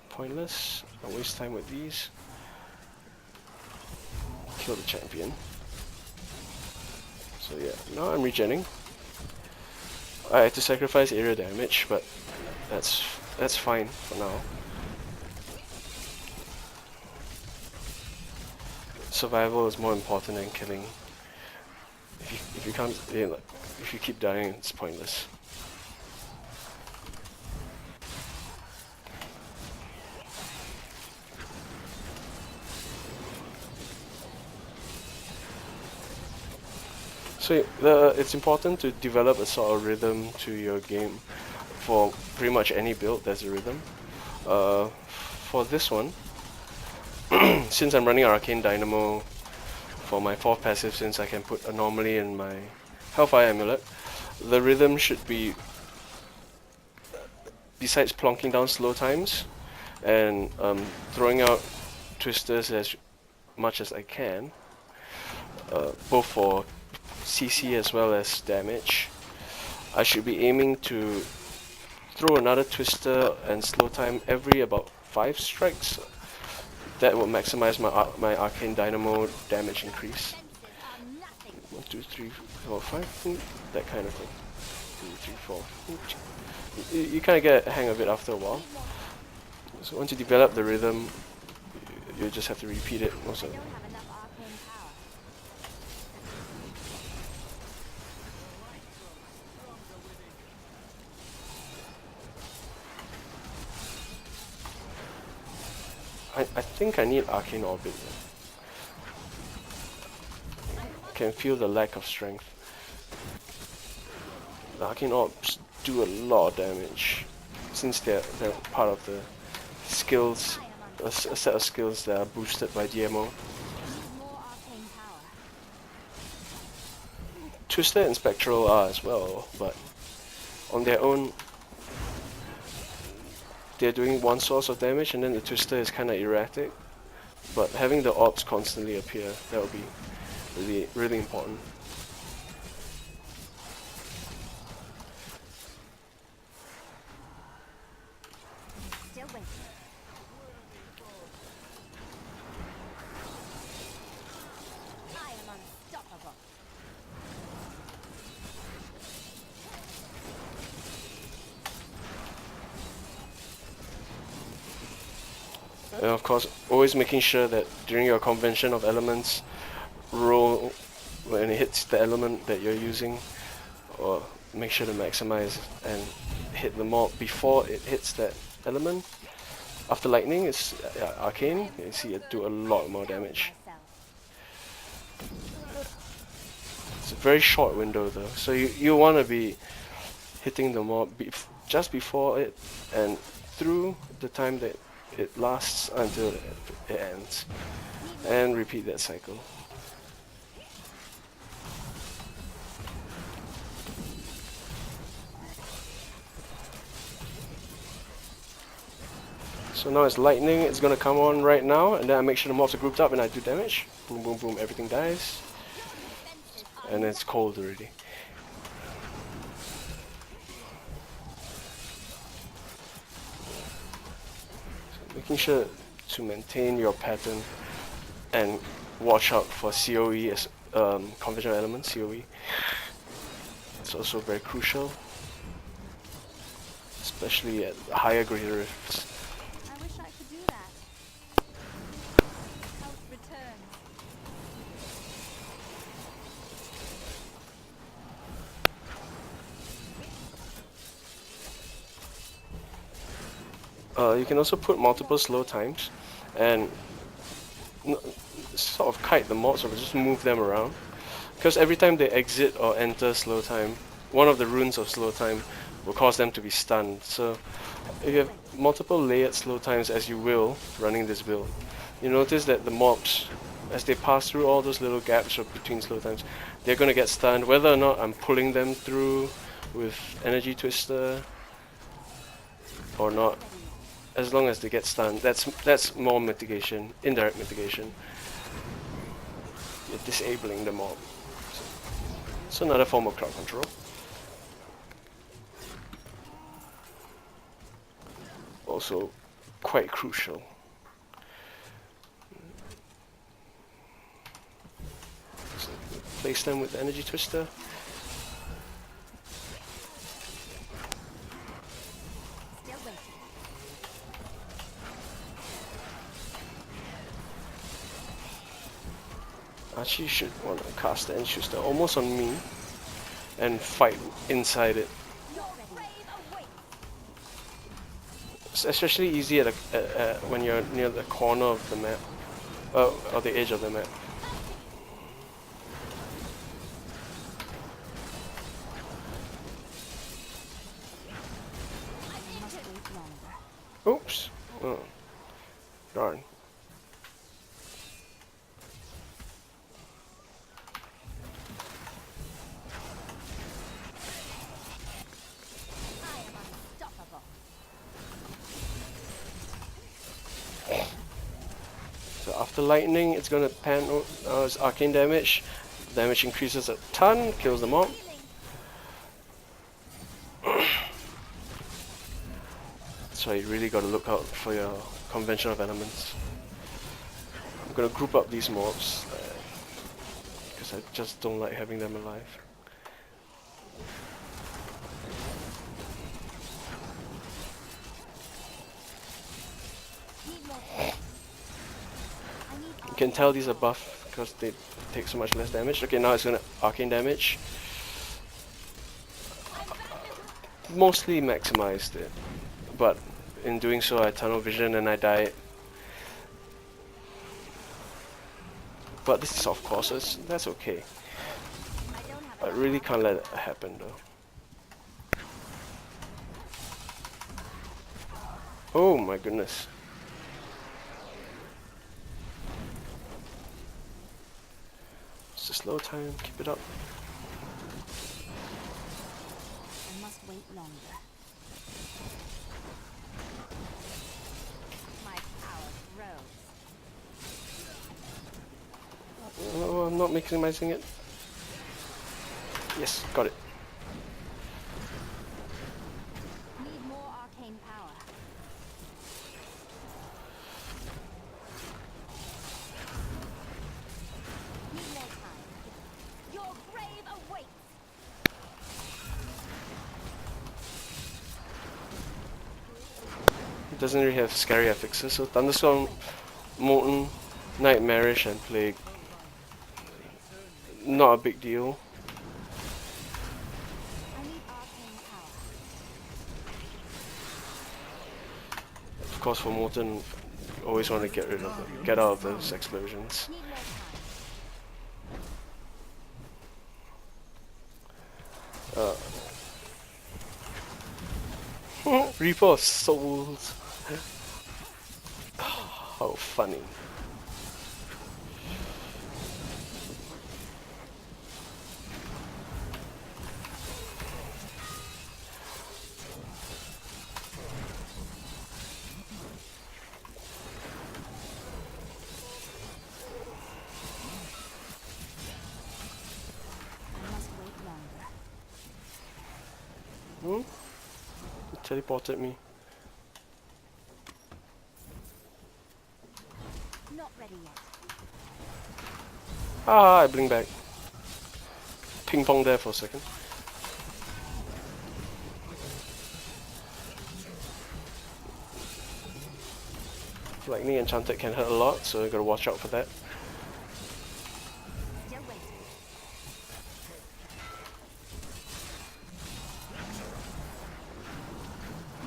Pointless. I'll waste time with these. Kill the champion. So yeah, now I'm regenning. I had to sacrifice area damage, but that's fine for now. Survival is more important than killing. If you can't, you know, if you keep dying, it's pointless. So it's important to develop a sort of rhythm to your game. For pretty much any build, there's a rhythm. For this one, since I'm running Arcane Dynamo for my 4th passive, since I can put Anomaly in my Hellfire Amulet, the rhythm should be, besides plonking down slow times and throwing out twisters as much as I can, both for CC as well as damage, I should be aiming to throw another twister and slow time every about 5 strikes. That will maximize my Arcane Dynamo damage increase. 1, 2, 3, 4, 5, that kind of thing. 2, 3, 4. You kind of get a hang of it after a while. So once you develop the rhythm, you just have to repeat it most of the time. I think I need Arcane Orbit. I can feel the lack of strength. The Arcane Orbs do a lot of damage, since they're part of the skills, a set of skills that are boosted by DMO. Twister and Spectral are as well, but on their own, they're doing one source of damage, and then the Twister is kind of erratic. But having the orbs constantly appear, that would be really important. Still waiting. I am unstoppable. And of course, always making sure that during your convention of elements, roll when it hits the element that you're using, or make sure to maximize and hit the mob before it hits that element. After lightning, it's arcane. You see it do a lot more damage. It's a very short window though, so you want to be hitting the mob just before it and through the time that it lasts until it ends, and repeat that cycle. So now it's lightning, it's gonna come on right now, and then I make sure the mobs are grouped up and I do damage. Boom, boom, boom, everything dies. And it's cold already. Making sure to maintain your pattern and watch out for COE as conventional element COE. It's also very crucial, especially at higher grade rifts. I wish I could do that. Health returns. You can also put multiple slow times and sort of kite the mobs or just move them around. Because every time they exit or enter slow time, one of the runes of slow time will cause them to be stunned. So if you have multiple layered slow times, as you will running this build, you notice that the mobs, as they pass through all those little gaps between slow times, they're going to get stunned, whether or not I'm pulling them through with energy twister or not. As long as they get stunned, that's more mitigation, indirect mitigation. You're disabling the mob. It's another form of crowd control. Also quite crucial. So place them with the energy twister. Still waiting. Archie should want to cast the energy twister almost on me and fight inside it. Your grave awaits. It's especially easy when you're near the corner of the map, or the edge of the map. I must wait longer. Oops. Oh. Darn. I am unstoppable. So after lightning, it's gonna pan its arcane damage. Damage increases a ton, kills the mob. So you really gotta look out for your convention of elements. I'm gonna group up these mobs because I just don't like having them alive. Need more time. I need You can tell these are buff because they take so much less damage. Okay, now it's gonna arcane damage. Mostly maximized it, but in doing so I tunnel vision and I died. But this is off course, so that's okay. I don't have I really can't let it happen though. Oh my goodness. It's a slow time, keep it up. I must wait longer. My power grows. Oh, I'm not maximizing it. Yes, got it. Need more arcane power. Need more time. Your grave awaits. It doesn't really have scary affixes, so Thunderstorm, Molten, Nightmarish and Plague. Not a big deal. I need arcane power. Of course for Molten, you always want to get rid of them, get out of those explosions. Need more time. Reaper of Souls. How funny. I must wait longer. It teleported me. Not ready yet. Ah, I blink back. Ping pong there for a second. Lightning Enchanted can hurt a lot, so you gotta watch out for that. Still waiting.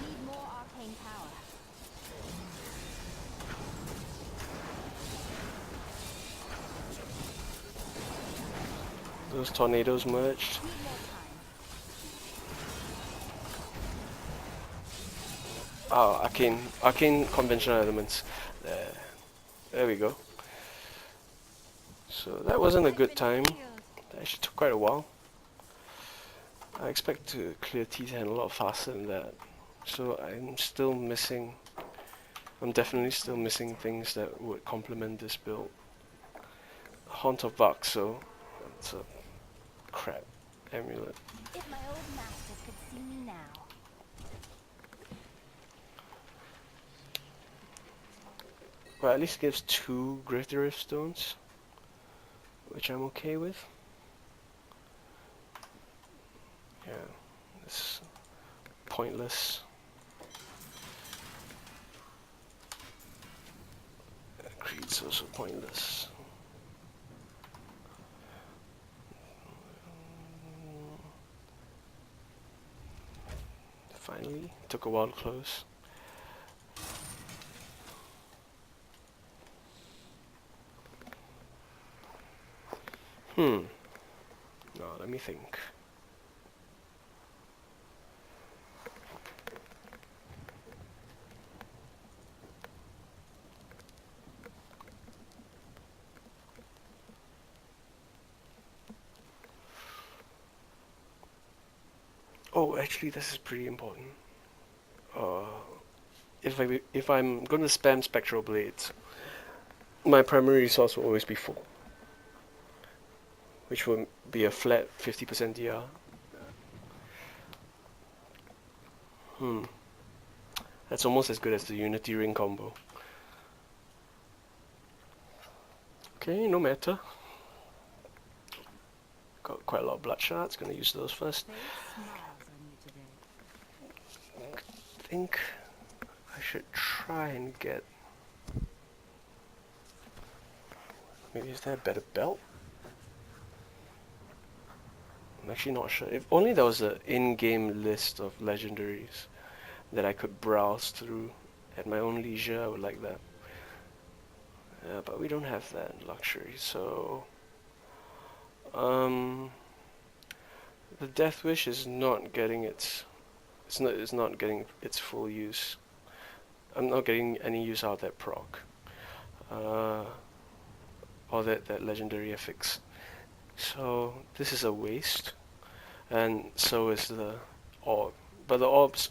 Need more arcane power. Those tornadoes merged. Need more time. Oh, arcane conventional elements. There we go. So that wasn't a I've good been time. healed. That actually took quite a while. I expect to clear T10 a lot faster than that. So I'm still missing. I'm definitely still missing things that would complement this build. Haunt of Vaxo. That's a crap amulet. If my old masters could see me now. Well, at least gives 2 Grave Stones, which I'm okay with. Yeah, it's pointless. Creed's also pointless. Finally, took a while to close. No, let me think. Oh, actually, this is pretty important. If I'm going to spam Spectral Blades, my primary resource will always be full, which will be a flat 50% DR. That's almost as good as the Unity Ring combo. Okay, no matter. Got quite a lot of blood shards, gonna use those first. Fate smiles on you today. I think I should try and get... Maybe is there a better belt? I'm actually not sure. If only there was an in-game list of legendaries that I could browse through at my own leisure, I would like that. But we don't have that luxury, so... the Death Wish is not getting its... It's not getting its full use. I'm not getting any use out of that proc. Or that legendary affix. So this is a waste. And so is the orb. But the orbs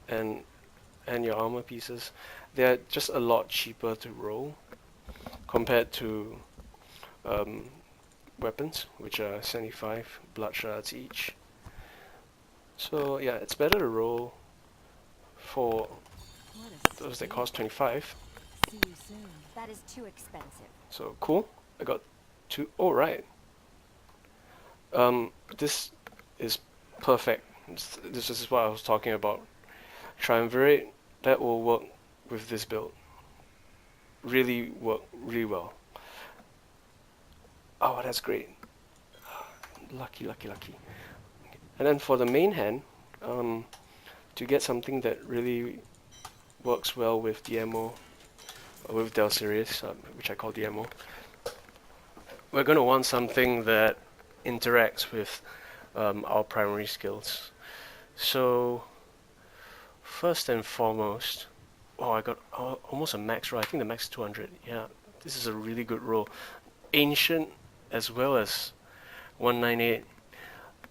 and your armor pieces, they're just a lot cheaper to roll compared to weapons, which are 75 blood shards each. So yeah, it's better to roll for What a those that steal. cost 25. See you soon. That is too expensive. So cool. I got 2. Oh right. This is perfect. This is what I was talking about. Triumvirate, that will work with this build. Really work really well. Oh, that's great. Lucky, lucky, lucky. And then for the main hand, to get something that really works well with Diablo, with Del Sirius, which I call Diablo, we're going to want something that interacts with our primary skills. So, first and foremost, oh, I got almost a max roll. I think the max is 200. Yeah, this is a really good roll. Ancient as well as 198.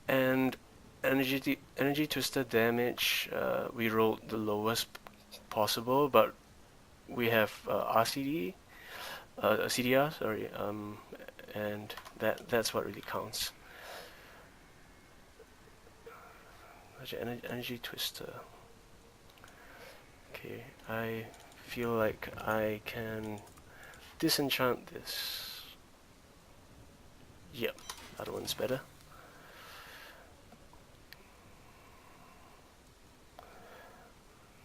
And energy twister damage, we rolled the lowest possible, but we have RCD, CDR, sorry, and that's what really counts. Energy twister. Okay, I feel like I can disenchant this. Yep, that one's better.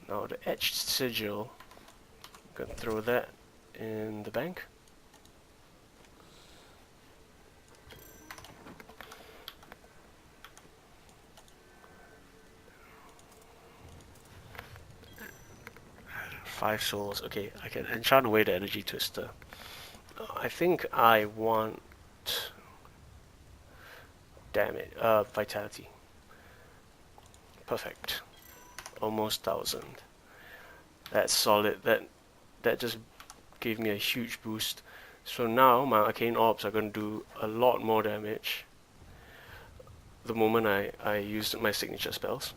Now the etched sigil, I'm gonna throw that in the bank. Five souls. Okay, I can enchant away the energy twister. I think I want... Damn it. Vitality. Perfect. Almost 1000. That's solid. That just gave me a huge boost. So now my arcane orbs are going to do a lot more damage the moment I use my signature spells.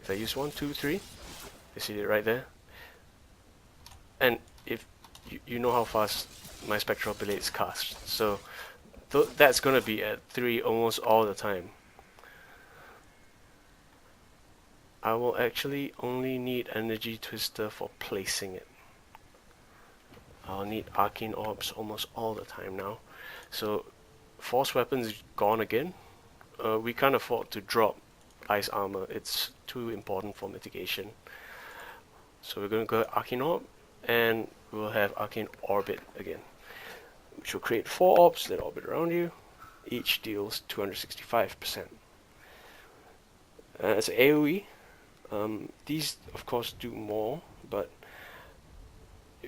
If I use 1, 2, 3, you see it right there. And if you know how fast my spectral blades cast, so that's going to be at 3 almost all the time. I will actually only need Energy Twister for placing it. I'll need Arcane Orbs almost all the time now. So Force Weapon is gone again. We can't afford to drop Ice Armor. It's too important for mitigation. So we're going to go Arcane Orb, and we'll have Arcane Orbit again, which will create 4 orbs that orbit around you. Each deals 265%. As AoE, these of course do more, but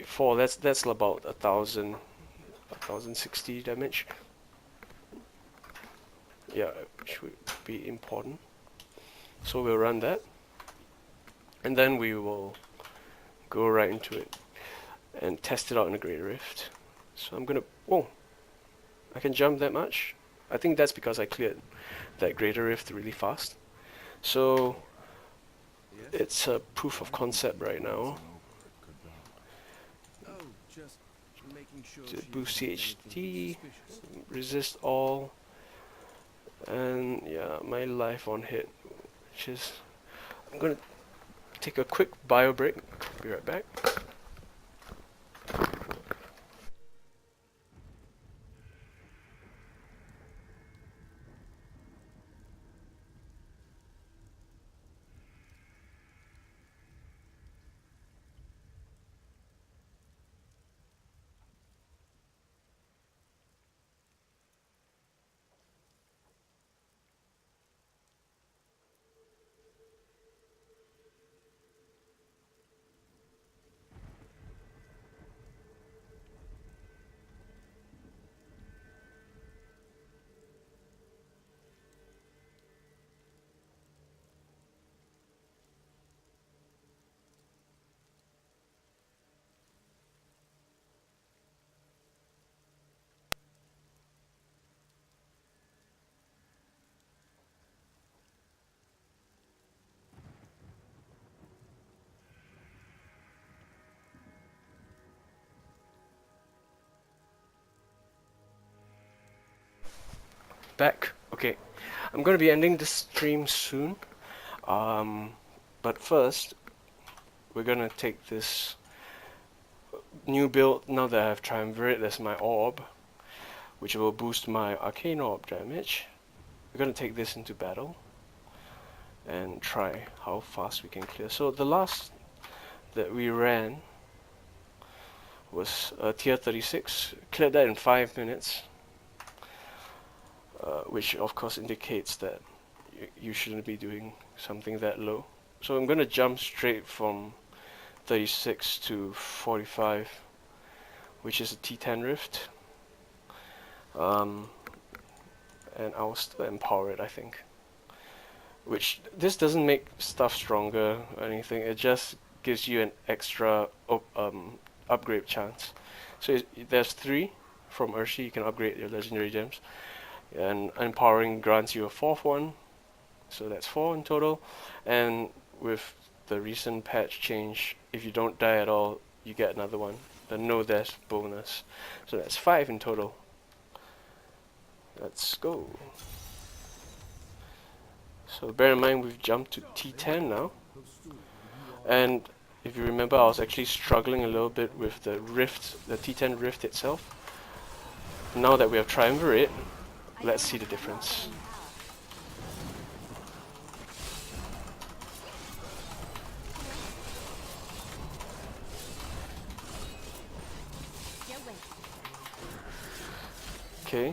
for that's about 1060 damage. Yeah, which would be important. So we'll run that, and then we will go right into it and test it out in a Greater Rift. So I'm gonna, whoa, I can jump that much? I think that's because I cleared that Greater Rift really fast. So it's a proof of concept right now. Oh, just making sure To she boost isn't anything CHT, suspicious. resist all, and yeah, my life on hit, which is, I'm gonna take a quick bio break, be right back. Back. Okay, I'm going to be ending this stream soon, but first we're going to take this new build. Now that I have Triumvirate as my orb, which will boost my Arcane Orb damage, we're going to take this into battle and try how fast we can clear. So the last that we ran was tier 36, cleared that in 5 minutes. Which of course indicates that you shouldn't be doing something that low. So I'm going to jump straight from 36 to 45, which is a T10 Rift. And I'll still empower it, I think. Which, this doesn't make stuff stronger or anything, it just gives you an extra upgrade chance. So there's 3 from Urshi, you can upgrade your legendary gems. And empowering grants you a 4th one, so that's 4 in total. And with the recent patch change, if you don't die at all, you get another one, the no death bonus, so that's 5 in total. Let's go. So bear in mind we've jumped to T10 now, and if you remember I was actually struggling a little bit with the rift, the T10 rift itself. Now that we have Triumvirate, let's see the difference. Okay,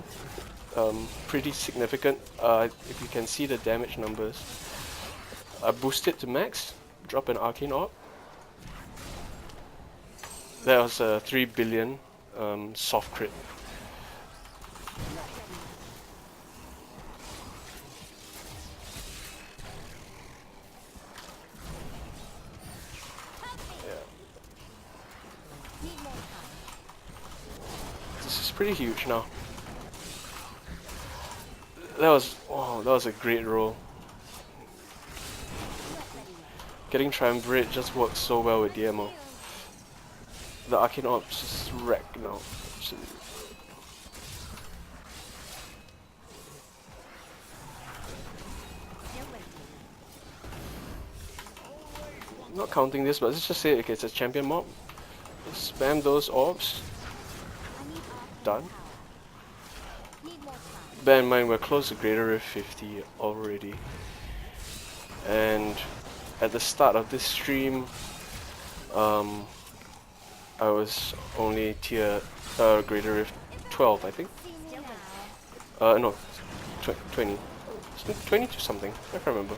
pretty significant. If you can see the damage numbers, I boost it to max, drop an Arcane Orb. That was a 3 billion soft crit. pretty huge now. That was a great roll. Getting Triumvirate just works so well with DMO. The Arcane Orbs just wreck now. Not counting this, but let's just say okay, it's a champion mob. Spam those orbs. Done. Bear in mind we're close to Greater Rift 50 already. And at the start of this stream, I was only tier Greater Rift 12, I think. No, 20. 20 to something. I can't remember.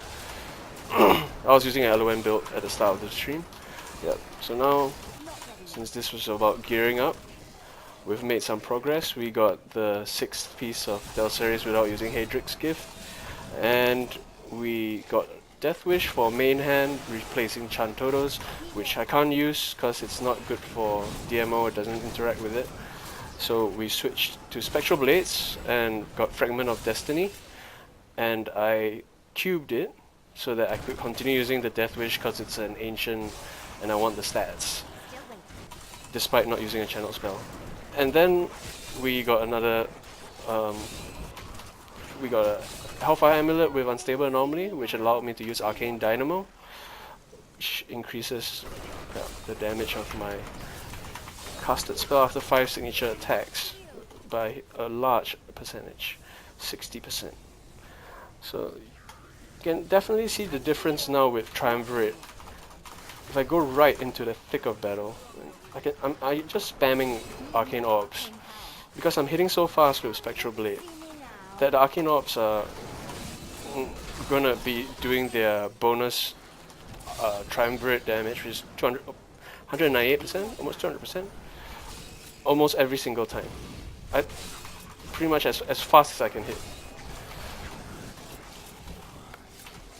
I was using an LON build at the start of the stream. Yep. So now, since this was about gearing up, we've made some progress. We got the 6th piece of Del Series without using Hadric's gift, and we got Death Wish for main hand, replacing Chantodos, which I can't use because it's not good for DMO, it doesn't interact with it. So we switched to Spectral Blades and got Fragment of Destiny, and I cubed it so that I could continue using the Death Wish because it's an ancient and I want the stats, despite not using a channel spell. And then we got another, we got a Hellfire Amulet with Unstable Anomaly, which allowed me to use Arcane Dynamo, which increases the damage of my casted spell after 5 signature attacks by a large percentage, 60%. So you can definitely see the difference now with Triumvirate. If I go right into the thick of battle, I'm just spamming Arcane Orbs because I'm hitting so fast with Spectral Blade that the Arcane Orbs are gonna be doing their bonus Triumvirate damage, which is 198%, almost 200%, almost every single time. Pretty much as fast as I can hit.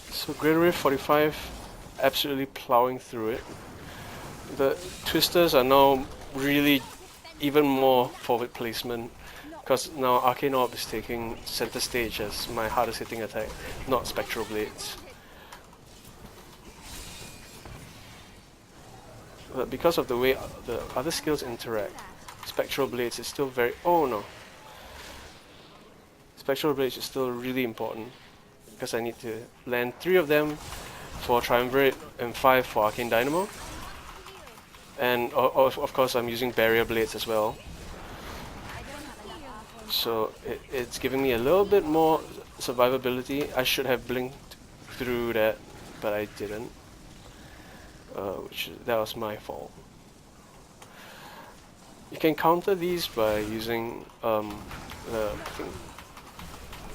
So Greater Rift 45, absolutely plowing through it. The Twisters are now really even more forward placement, because now Arcane Orb is taking center stage as my hardest hitting attack, not Spectral Blades. But because of the way the other skills interact, Spectral Blades is still very... oh no! Spectral Blades is still really important, because I need to land 3 of them for Triumvirate and 5 for Arcane Dynamo. And of course I'm using Barrier Blades as well. So it's giving me a little bit more survivability. I should have blinked through that, but I didn't. That was my fault. You can counter these by using I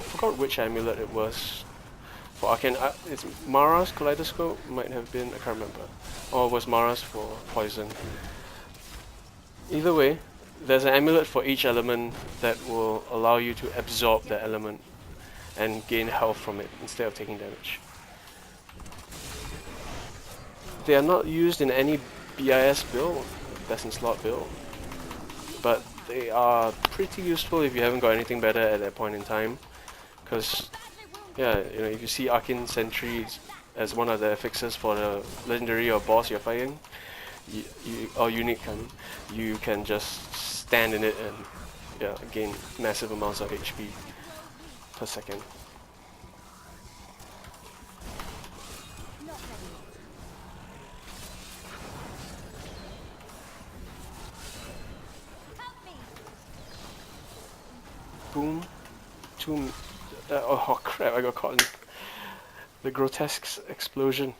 forgot which amulet it was. For Arcane, it's Mara's Kaleidoscope, might have been, I can't remember. Or it was Mara's for Poison. Either way, there's an amulet for each element that will allow you to absorb the element and gain health from it instead of taking damage. They are not used in any BIS build, Best in Slot build, but they are pretty useful if you haven't got anything better at that point in time. Because, yeah, you know, if you see Arcane Sentry as one of the fixes for the legendary or boss you're fighting, or unique, you can just stand in it and gain massive amounts of HP per second. Boom. Oh crap, I got caught in the grotesque explosion.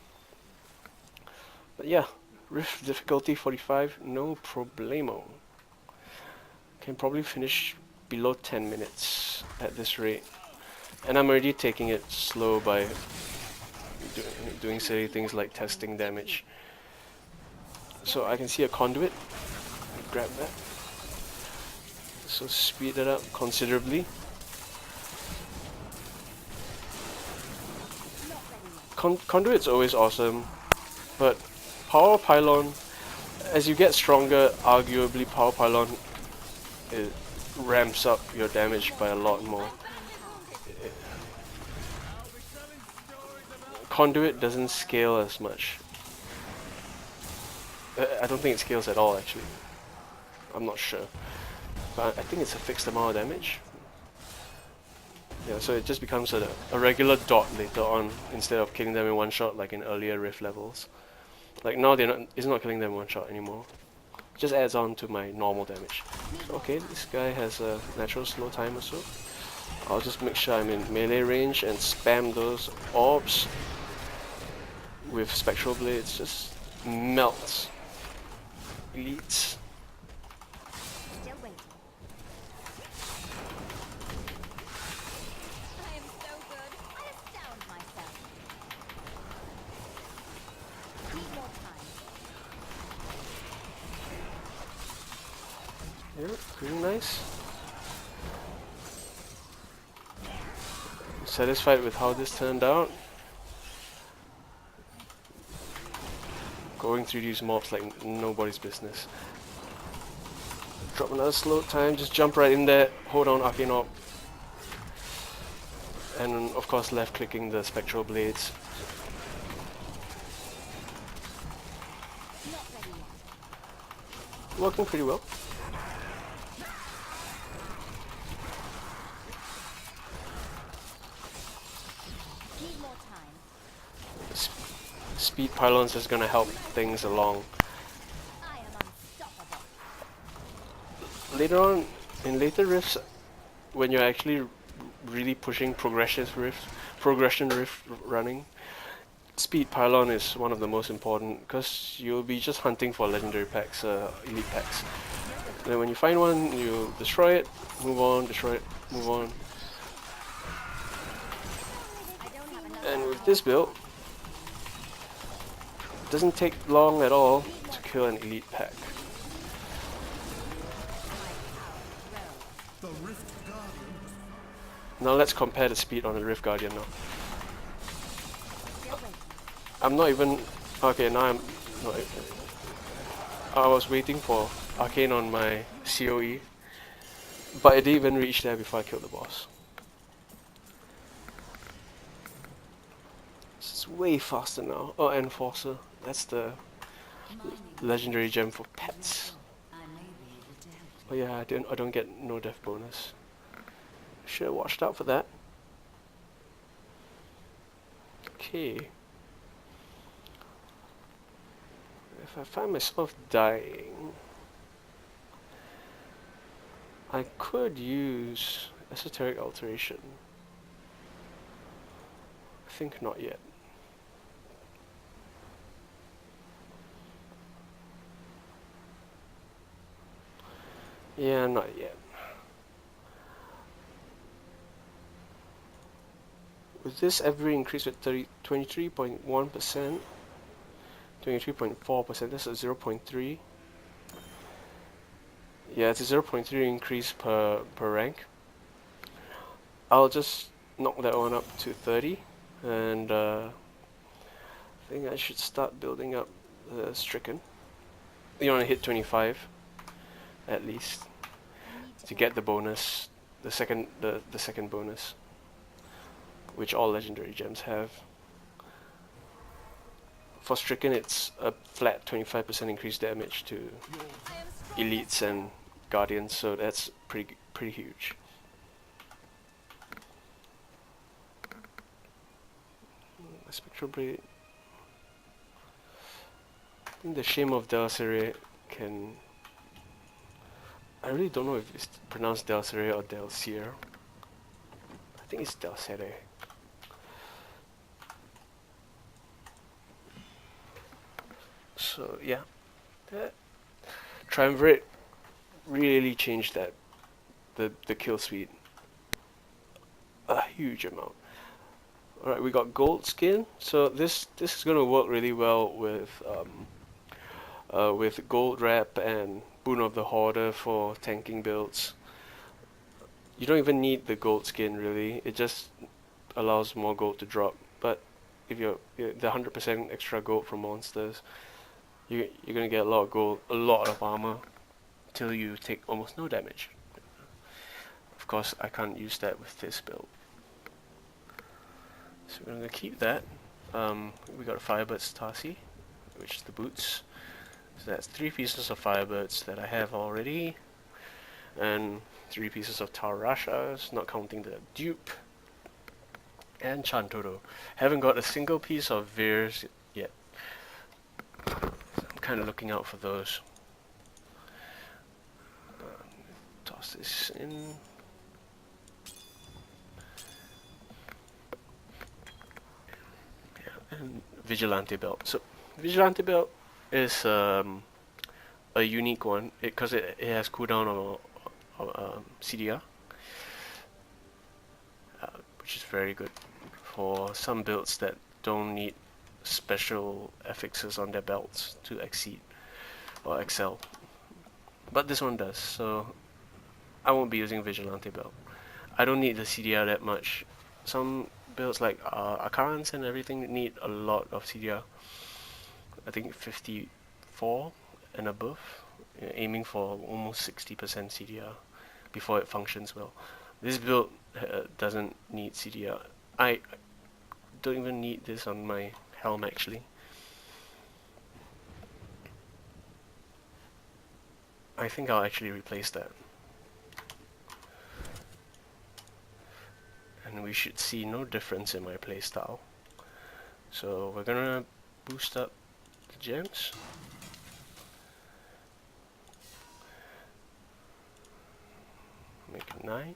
But yeah, Rift difficulty 45, no problemo. Can probably finish below 10 minutes at this rate. And I'm already taking it slow by doing silly things like testing damage. So I can see a conduit, grab that. So speed it up considerably. Conduit's always awesome, but Power Pylon, as you get stronger, arguably Power Pylon ramps up your damage by a lot more. Conduit doesn't scale as much. I don't think it scales at all actually. I'm not sure. But I think it's a fixed amount of damage. Yeah, so it just becomes a regular dot later on instead of killing them in one shot like in earlier Rift levels. Like now it's not killing them in one shot anymore. It just adds on to my normal damage. So, okay, this guy has a natural slow time or so. I'll just make sure I'm in melee range and spam those orbs with spectral blades. Just melts elites. Still waiting. I am so good. I astound myself. Need more time. Yeah, pretty nice. I'm satisfied with how this turned out. Going through these mobs like nobody's business. Drop another slow time, just jump right in there, hold on Arcane Orb. And of course left clicking the spectral blades. Not ready yet. Working pretty well. Need more time. Speed pylons is gonna help things along. I am unstoppable. Later on, in later rifts, when you're actually really pushing progression rift running, speed pylon is one of the most important because you'll be just hunting for legendary packs, elite packs. And then when you find one, you destroy it, move on, destroy it, move on. I don't have enough. And with this build, it doesn't take long at all to kill an elite pack. The Rift Guardian. Now let's compare the speed on the Rift Guardian now. Still waiting. I'm not even... Okay, now I'm... Not, I was waiting for Arcane on my COE, but I didn't even reach there before I killed the boss. This is way faster now. Oh, Enforcer. That's the legendary gem for pets. I may be able to help. Oh yeah, I don't get no death bonus. Should have watched out for that. Okay. If I find myself dying, I could use Esoteric Alteration. I think not yet. Yeah, not yet. With this, every increase with 23.1%, 23.4%, that's a 0.3. Yeah, it's a 0.3 increase per rank. I'll just knock that one up to 30, and I think I should start building up the Stricken. You want to hit 25 at least to get the bonus, the second bonus, which all legendary gems have. For Stricken, it's a flat 25% increased damage to I am strong. elites and guardians, so that's pretty huge. Spectral Blade. I think the Shame of Delcere can... I really don't know if it's pronounced Delcere or Delcere. I think it's Delcere. So yeah, that Triumvirate really changed that the kill speed a huge amount. Alright, we got gold skin, so this is gonna work really well with gold wrap and Boon of the Hoarder for tanking builds. You don't even need the gold skin really, it just allows more gold to drop. But if you're the 100% extra gold from monsters, you're gonna get a lot of gold, a lot of armor, till you take almost no damage. Of course, I can't use that with this build. So we're going to keep that. We got a Firebirds Tarsi, which is the boots. So that's 3 pieces of Firebirds that I have already. And 3 pieces of Tarashas, not counting the dupe. And Chantoro. Haven't got a single piece of Veers yet. So I'm kind of looking out for those. Toss this in. Yeah, and Vigilante belt. So Vigilante belt is a unique one because it has cooldown on CDR, which is very good for some builds that don't need special affixes on their belts to exceed or excel. But this one does, so I won't be using Vigilante belt. I don't need the CDR that much. Some builds like Akarans and everything need a lot of CDR. I think 54 and above, aiming for almost 60% CDR before it functions well. This build doesn't need CDR. I don't even need this on my helm actually. I think I'll actually replace that. And we should see no difference in my playstyle. So we're gonna boost up the gems. Make it 9.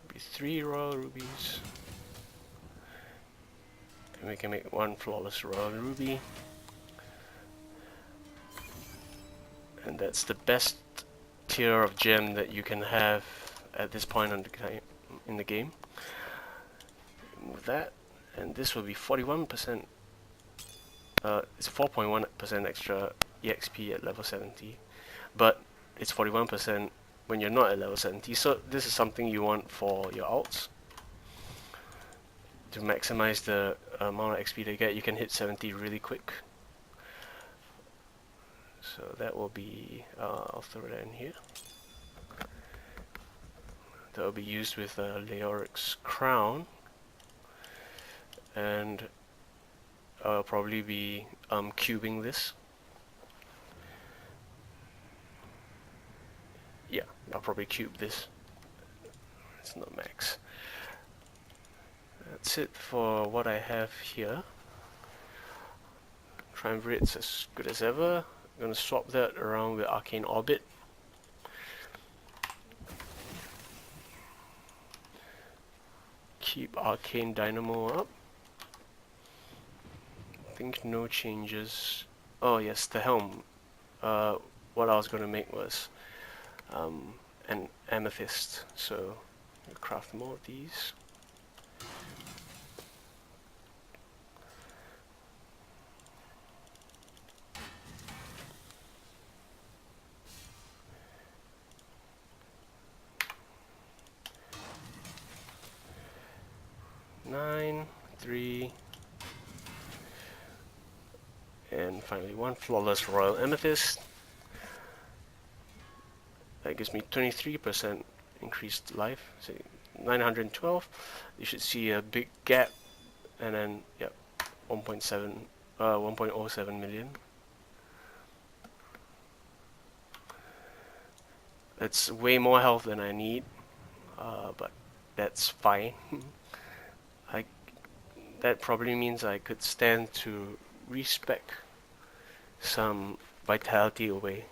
Be 3 royal rubies. And we can make 1 flawless royal ruby. And that's the best tier of gem that you can have at this point in the game. Move that, and this will be 41%. It's 4.1% extra EXP at level 70, but it's 41% when you're not at level 70. So this is something you want for your alts to maximize the amount of XP they get. You can hit 70 really quick. So that will be, I'll throw that in here. That will be used with Leoric's crown, and I'll probably be cubing this. Yeah, I'll probably cube this. It's not max. That's it for what I have here. Triumvirate's as good as ever. I'm going to swap that around with Arcane Orbit. Keep Arcane Dynamo up. I think no changes. Oh yes, the helm. What I was going to make was an amethyst. So I'll craft more of these. Nine, 3, and finally 1 flawless royal amethyst. That gives me 23% increased life. So 912. You should see a big gap, and then yep, 1.07 million. It's way more health than I need, but that's fine. That probably means I could stand to respec some vitality away.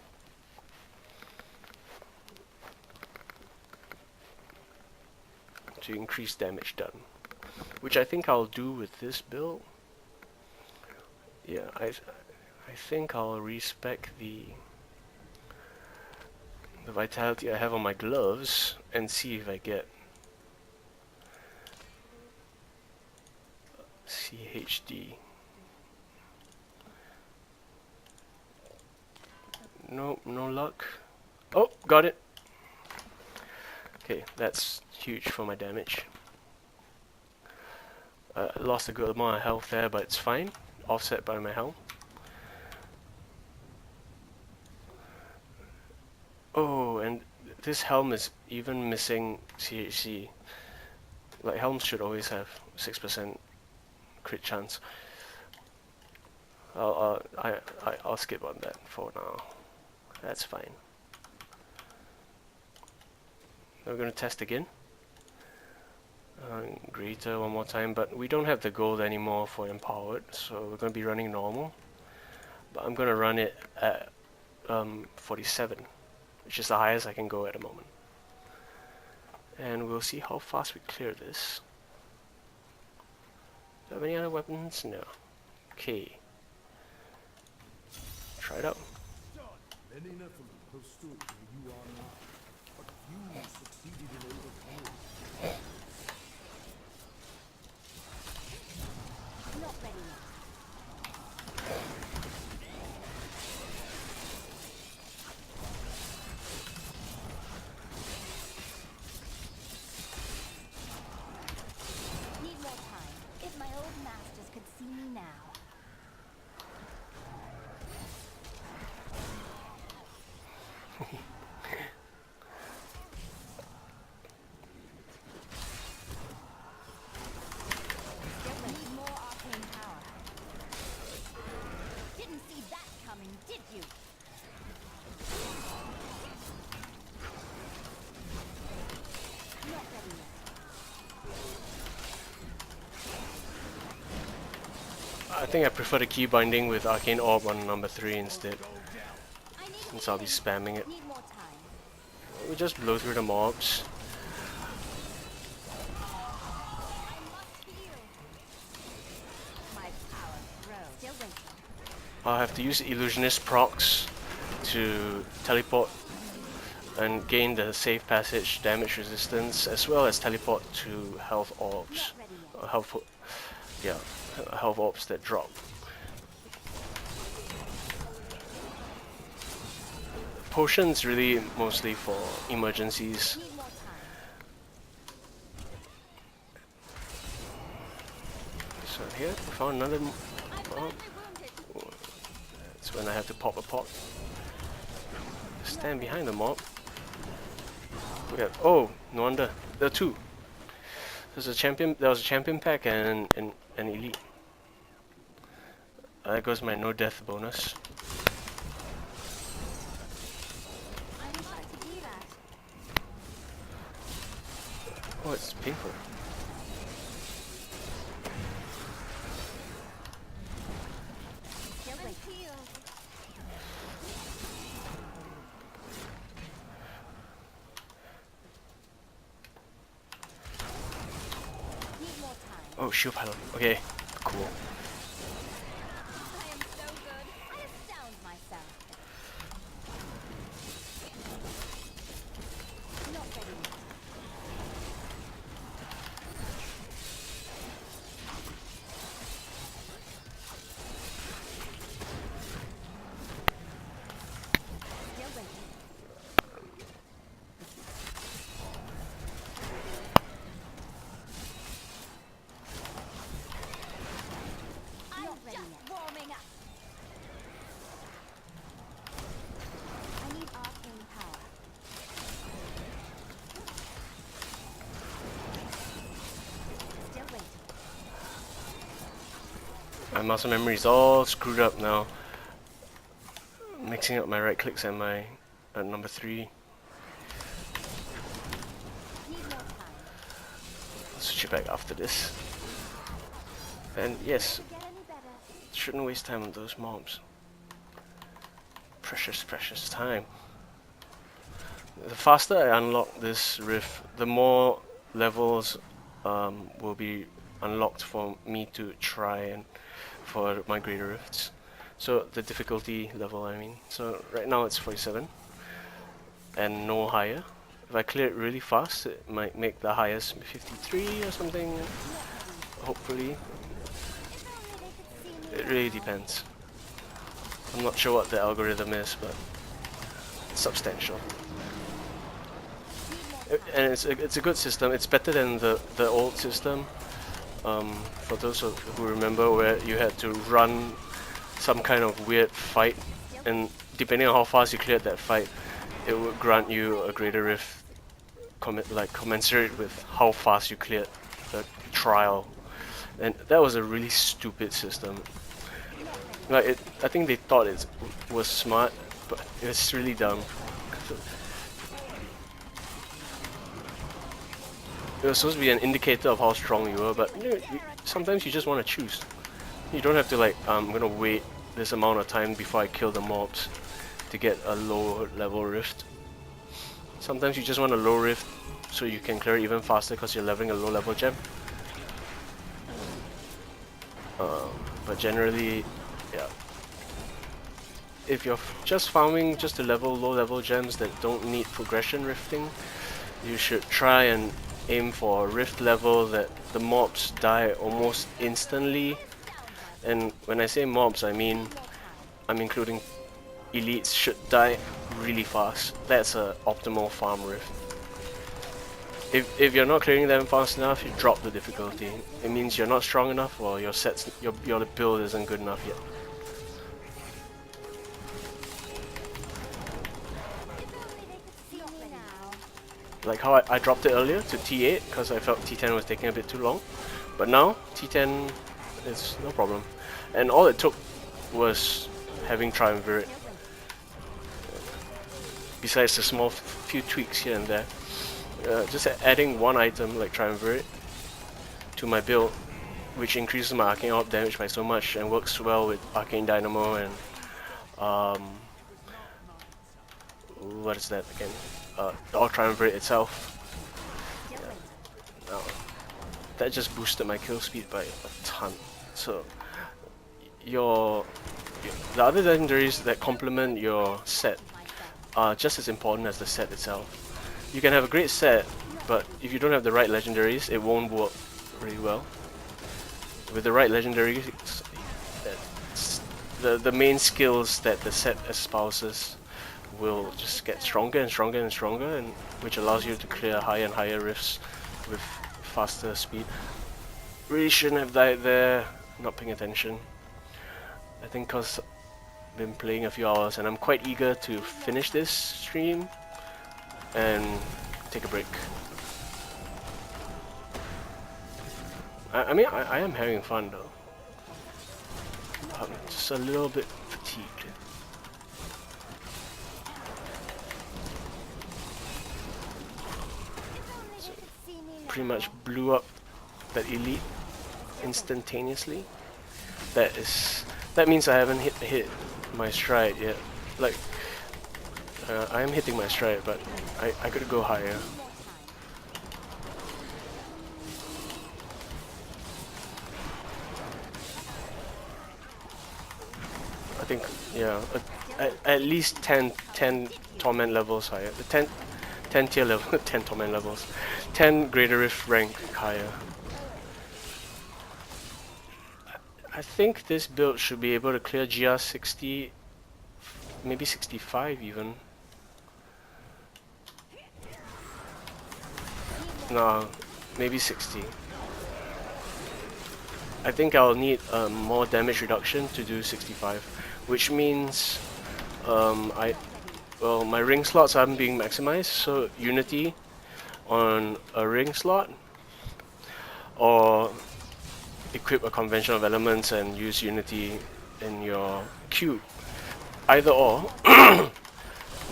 To increase damage done, which I think I'll do with this build. Yeah, I think I'll respec the vitality I have on my gloves and see if I get CHD. Nope, no luck. Oh, got it. Okay, that's huge for my damage. I lost a good amount of health there, but it's fine. Offset by my helm. Oh, and this helm is even missing CHC. Like helms should always have 6% crit chance. I'll skip on that for now. That's fine. We're gonna test again. Greater one more time, but we don't have the gold anymore for empowered, so we're gonna be running normal. But I'm gonna run it at 47, which is the highest I can go at the moment. And we'll see how fast we clear this. Do I have any other weapons? No. Okay. Try it out. Many Nephilim have stood where you are now, but few succeeded in overcoming. Not ready yet. Need more time. If my old masters could see me now. Need more arcane power. Didn't see that coming, did you? Not ready yet. I think I prefer the key binding with Arcane Orb on number 3 instead, I need since I'll be spamming it. Need more time. We just blow through the mobs. I must heal. My power grows. Still waiting. I'll have to use Illusionist procs to teleport and gain the safe passage damage resistance, as well as teleport to health orbs. Not ready yet. Health orbs that drop. Potions really mostly for emergencies. Need more time. So here we found another I'm mob. badly wounded. That's when I have to pop a pot. Stand behind the mob. We have, oh, no wonder. There are two. There's a champion. There was a champion pack and an elite. There goes my no death bonus. I wish I could do that. Oh, it's painful. Still waiting. Need more time. Oh, shield pylon. Okay, cool. I am so good. I astound myself. Not ready yet. Still waiting. I'm just warming up. I need arcane power. Still waiting. My muscle memory is all screwed up now. Mixing up my right clicks and my number 3. Need more time. I'll switch it back after this. And yes, Get any better? shouldn't waste time on those mobs. Precious, precious time. The faster I unlock this rift, the more levels will be unlocked for me to try and for my greater rifts. So the difficulty level, I mean. So right now it's 47 and no higher. If I clear it really fast, it might make the highest 53 or something. Hopefully. If only they could see me. It really depends. I'm not sure what the algorithm is, but it's substantial. And it's a good system. It's better than the old system. For those who remember, where you had to run some kind of weird fight, and depending on how fast you cleared that fight, it would grant you a greater rift, commensurate with how fast you cleared the trial, and that was a really stupid system. Like I think they thought it was smart, but it's really dumb. It was supposed to be an indicator of how strong you were, but sometimes you just want to choose. You don't have to like, I'm gonna wait this amount of time before I kill the mobs to get a low level rift. Sometimes you just want a low rift so you can clear it even faster because you're leveling a low level gem. But generally, yeah. If you're just farming just to level low level gems that don't need progression rifting, you should try and aim for a rift level that the mobs die almost instantly. And when I say mobs, I'm including elites should die really fast. That's a optimal farm rift. If you're not clearing them fast enough, you drop the difficulty. It means you're not strong enough, or your build isn't good enough yet. Like how I dropped it earlier to T8 because I felt T10 was taking a bit too long, but now T10 is no problem, and all it took was having triumvirate. Besides the small few tweaks here and there, just adding one item like triumvirate to my build, which increases my arcane orb damage by so much and works well with arcane dynamo and what is that again? The triumvirate itself. Yeah. Now, that just boosted my kill speed by a ton. So the other legendaries that complement your set are just as important as the set itself. You can have a great set, but if you don't have the right legendaries, it won't work really well. With the right legendaries, the main skills that the set espouses will just get stronger and stronger and stronger, and which allows you to clear higher and higher rifts with faster speed. Really shouldn't have died there, not paying attention. I think because I've been playing a few hours and I'm quite eager to finish this stream and take a break. I mean, I am having fun though. I'm just a little bit fatigued. Pretty much blew up that elite instantaneously. That means I haven't hit my stride yet. Like I am hitting my stride, but I could go higher. I think yeah, at least 10 torment levels higher. 10 tier level, 10 torment levels, 10 greater rift rank higher. I think this build should be able to clear GR 60, maybe 65 even. No, maybe 60. I think I'll need more damage reduction to do 65, which means well, my ring slots aren't being maximized, so Unity on a ring slot, or equip a convention of elements and use Unity in your cube. Either or,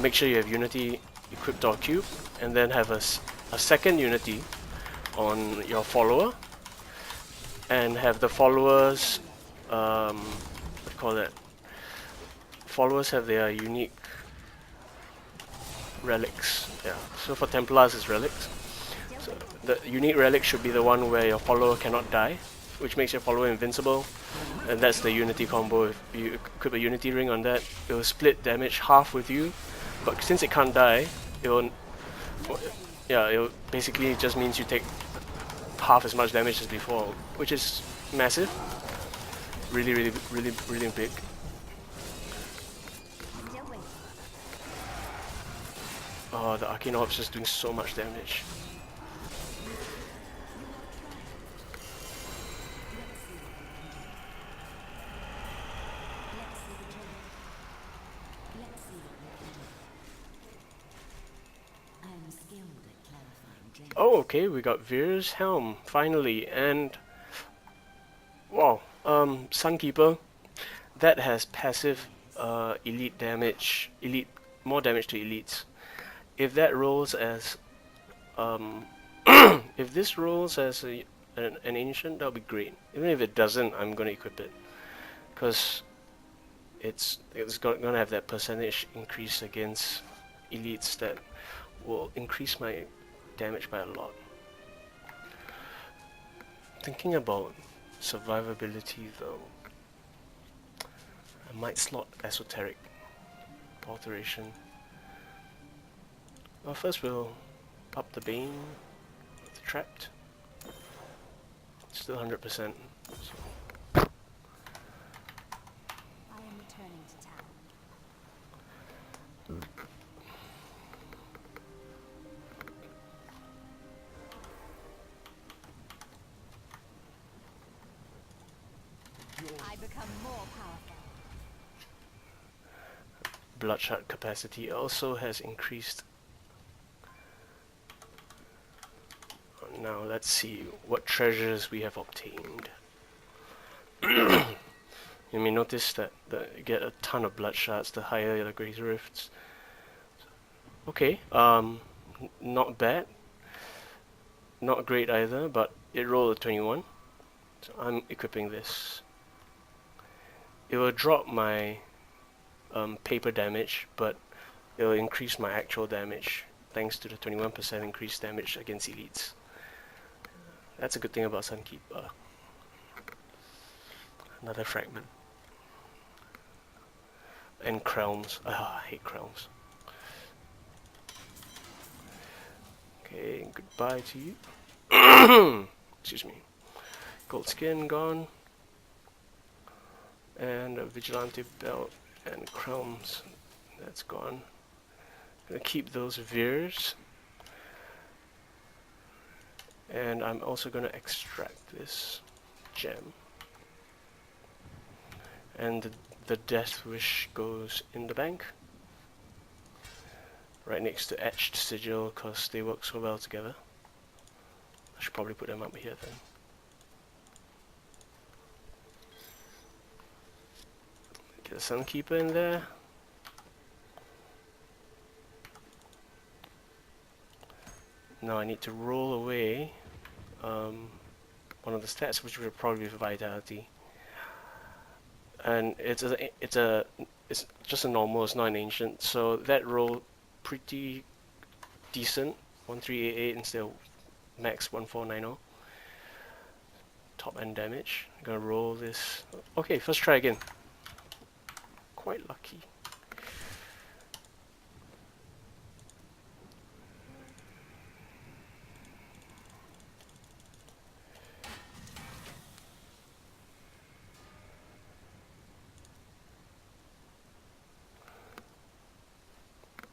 make sure you have Unity equipped or cube, and then have a second Unity on your follower, and have the followers, what do you call that? Followers have their unique relics. Yeah. So for Templars it's relics. So the unique relic should be the one where your follower cannot die, which makes your follower invincible, and that's the Unity combo. If you equip a Unity ring on that, it will split damage half with you, but since it can't die, it will basically just means you take half as much damage as before, which is massive. Really big. Oh, the Arcane Orb's just doing so much damage. James. Oh, okay, we got Veer's Helm, finally, and... Wow, Sunkeeper, that has passive elite damage, more damage to elites. If that rolls as... if this rolls as an ancient, that'll be great. Even if it doesn't, I'm gonna equip it. Because it's gonna have that percentage increase against elites that will increase my damage by a lot. Thinking about survivability though, I might slot esoteric alteration. Well, first we'll up the bane with the trapped. Still 100%. So. I am returning to town. I become more powerful. Bloodshot capacity also has increased. Now let's see what treasures we have obtained. You may notice that you get a ton of bloodshots the higher the greater rifts. Okay, not bad. Not great either, but it rolled a 21. So I'm equipping this. It will drop my paper damage, but it will increase my actual damage thanks to the 21% increased damage against elites. That's a good thing about Sunkeeper. Another fragment. And crowns. Ah, I hate crowns. Okay, goodbye to you. Excuse me. Gold skin gone. And a vigilante belt and crowns. That's gone. Gonna keep those veers. And I'm also gonna extract this gem. And the death wish goes in the bank. Right next to etched sigil, because they work so well together. I should probably put them up here then. Get the Sunkeeper in there. Now I need to roll away one of the stats, which will probably be Vitality. And it's just a normal, it's not an ancient, so that roll pretty decent. 1388 instead of max 1490. Top end damage. I'm gonna roll this. Okay, first try again. Quite lucky.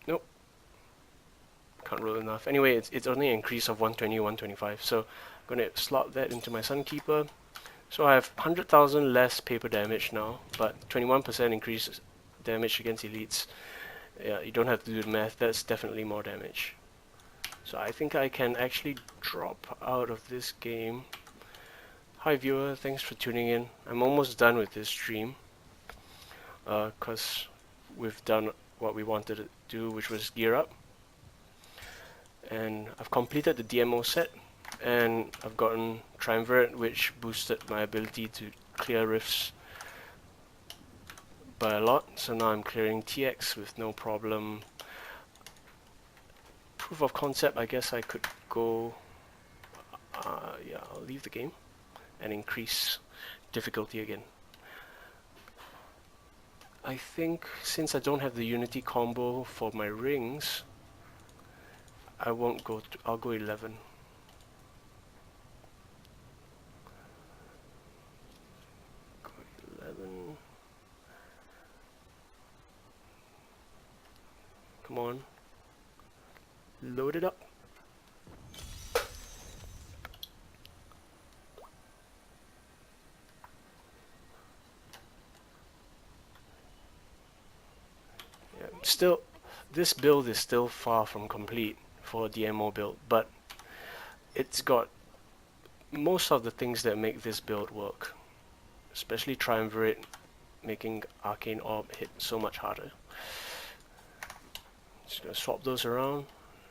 Nope. Can't roll enough. Anyway, it's only an increase of 120, 125. So I'm gonna slot that into my Sunkeeper. So I have 100,000 less paper damage now, but 21% increase damage against elites. Yeah, you don't have to do the math. That's definitely more damage. So I think I can actually drop out of this game. Hi viewer, thanks for tuning in. I'm almost done with this stream. Because we've done what we wanted to do, which was gear up. And I've completed the DMO set. And I've gotten Triumvirate, which boosted my ability to clear rifts by a lot. So now I'm clearing TX with no problem. Proof of concept, I guess I could go... yeah, I'll leave the game and increase difficulty again. I think since I don't have the Unity combo for my rings, I won't go to, I'll go 11. Go 11. Come on. Load it up. Still, this build is still far from complete for a DMO build, but it's got most of the things that make this build work, especially Triumvirate, making Arcane Orb hit so much harder. Just gonna swap those around.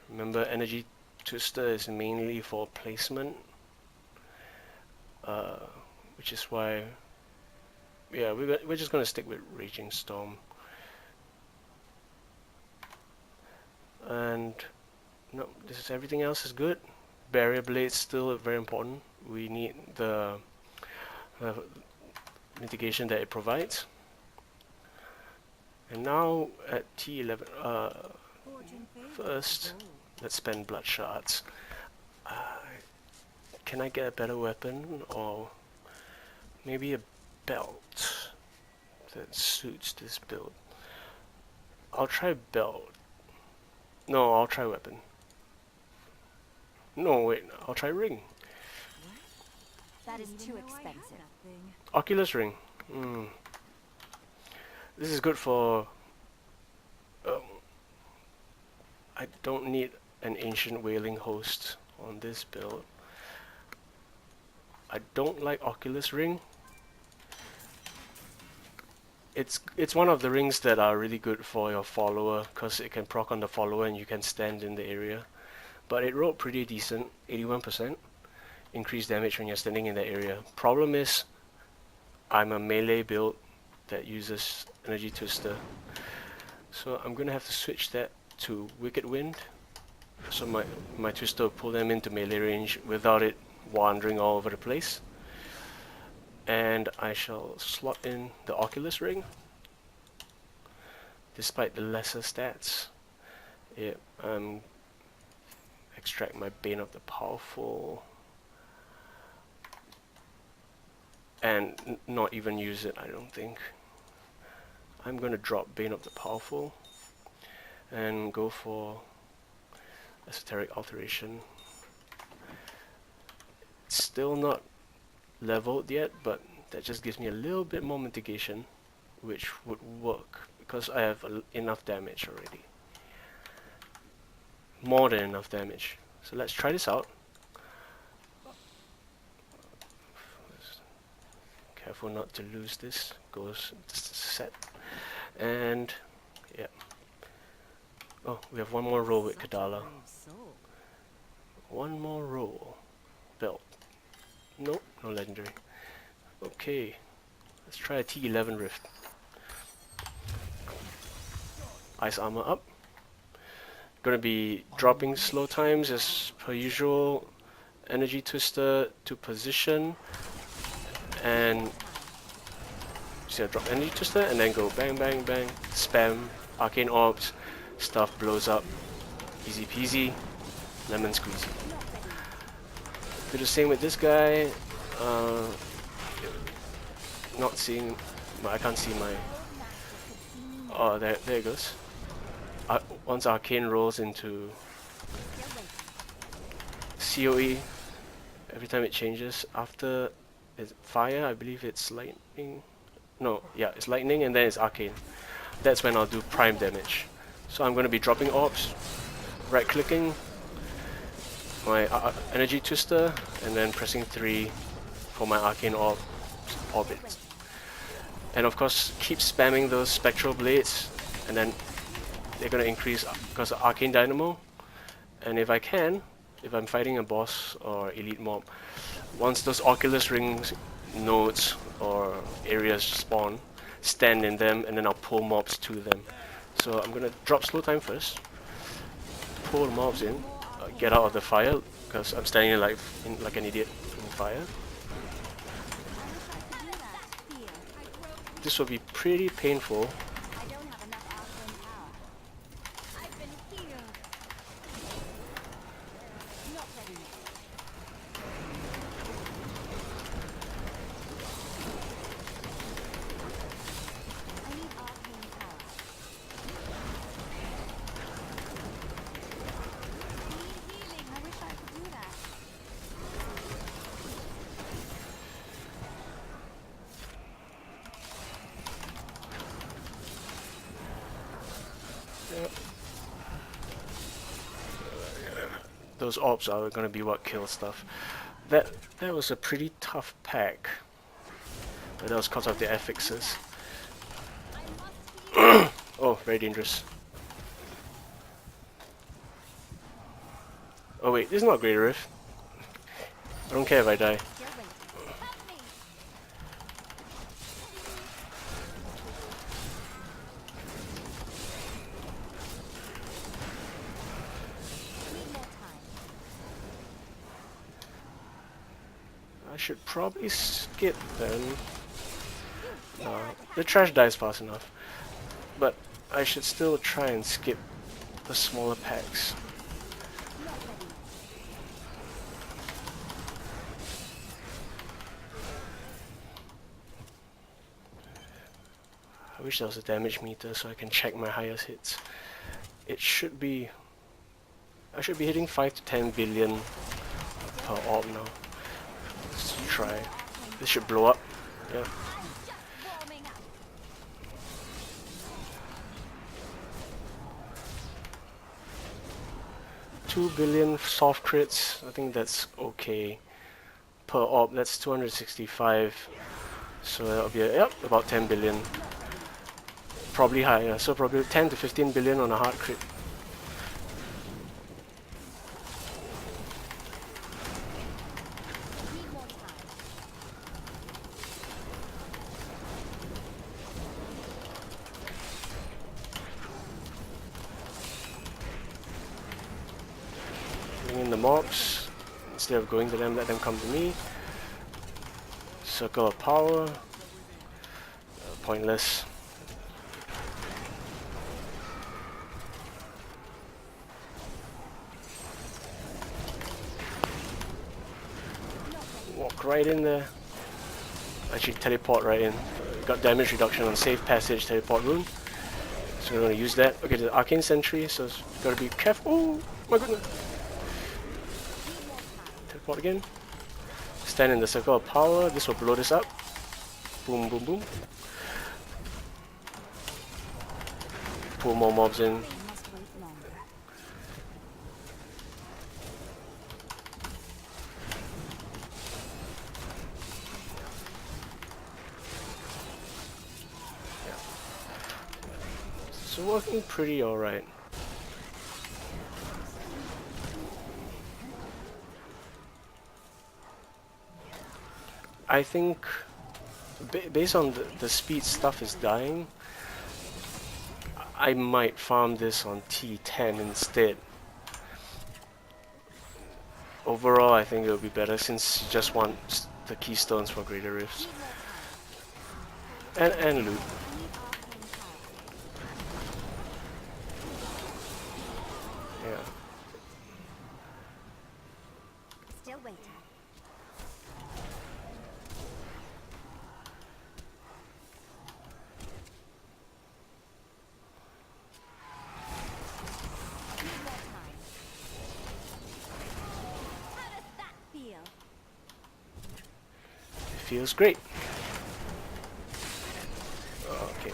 Remember, Energy Twister is mainly for placement, which is why, yeah, we're just gonna stick with Raging Storm. And no, this is everything else is good. Barrier Blade's still very important. We need the mitigation that it provides. And now at T11, Fortune favors first, the bold. let's spend blood shards. Can I get a better weapon, or maybe a belt that suits this build? I'll try belt. No, I'll try weapon. No, wait, I'll try ring. That is Didn't too even know I had expensive. that thing. Oculus ring. This is good for... I don't need an ancient wailing host on this build. I don't like Oculus ring. It's one of the rings that are really good for your follower, because it can proc on the follower and you can stand in the area. But it rolled pretty decent, 81%. Increased damage when you're standing in that area. Problem is, I'm a melee build that uses Energy Twister. So I'm gonna have to switch that to Wicked Wind. So my Twister will pull them into melee range without it wandering all over the place. And I shall slot in the Oculus ring. Despite the lesser stats. Yeah, extract my Bane of the Powerful. And not even use it, I don't think. I'm gonna drop Bane of the Powerful and go for Esoteric Alteration. It's still not leveled yet, but that just gives me a little bit more mitigation, which would work because I have enough damage already. More than enough damage. So let's try this out. Careful not to lose this. Goes set. And yeah. Oh, we have one more roll with Such a Kadala. brave soul. One more roll. Belt. Nope, no legendary. Okay. Let's try a T11 Rift. Ice armor up. Gonna be dropping slow times as per usual. Energy Twister to position. And see, I drop Energy Twister and then go bang bang bang. Spam. Arcane Orbs. Stuff blows up. Easy peasy. Lemon squeezy. Do the same with this guy. Not seeing... I can't see my... Oh, there it goes. Once Arcane rolls into COE, every time it changes, after it's fire, I believe it's lightning. No, yeah, it's lightning and then it's Arcane. That's when I'll do prime damage. So I'm going to be dropping orbs, right clicking, my Energy Twister, and then pressing 3 for my Arcane orbit. And of course, keep spamming those Spectral Blades, and then they're going to increase because of Arcane Dynamo. And if I can, if I'm fighting a boss or elite mob, once those Oculus Rings nodes or areas spawn, stand in them, and then I'll pull mobs to them. So I'm going to drop slow time first, pull mobs in, get out of the fire, because I'm standing like an idiot in fire. This will be pretty painful. I don't have enough alkaline power. I've been healed. Not ready yet. I need arcane power. Need healing. I wish I could do that. those orbs are gonna be what kills stuff. That was a pretty tough pack, but that was because of the affixes. Oh, very dangerous. Oh wait, this is not Greater Rift. I don't care if I die. Still waiting. Help me! Need more time. I should probably skip then. The trash dies fast enough, but I should still try and skip the smaller packs. Not ready. I wish there was a damage meter so I can check my highest hits. It should be... I should be hitting 5 to 10 billion per orb now. Let's try. This should blow up. Yeah. I'm just warming up. 2 billion soft crits, I think that's okay. Per orb, that's 265. So that'll be, yep, about 10 billion. Probably higher, so probably 10 to 15 billion on a hard crit. Need more time. Bring in the mobs. Instead of going to them, let them come to me. Circle of power. Pointless. Walk right in there. Actually teleport right in. Got damage reduction on safe passage teleport rune. So we're going to use that. Okay, the arcane sentry, so gotta be careful. Oh my goodness. Teleport again. Stand in the circle of power. This will blow this up. Boom, boom, boom. Pull more mobs in. We must wait longer. So working pretty alright. I think based on the speed stuff is dying, I might farm this on T10 instead. Overall, I think it would be better since you just want the keystones for Greater Rifts. And loot. Yeah. Still waiting. Need more time. How does that feel? It feels great. Okay.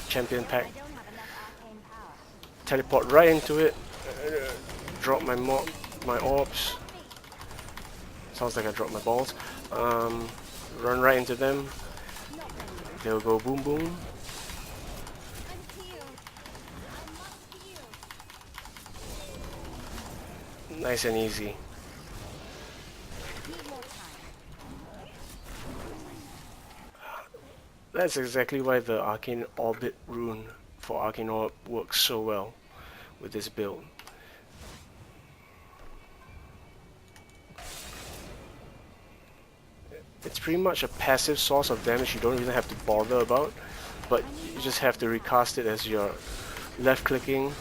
Champion pack. I don't have enough arcane power. Teleport right into it. Drop my orbs. Sounds like I dropped my balls. Run right into them. Not ready. They'll go boom boom. I'm healed. I must heal. Nice and easy. Need more time. That's exactly why the Arcane Orbit rune for Arcane Orb works so well with this build. It's pretty much a passive source of damage you don't even have to bother about, but you just have to recast it as you're left clicking.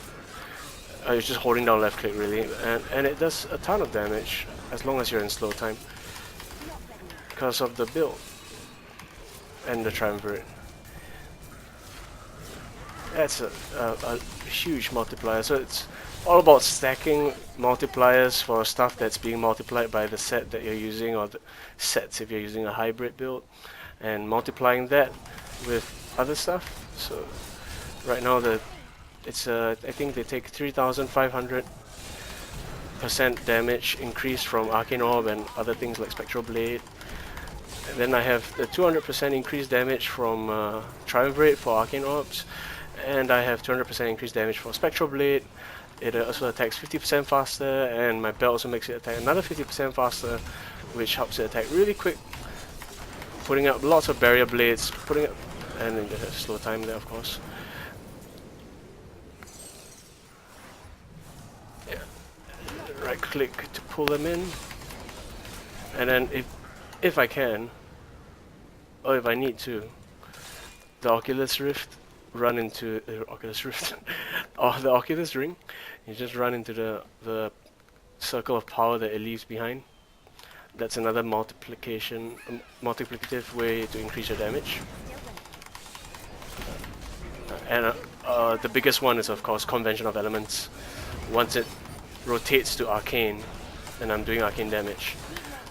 You're just holding down left click really, and it does a ton of damage as long as you're in slow time because of the build and the triumvirate. That's a huge multiplier, so it's all about stacking multipliers for stuff that's being multiplied by the set that you're using, or the sets if you're using a hybrid build, and multiplying that with other stuff. So right now I think they take 3,500 damage increase from Arcane Orb and other things like Spectral Blade. And then I have the 200% increased damage from Triumph Blade for Arcane Orbs, and I have 200% increased damage for Spectral Blade. It also attacks 50% faster, and my belt also makes it attack another 50% faster, which helps it attack really quick, putting up lots of barrier blades, and then just slow time there, of course. Yeah. Right click to pull them in, and then if I can, or if I need to, the Oculus Rift, run into the Oculus Rift, or the Oculus Ring. You just run into the circle of power that it leaves behind. That's another multiplicative way to increase your damage. And the biggest one is of course Convention of Elements. Once it rotates to Arcane, and I'm doing Arcane damage,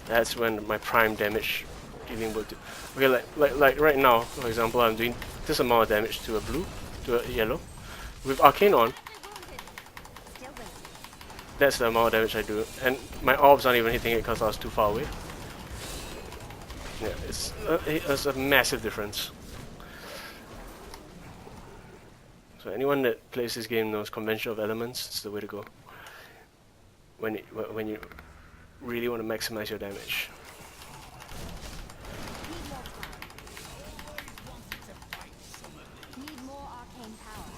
that's when my prime damage dealing will do. Okay, like right now, for example, I'm doing this amount of damage to a blue, to a yellow. With Arcane on, that's the amount of damage I do, and my orbs aren't even hitting it because I was too far away. Yeah, it's a massive difference. So anyone that plays this game knows Convention of Elements. It's the way to go when you really want to maximize your damage. Need more arcane power.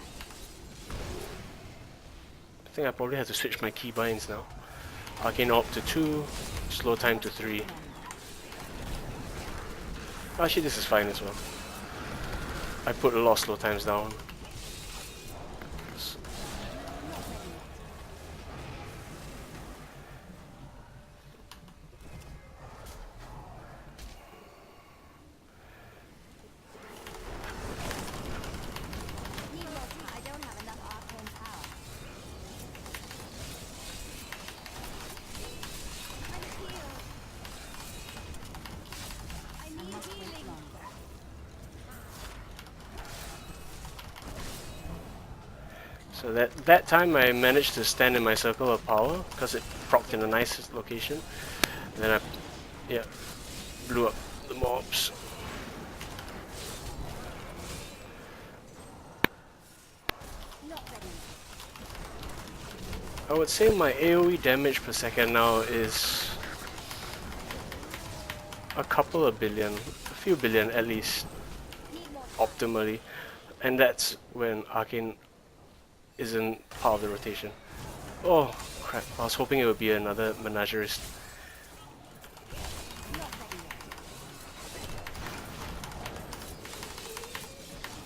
I think I probably have to switch my keybinds now. Arcane Orb to 2, slow time to 3. Actually, this is fine as well. I put a lot of slow times down. I don't have enough arcane power. I'm healed. I need healing. So that time I managed to stand in my circle of power because it procced in a nice location. And then I blew up the mobs. Not ready. I would say my AoE damage per second now is a couple of billion, a few billion at least, Need more optimally. And that's when Arcane isn't part of the rotation. Oh crap, I was hoping it would be another Menagerist. not ready yet.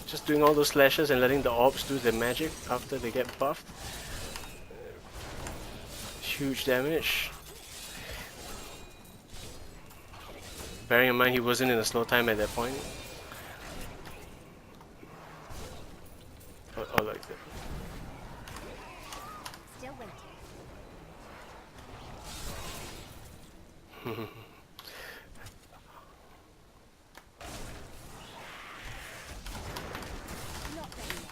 Just doing all those slashes and letting the orbs do their magic after they get buffed. Huge damage. Bearing in mind he wasn't in a slow time at that point. Oh, like that. Still waiting. Not ready yet.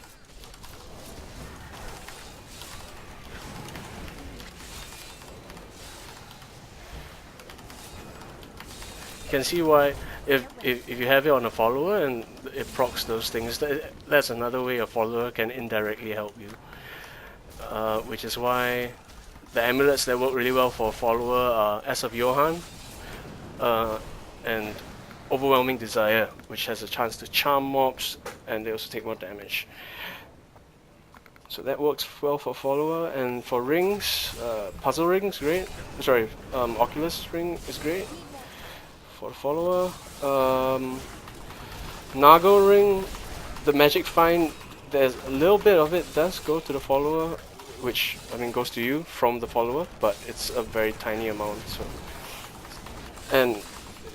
You can see why if you have it on a follower and it procs those things, that's another way a follower can indirectly help you. Which is why the amulets that work really well for a follower are S of Johann and Overwhelming Desire, which has a chance to charm mobs and they also take more damage. So that works well for follower, and for rings, puzzle rings great. Sorry, Oculus ring is great for the follower. Nago ring, the magic find, there's a little bit of it does go to the follower, which I mean goes to you from the follower, but it's a very tiny amount. So, and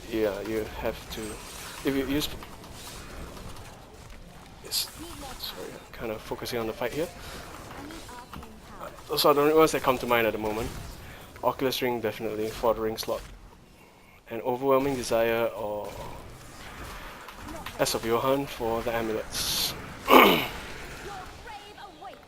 yeah, you have to if you use. Sorry, I'm kind of focusing on the fight here. I need arcane power. Those are the only ones that come to mind at the moment. Oculus ring definitely for the ring slot, and Overwhelming Desire or S of Johann for the amulets. Your grave awaits.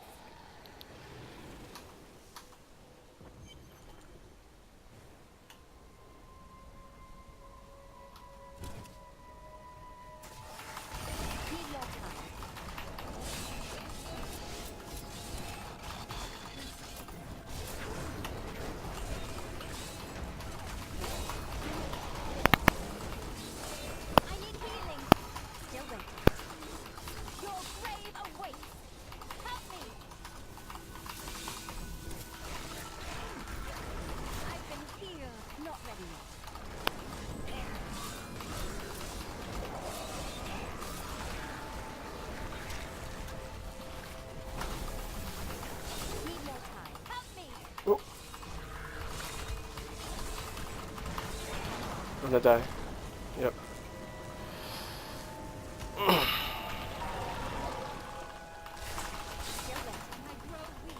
I'm gonna die. Yep. Still wet. I grow weak.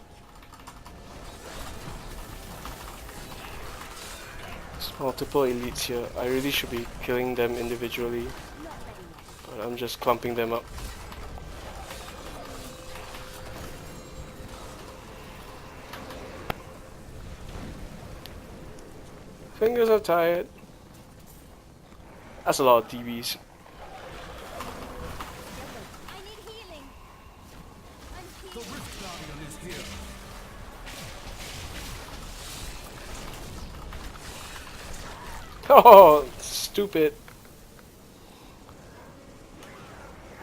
There's multiple elites here. I really should be killing them individually, Not ready yet. but I'm just clumping them up. Fingers are tired. That's a lot of DBs. I need healing. I'm The healed. Rift Guardian is here. Oh, stupid.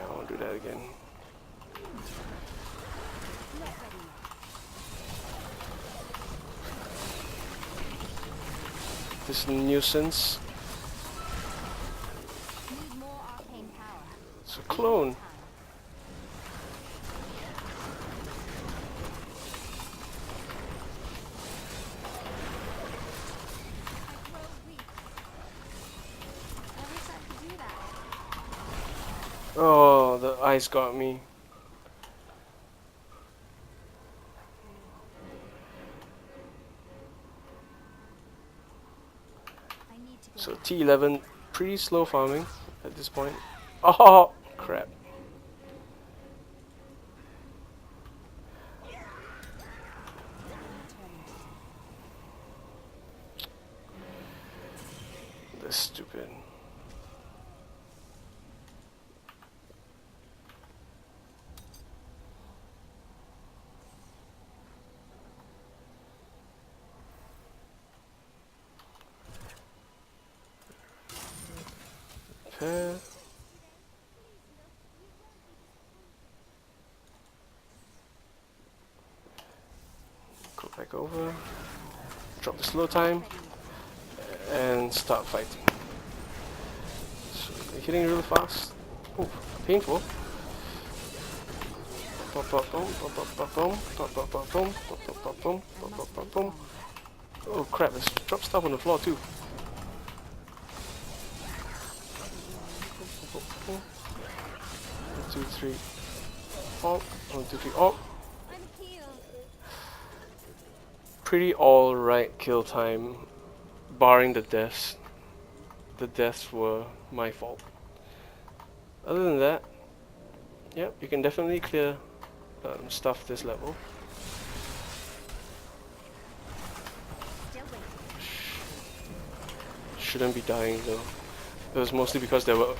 I won't do that again. Not ready yet. This nuisance. Need more arcane power. It's a clone. Time. I grow weak. I wish I could do that. Oh, the ice got me. I need to go. So T11, pretty slow farming at this point. Oh, crap. That's stupid. Okay. Go back over. Drop the slow time. And start fighting. So they're hitting really fast. Oh, painful. Pop, pop, boom, pop, pop, pop, boom, pop, pop, pop, boom, pop, pop, pop, boom, pop, pop, pop, boom. Oh crap, there's drop stuff on the floor too. 1, 2, 3. Oh, 1, 2, 3. Oh, I'm healed. pretty alright kill time, barring the deaths. The deaths were my fault. Other than that, yep, you can definitely clear stuff this level. Still waiting. Shouldn't be dying though. It was mostly because there were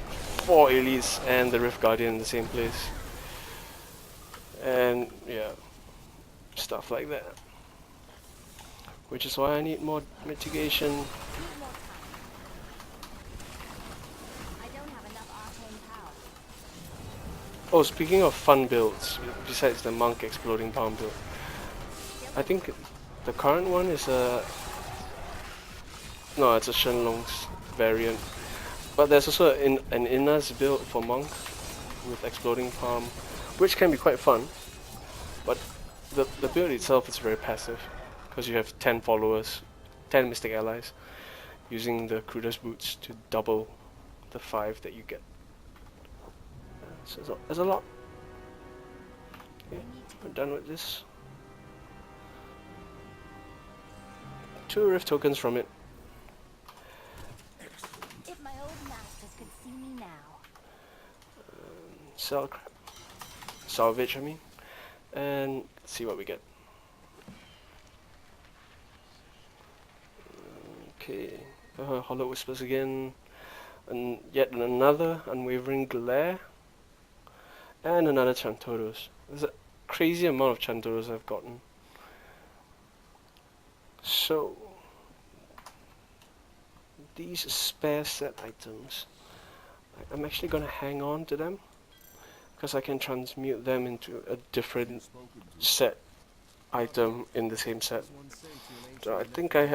4 elites and the Rift Guardian in the same place. And yeah, stuff like that. Which is why I need more mitigation. Need more time. I don't have enough arcane power. Oh, speaking of fun builds, besides the monk exploding bomb build, I think the current one is a... No, it's a Shenlong's variant. But there's also an Inna's build for monk with exploding palm, which can be quite fun. But the build itself is very passive, because you have 10 followers, 10 mystic allies, using the Cruder's boots to double the 5 that you get. So there's a lot. Okay, we're done with this. 2 rift tokens from it. If my old masters could see me now. Sell crap. Salvage, I mean. And let's see what we get. Okay, Hollow Whispers again. And yet another Unwavering Glare. And another Chantoros. There's a crazy amount of Chantoros I've gotten. So, these spare set items, I'm actually gonna hang on to them, because I can transmute them into a different set item in the same set. So I think I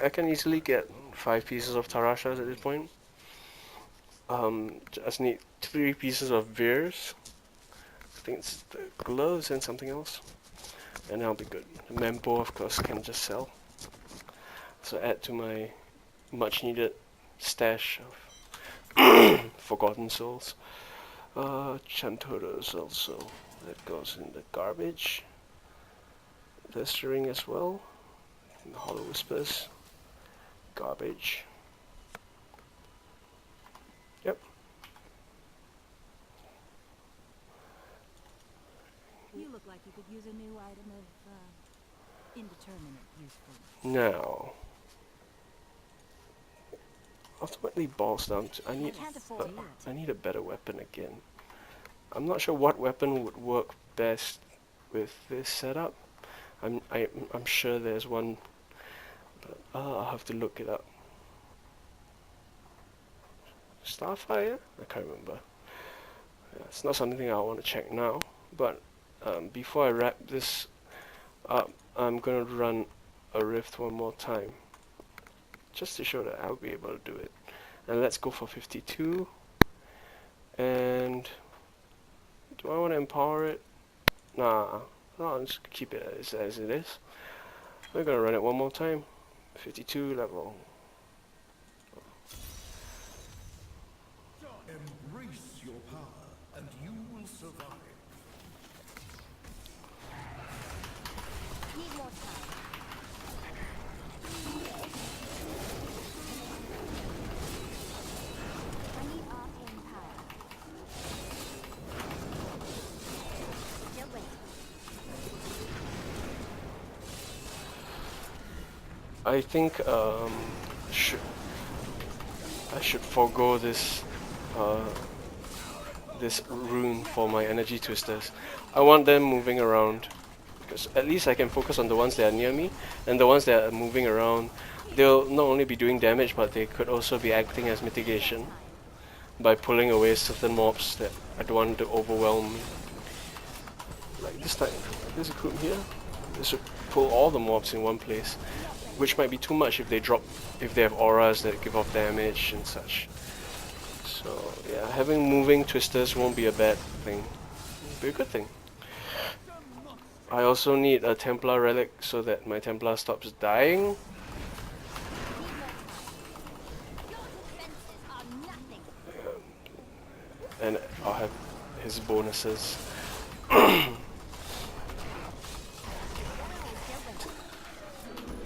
can easily get 5 pieces of Tarashas at this point. Just need 3 pieces of Veers. I think it's the gloves and something else, and I'll be good. The Mempo, of course, can just sell. So add to my much needed stash of forgotten souls. Chantoros also. That goes in the garbage. The string as well. And the Hollow Whispers. Garbage. Yep. You look like you could use a new item of indeterminate usefulness. Now, ultimately boils down to I need a better weapon again. I'm not sure what weapon would work best with this setup. I'm sure there's one, but I'll have to look it up. Starfire? I can't remember. Yeah, it's not something I want to check now, but before I wrap this up, I'm gonna run a rift one more time, just to show that I'll be able to do it. And let's go for 52. And do I want to empower it? Nah, no, I'll just keep it as it is. We're gonna run it one more time. 52 level. Embrace your power, and you will survive. Need more time. I need arcane power. Still waiting. I think I should forego this this rune for my energy twisters. I want them moving around, because at least I can focus on the ones that are near me, and the ones that are moving around, they'll not only be doing damage, but they could also be acting as mitigation by pulling away certain mobs that I don't want to overwhelm me. Like this time, there's a group here. This would pull all the mobs in one place, which might be too much if they have auras that give off damage and such. So yeah, having moving twisters won't be a bad thing. It'll be a good thing. I also need a Templar relic so that my Templar stops dying. Your defenses are nothing. And I'll have his bonuses.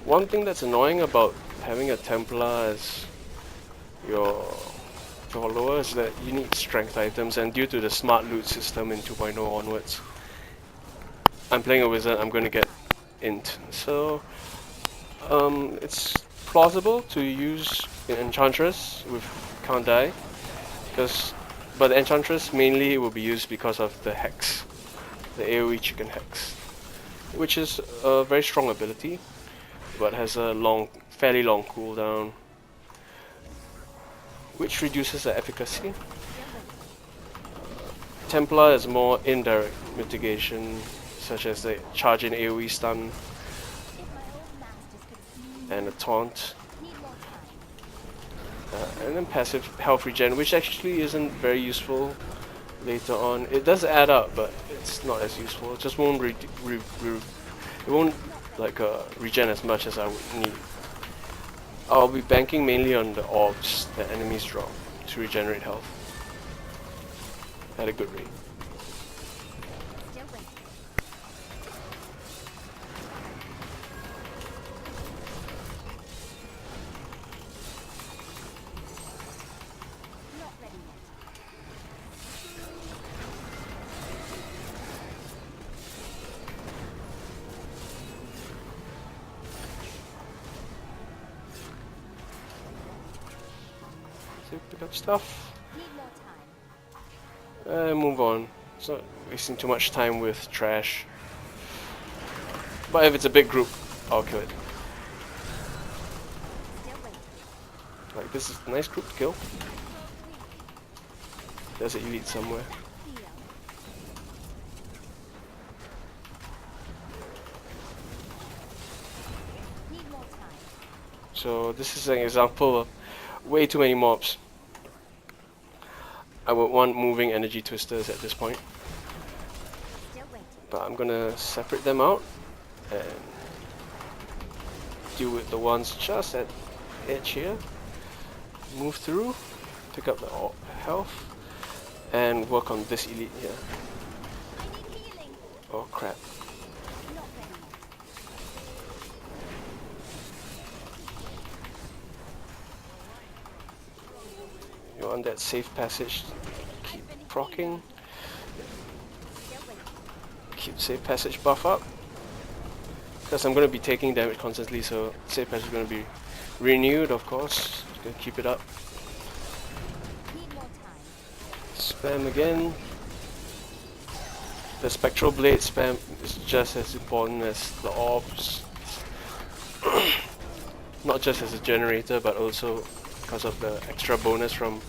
One thing that's annoying about having a Templar as your follower is that you need strength items, and due to the smart loot system in 2.0 onwards, I'm playing a wizard, I'm going to get int. So it's plausible to use an Enchantress with can't die, but Enchantress mainly will be used because of the Hex, the AoE chicken Hex, which is a very strong ability, but has a fairly long cooldown, which reduces the efficacy. Templar is more indirect mitigation, such as the charge in AoE stun If my old masters could see me, and a taunt, need more time. and then passive health regen, which actually isn't very useful later on. It does add up, but it's not as useful. It just won't it won't like regen as much as I would need. I'll be banking mainly on the orbs that enemies drop to regenerate health at a good rate. Still waiting. Not ready yet. So pick up stuff Need more time. and move on. It's not wasting too much time with trash. But if it's a big group, I'll kill it. Still waiting. Like, this is a nice group to kill. There's an elite somewhere. Feel. Need more time. So this is an example of way too many mobs. I would want moving energy twisters at this point, Still waiting. but I'm gonna separate them out and deal with the ones just at edge here. move through, pick up the health, and work on this elite here. I need healing. Oh crap. Not ready yet. You want that safe passage, keep proccing, Still waiting. keep safe passage buff up. Because I'm going to be taking damage constantly, so safe passage is going to be renewed, of course. Just going to keep it up. Need more time. Spam again. The spectral blade spam is just as important as the orbs. Not just as a generator, but also because of the extra bonus from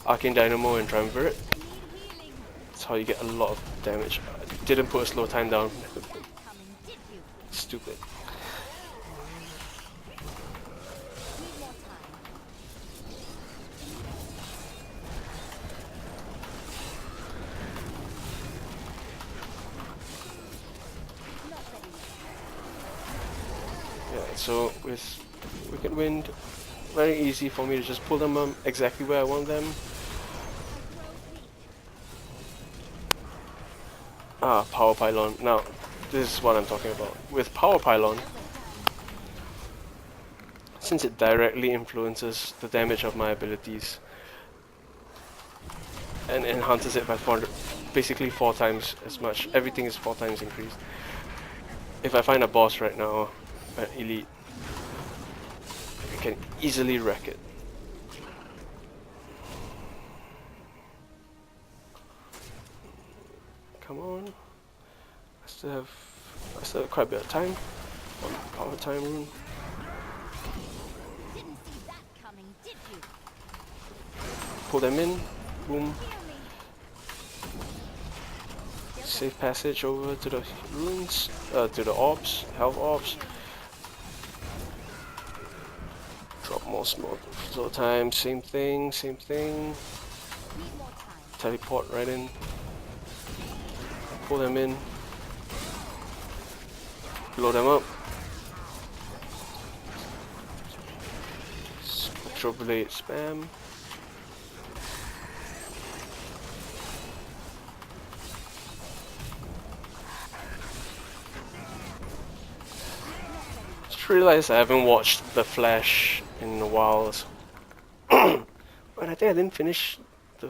Arcane Dynamo and Triumvirate. I need healing. That's how you get a lot of damage. I didn't put a slow time down. That coming, did you? Stupid. Need more time. Not ready yet. Yeah, so with Wicked Wind, very easy for me to just pull them exactly where I want them. Ah, Power Pylon. Now, this is what I'm talking about. With Power Pylon, since it directly influences the damage of my abilities and enhances it by 400, basically 4 times as much. Everything is 4 times increased. If I find a boss right now, an elite, I can easily wreck it. Come on. I still have quite a bit of time. One power time rune. Didn't see that coming, did you? Pull them in. Boom. Heal me. Safe passage over to the runes, to the orbs, health orbs. Drop more smoke. Slow time, same thing, same thing. Need more time. Teleport right in. Pull them in. Blow them up. Spectral blade spam. Just realized I haven't watched The Flash in a while. But I think I didn't finish the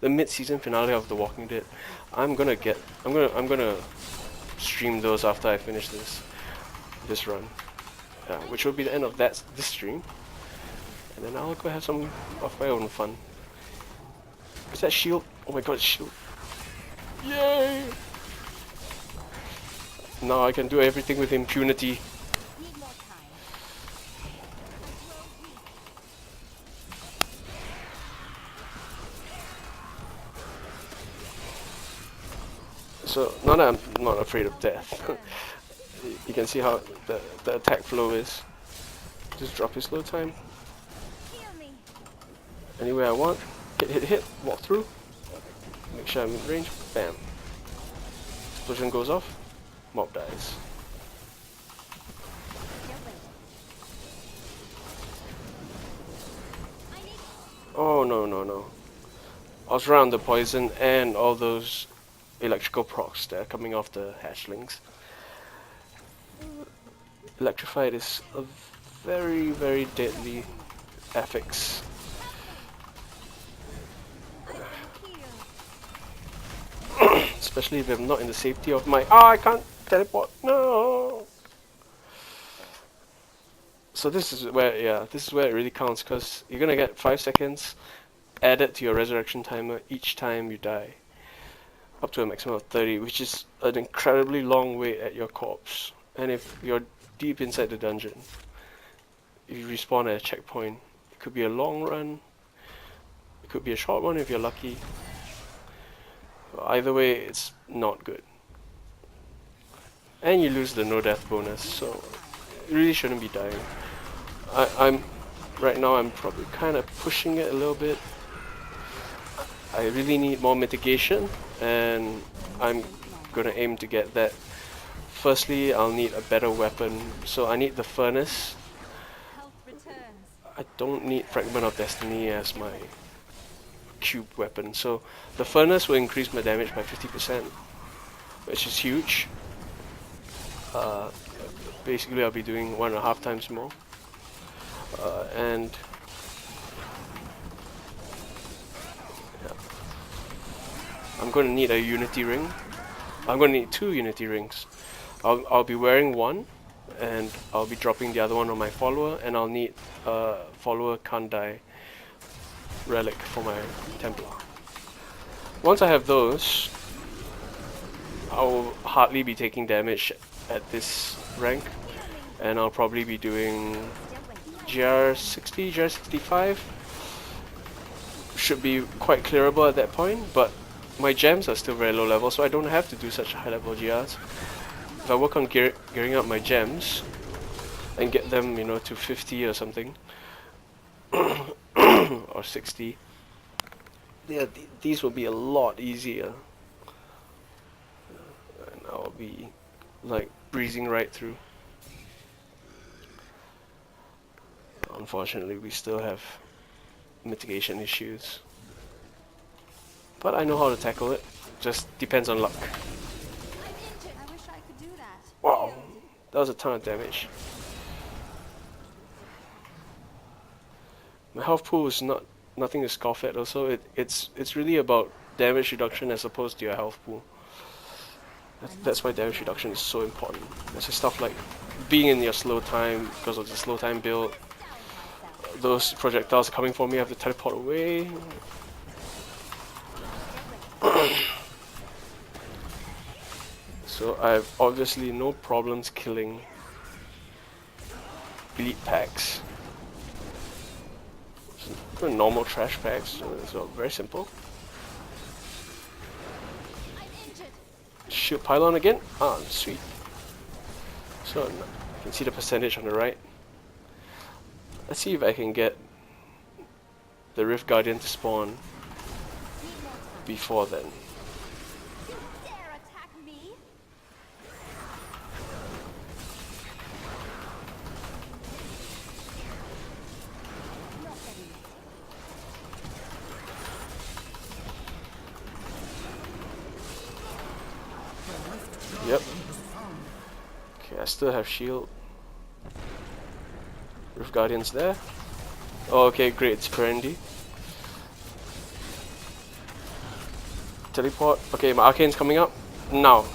mid-season finale of The Walking Dead. I'm gonna stream those after I finish this run, which will be the end of this stream, and then I'll go have some of my own fun. Is that shield? Oh my god, shield! Yay! Now I can do everything with impunity. Need more time. So now that I'm not afraid of death, you can see how the attack flow is. Just drop his slow time. Heal me. Anywhere I want. Hit, walk through. Make sure I'm in range. Bam. Explosion goes off. Mob dies. Still waiting. I need Oh no. I was around the poison and all those electrical procs that are coming off the hatchlings. Electrified is a very, very deadly affix. Especially if I'm not in the safety of my... I can't teleport! No! So this is where it really counts, because you're gonna get 5 seconds added to your resurrection timer each time you die. Up to a maximum of 30, which is an incredibly long wait at your corpse. And if you're deep inside the dungeon, if you respawn at a checkpoint, it could be a long run, it could be a short one if you're lucky. Either way, it's not good. And you lose the no death bonus, so you really shouldn't be dying. Right now I'm probably kind of pushing it a little bit. I really need more mitigation, and I'm gonna aim to get that. Firstly, I'll need a better weapon, so I need the furnace. health returns. I don't need Fragment of Destiny as my cube weapon. So the furnace will increase my damage by 50%, which is huge. Basically, I'll be doing 1.5 times more. And yeah, I'm going to need a Unity ring. I'm going to need 2 Unity rings. I'll be wearing one, and I'll be dropping the other one on my follower, and I'll need a follower can't die relic for my Templar. Once I have those, I'll hardly be taking damage at this rank, and I'll probably be doing GR60, GR65. Should be quite clearable at that point, but my gems are still very low level, so I don't have to do such high level GRs. If I work on gearing up my gems and get them, you know, to 50 or something, or 60, yeah, these will be a lot easier, and I'll be like breezing right through. Unfortunately, we still have mitigation issues, but I know how to tackle it. Just depends on luck. I'm injured. I wish I could do that. Wow, that was a ton of damage. My health pool is nothing to scoff at. Also, it's really about damage reduction as opposed to your health pool. That's why damage reduction is so important. There's just stuff like being in your slow time because of the slow time build. Those projectiles are coming for me. I have to teleport away. So I have obviously no problems killing elite packs. So normal trash packs, so very simple. I'm injured. Shield pylon again? Ah, sweet. So you can see the percentage on the right. Let's see if I can get the Rift Guardian to spawn before then. You dare attack me? Not ready yet. Yep. Okay, I still have shield. Rift Guardian's there. Oh, okay, great, it's Perendi. Teleport. Okay, my Arcane's coming up. Now.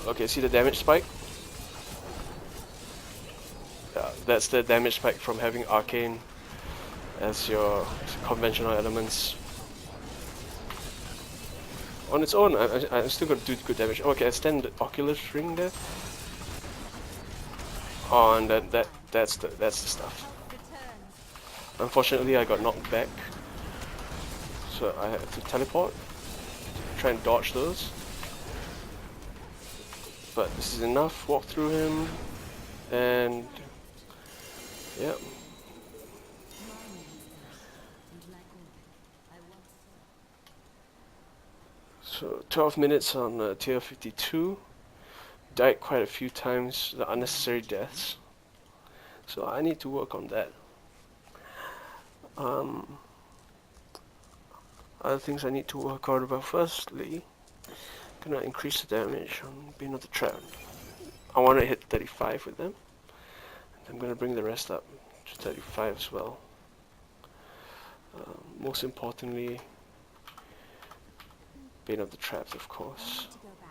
Okay, see the damage spike? Yeah, that's the damage spike from having Arcane as your conventional elements. On its own, I'm still gonna do good damage. Okay, I stand the Oculus ring there. Oh, and that's the stuff. Returns. Unfortunately, I got knocked back, so I had to teleport, try and dodge those. But this is enough. Walk through him, and yeah. So 12 minutes on tier 52. Died quite a few times, the unnecessary deaths. So I need to work on that. Other things I need to work out about. Firstly, gonna increase the damage on Bane of the Trap. I want to hit 35 with them. And I'm gonna bring the rest up to 35 as well. Most importantly, Bane of the Traps, of course. To go back.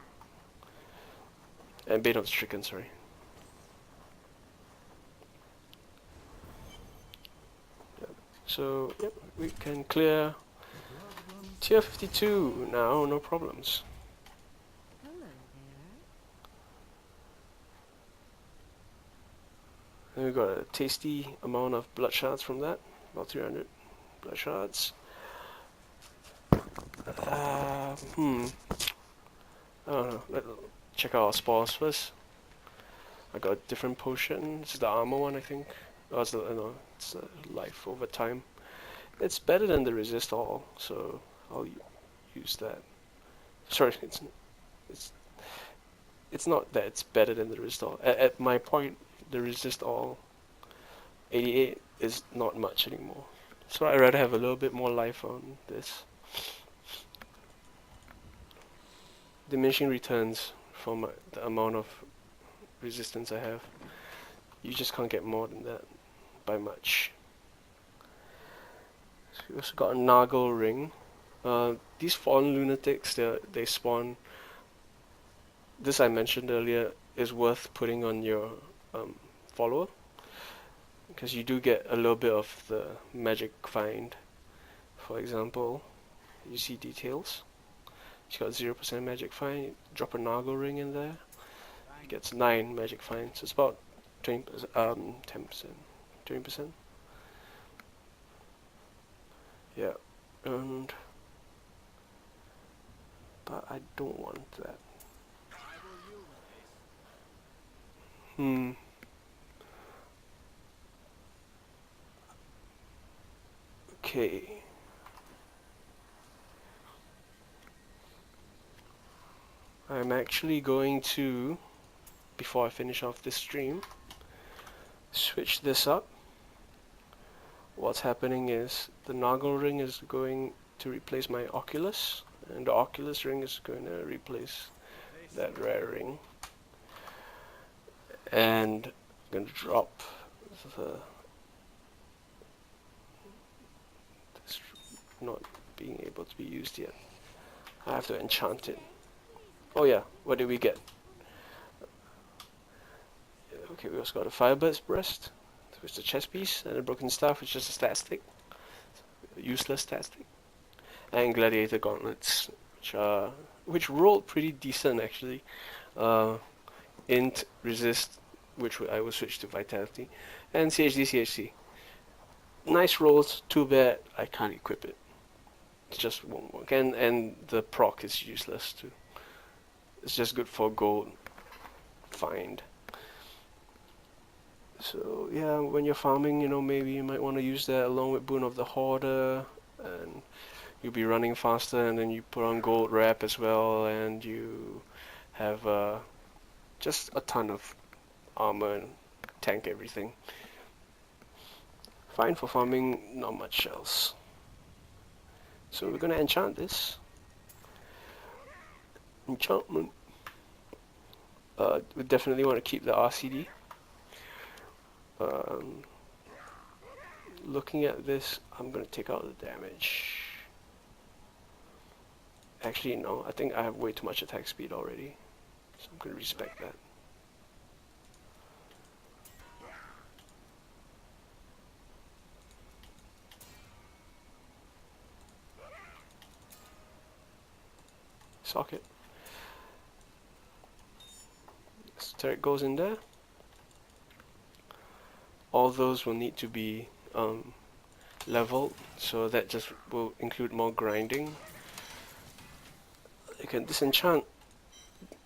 And Bane of the Stricken, sorry. Yep. So, yep, we can clear tier 52 now, no problems. Hello there. And we got a tasty amount of blood shards from that, about 300 blood shards. I don't know. Let's check out our spores first. I got a different potion. This is the armor one, I think. Oh, it's it's life over time. It's better than the resist all, so I'll use that. Sorry, it's not that it's better than the resist all. At my point, the resist all 88 is not much anymore. So I'd rather have a little bit more life on this. Diminishing returns from the amount of resistance I have. You just can't get more than that by much. So we also got a Nargle ring. These fallen lunatics, they spawn. This I mentioned earlier is worth putting on your follower, because you do get a little bit of the magic find. For example, you see details. He's got 0% magic find. Drop a Nargle ring in there. He gets 9 magic find. So it's about 20%, 10%, 20%. Yeah, and but I don't want that. Okay. I'm actually going to, before I finish off this stream, switch this up. What's happening is the Nargle ring is going to replace my Oculus, and the Oculus ring is going to replace that rare ring. And I'm going to drop this not being able to be used yet. I have to enchant it. Oh yeah, what did we get? Okay, we also got a Firebird's Breast, which is a chest piece, and a Broken Staff, which is a stat stick. Useless stat stick. And Gladiator Gauntlets, which rolled pretty decent actually. Int, Resist, which I will switch to Vitality, and CHC. Nice rolls, too bad I can't equip it. It just won't work, and the proc is useless too. It's just good for gold find. So yeah, when you're farming, you know, maybe you might want to use that along with Boon of the Hoarder, and you'll be running faster, and then you put on gold wrap as well, and you have just a ton of armor and tank everything. Fine for farming, not much else. So we're gonna enchant this. Enchantment. We definitely want to keep the RCD. Looking at this, I'm gonna take out the damage. Actually, no, I think I have way too much attack speed already, so I'm gonna respect that. Socket. So there it goes in there. All those will need to be leveled, so that just will include more grinding. You can disenchant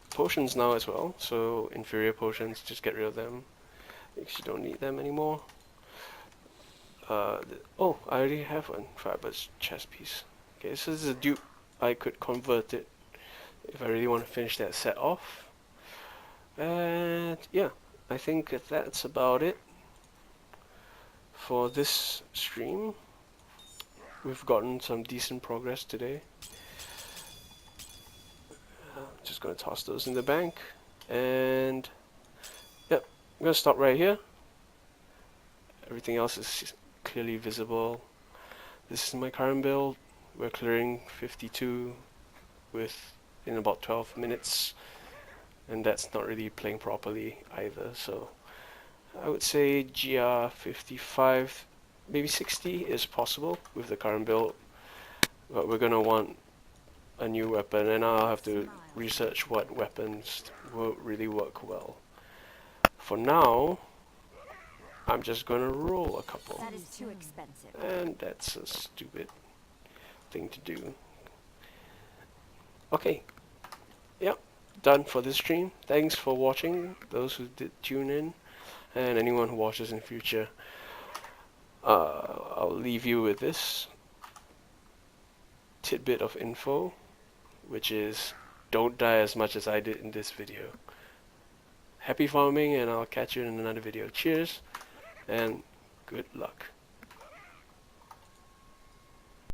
potions now as well, so inferior potions, just get rid of them because you don't need them anymore. Oh, I already have one Firebird's chest piece. Okay, so this is a dupe. I could convert it if I really want to finish that set off. And yeah, I think that's about it for this stream. We've gotten some decent progress today. Just gonna toss those in the bank, and yep, I'm gonna stop right here. Everything else is clearly visible. This is my current build. We're clearing 52 in about 12 minutes, and that's not really playing properly either. So I would say GR 55, maybe 60 is possible with the current build, but we're gonna want a new weapon, and I'll have to research what weapons will really work well. For now, I'm just gonna roll a couple. That is too expensive. And that's a stupid thing to do. Okay, yep, done for this stream. Thanks for watching, those who did tune in, and anyone who watches in future. I'll leave you with this tidbit of info, which is don't die as much as I did in this video. Happy farming, and I'll catch you in another video. Cheers, and Good luck.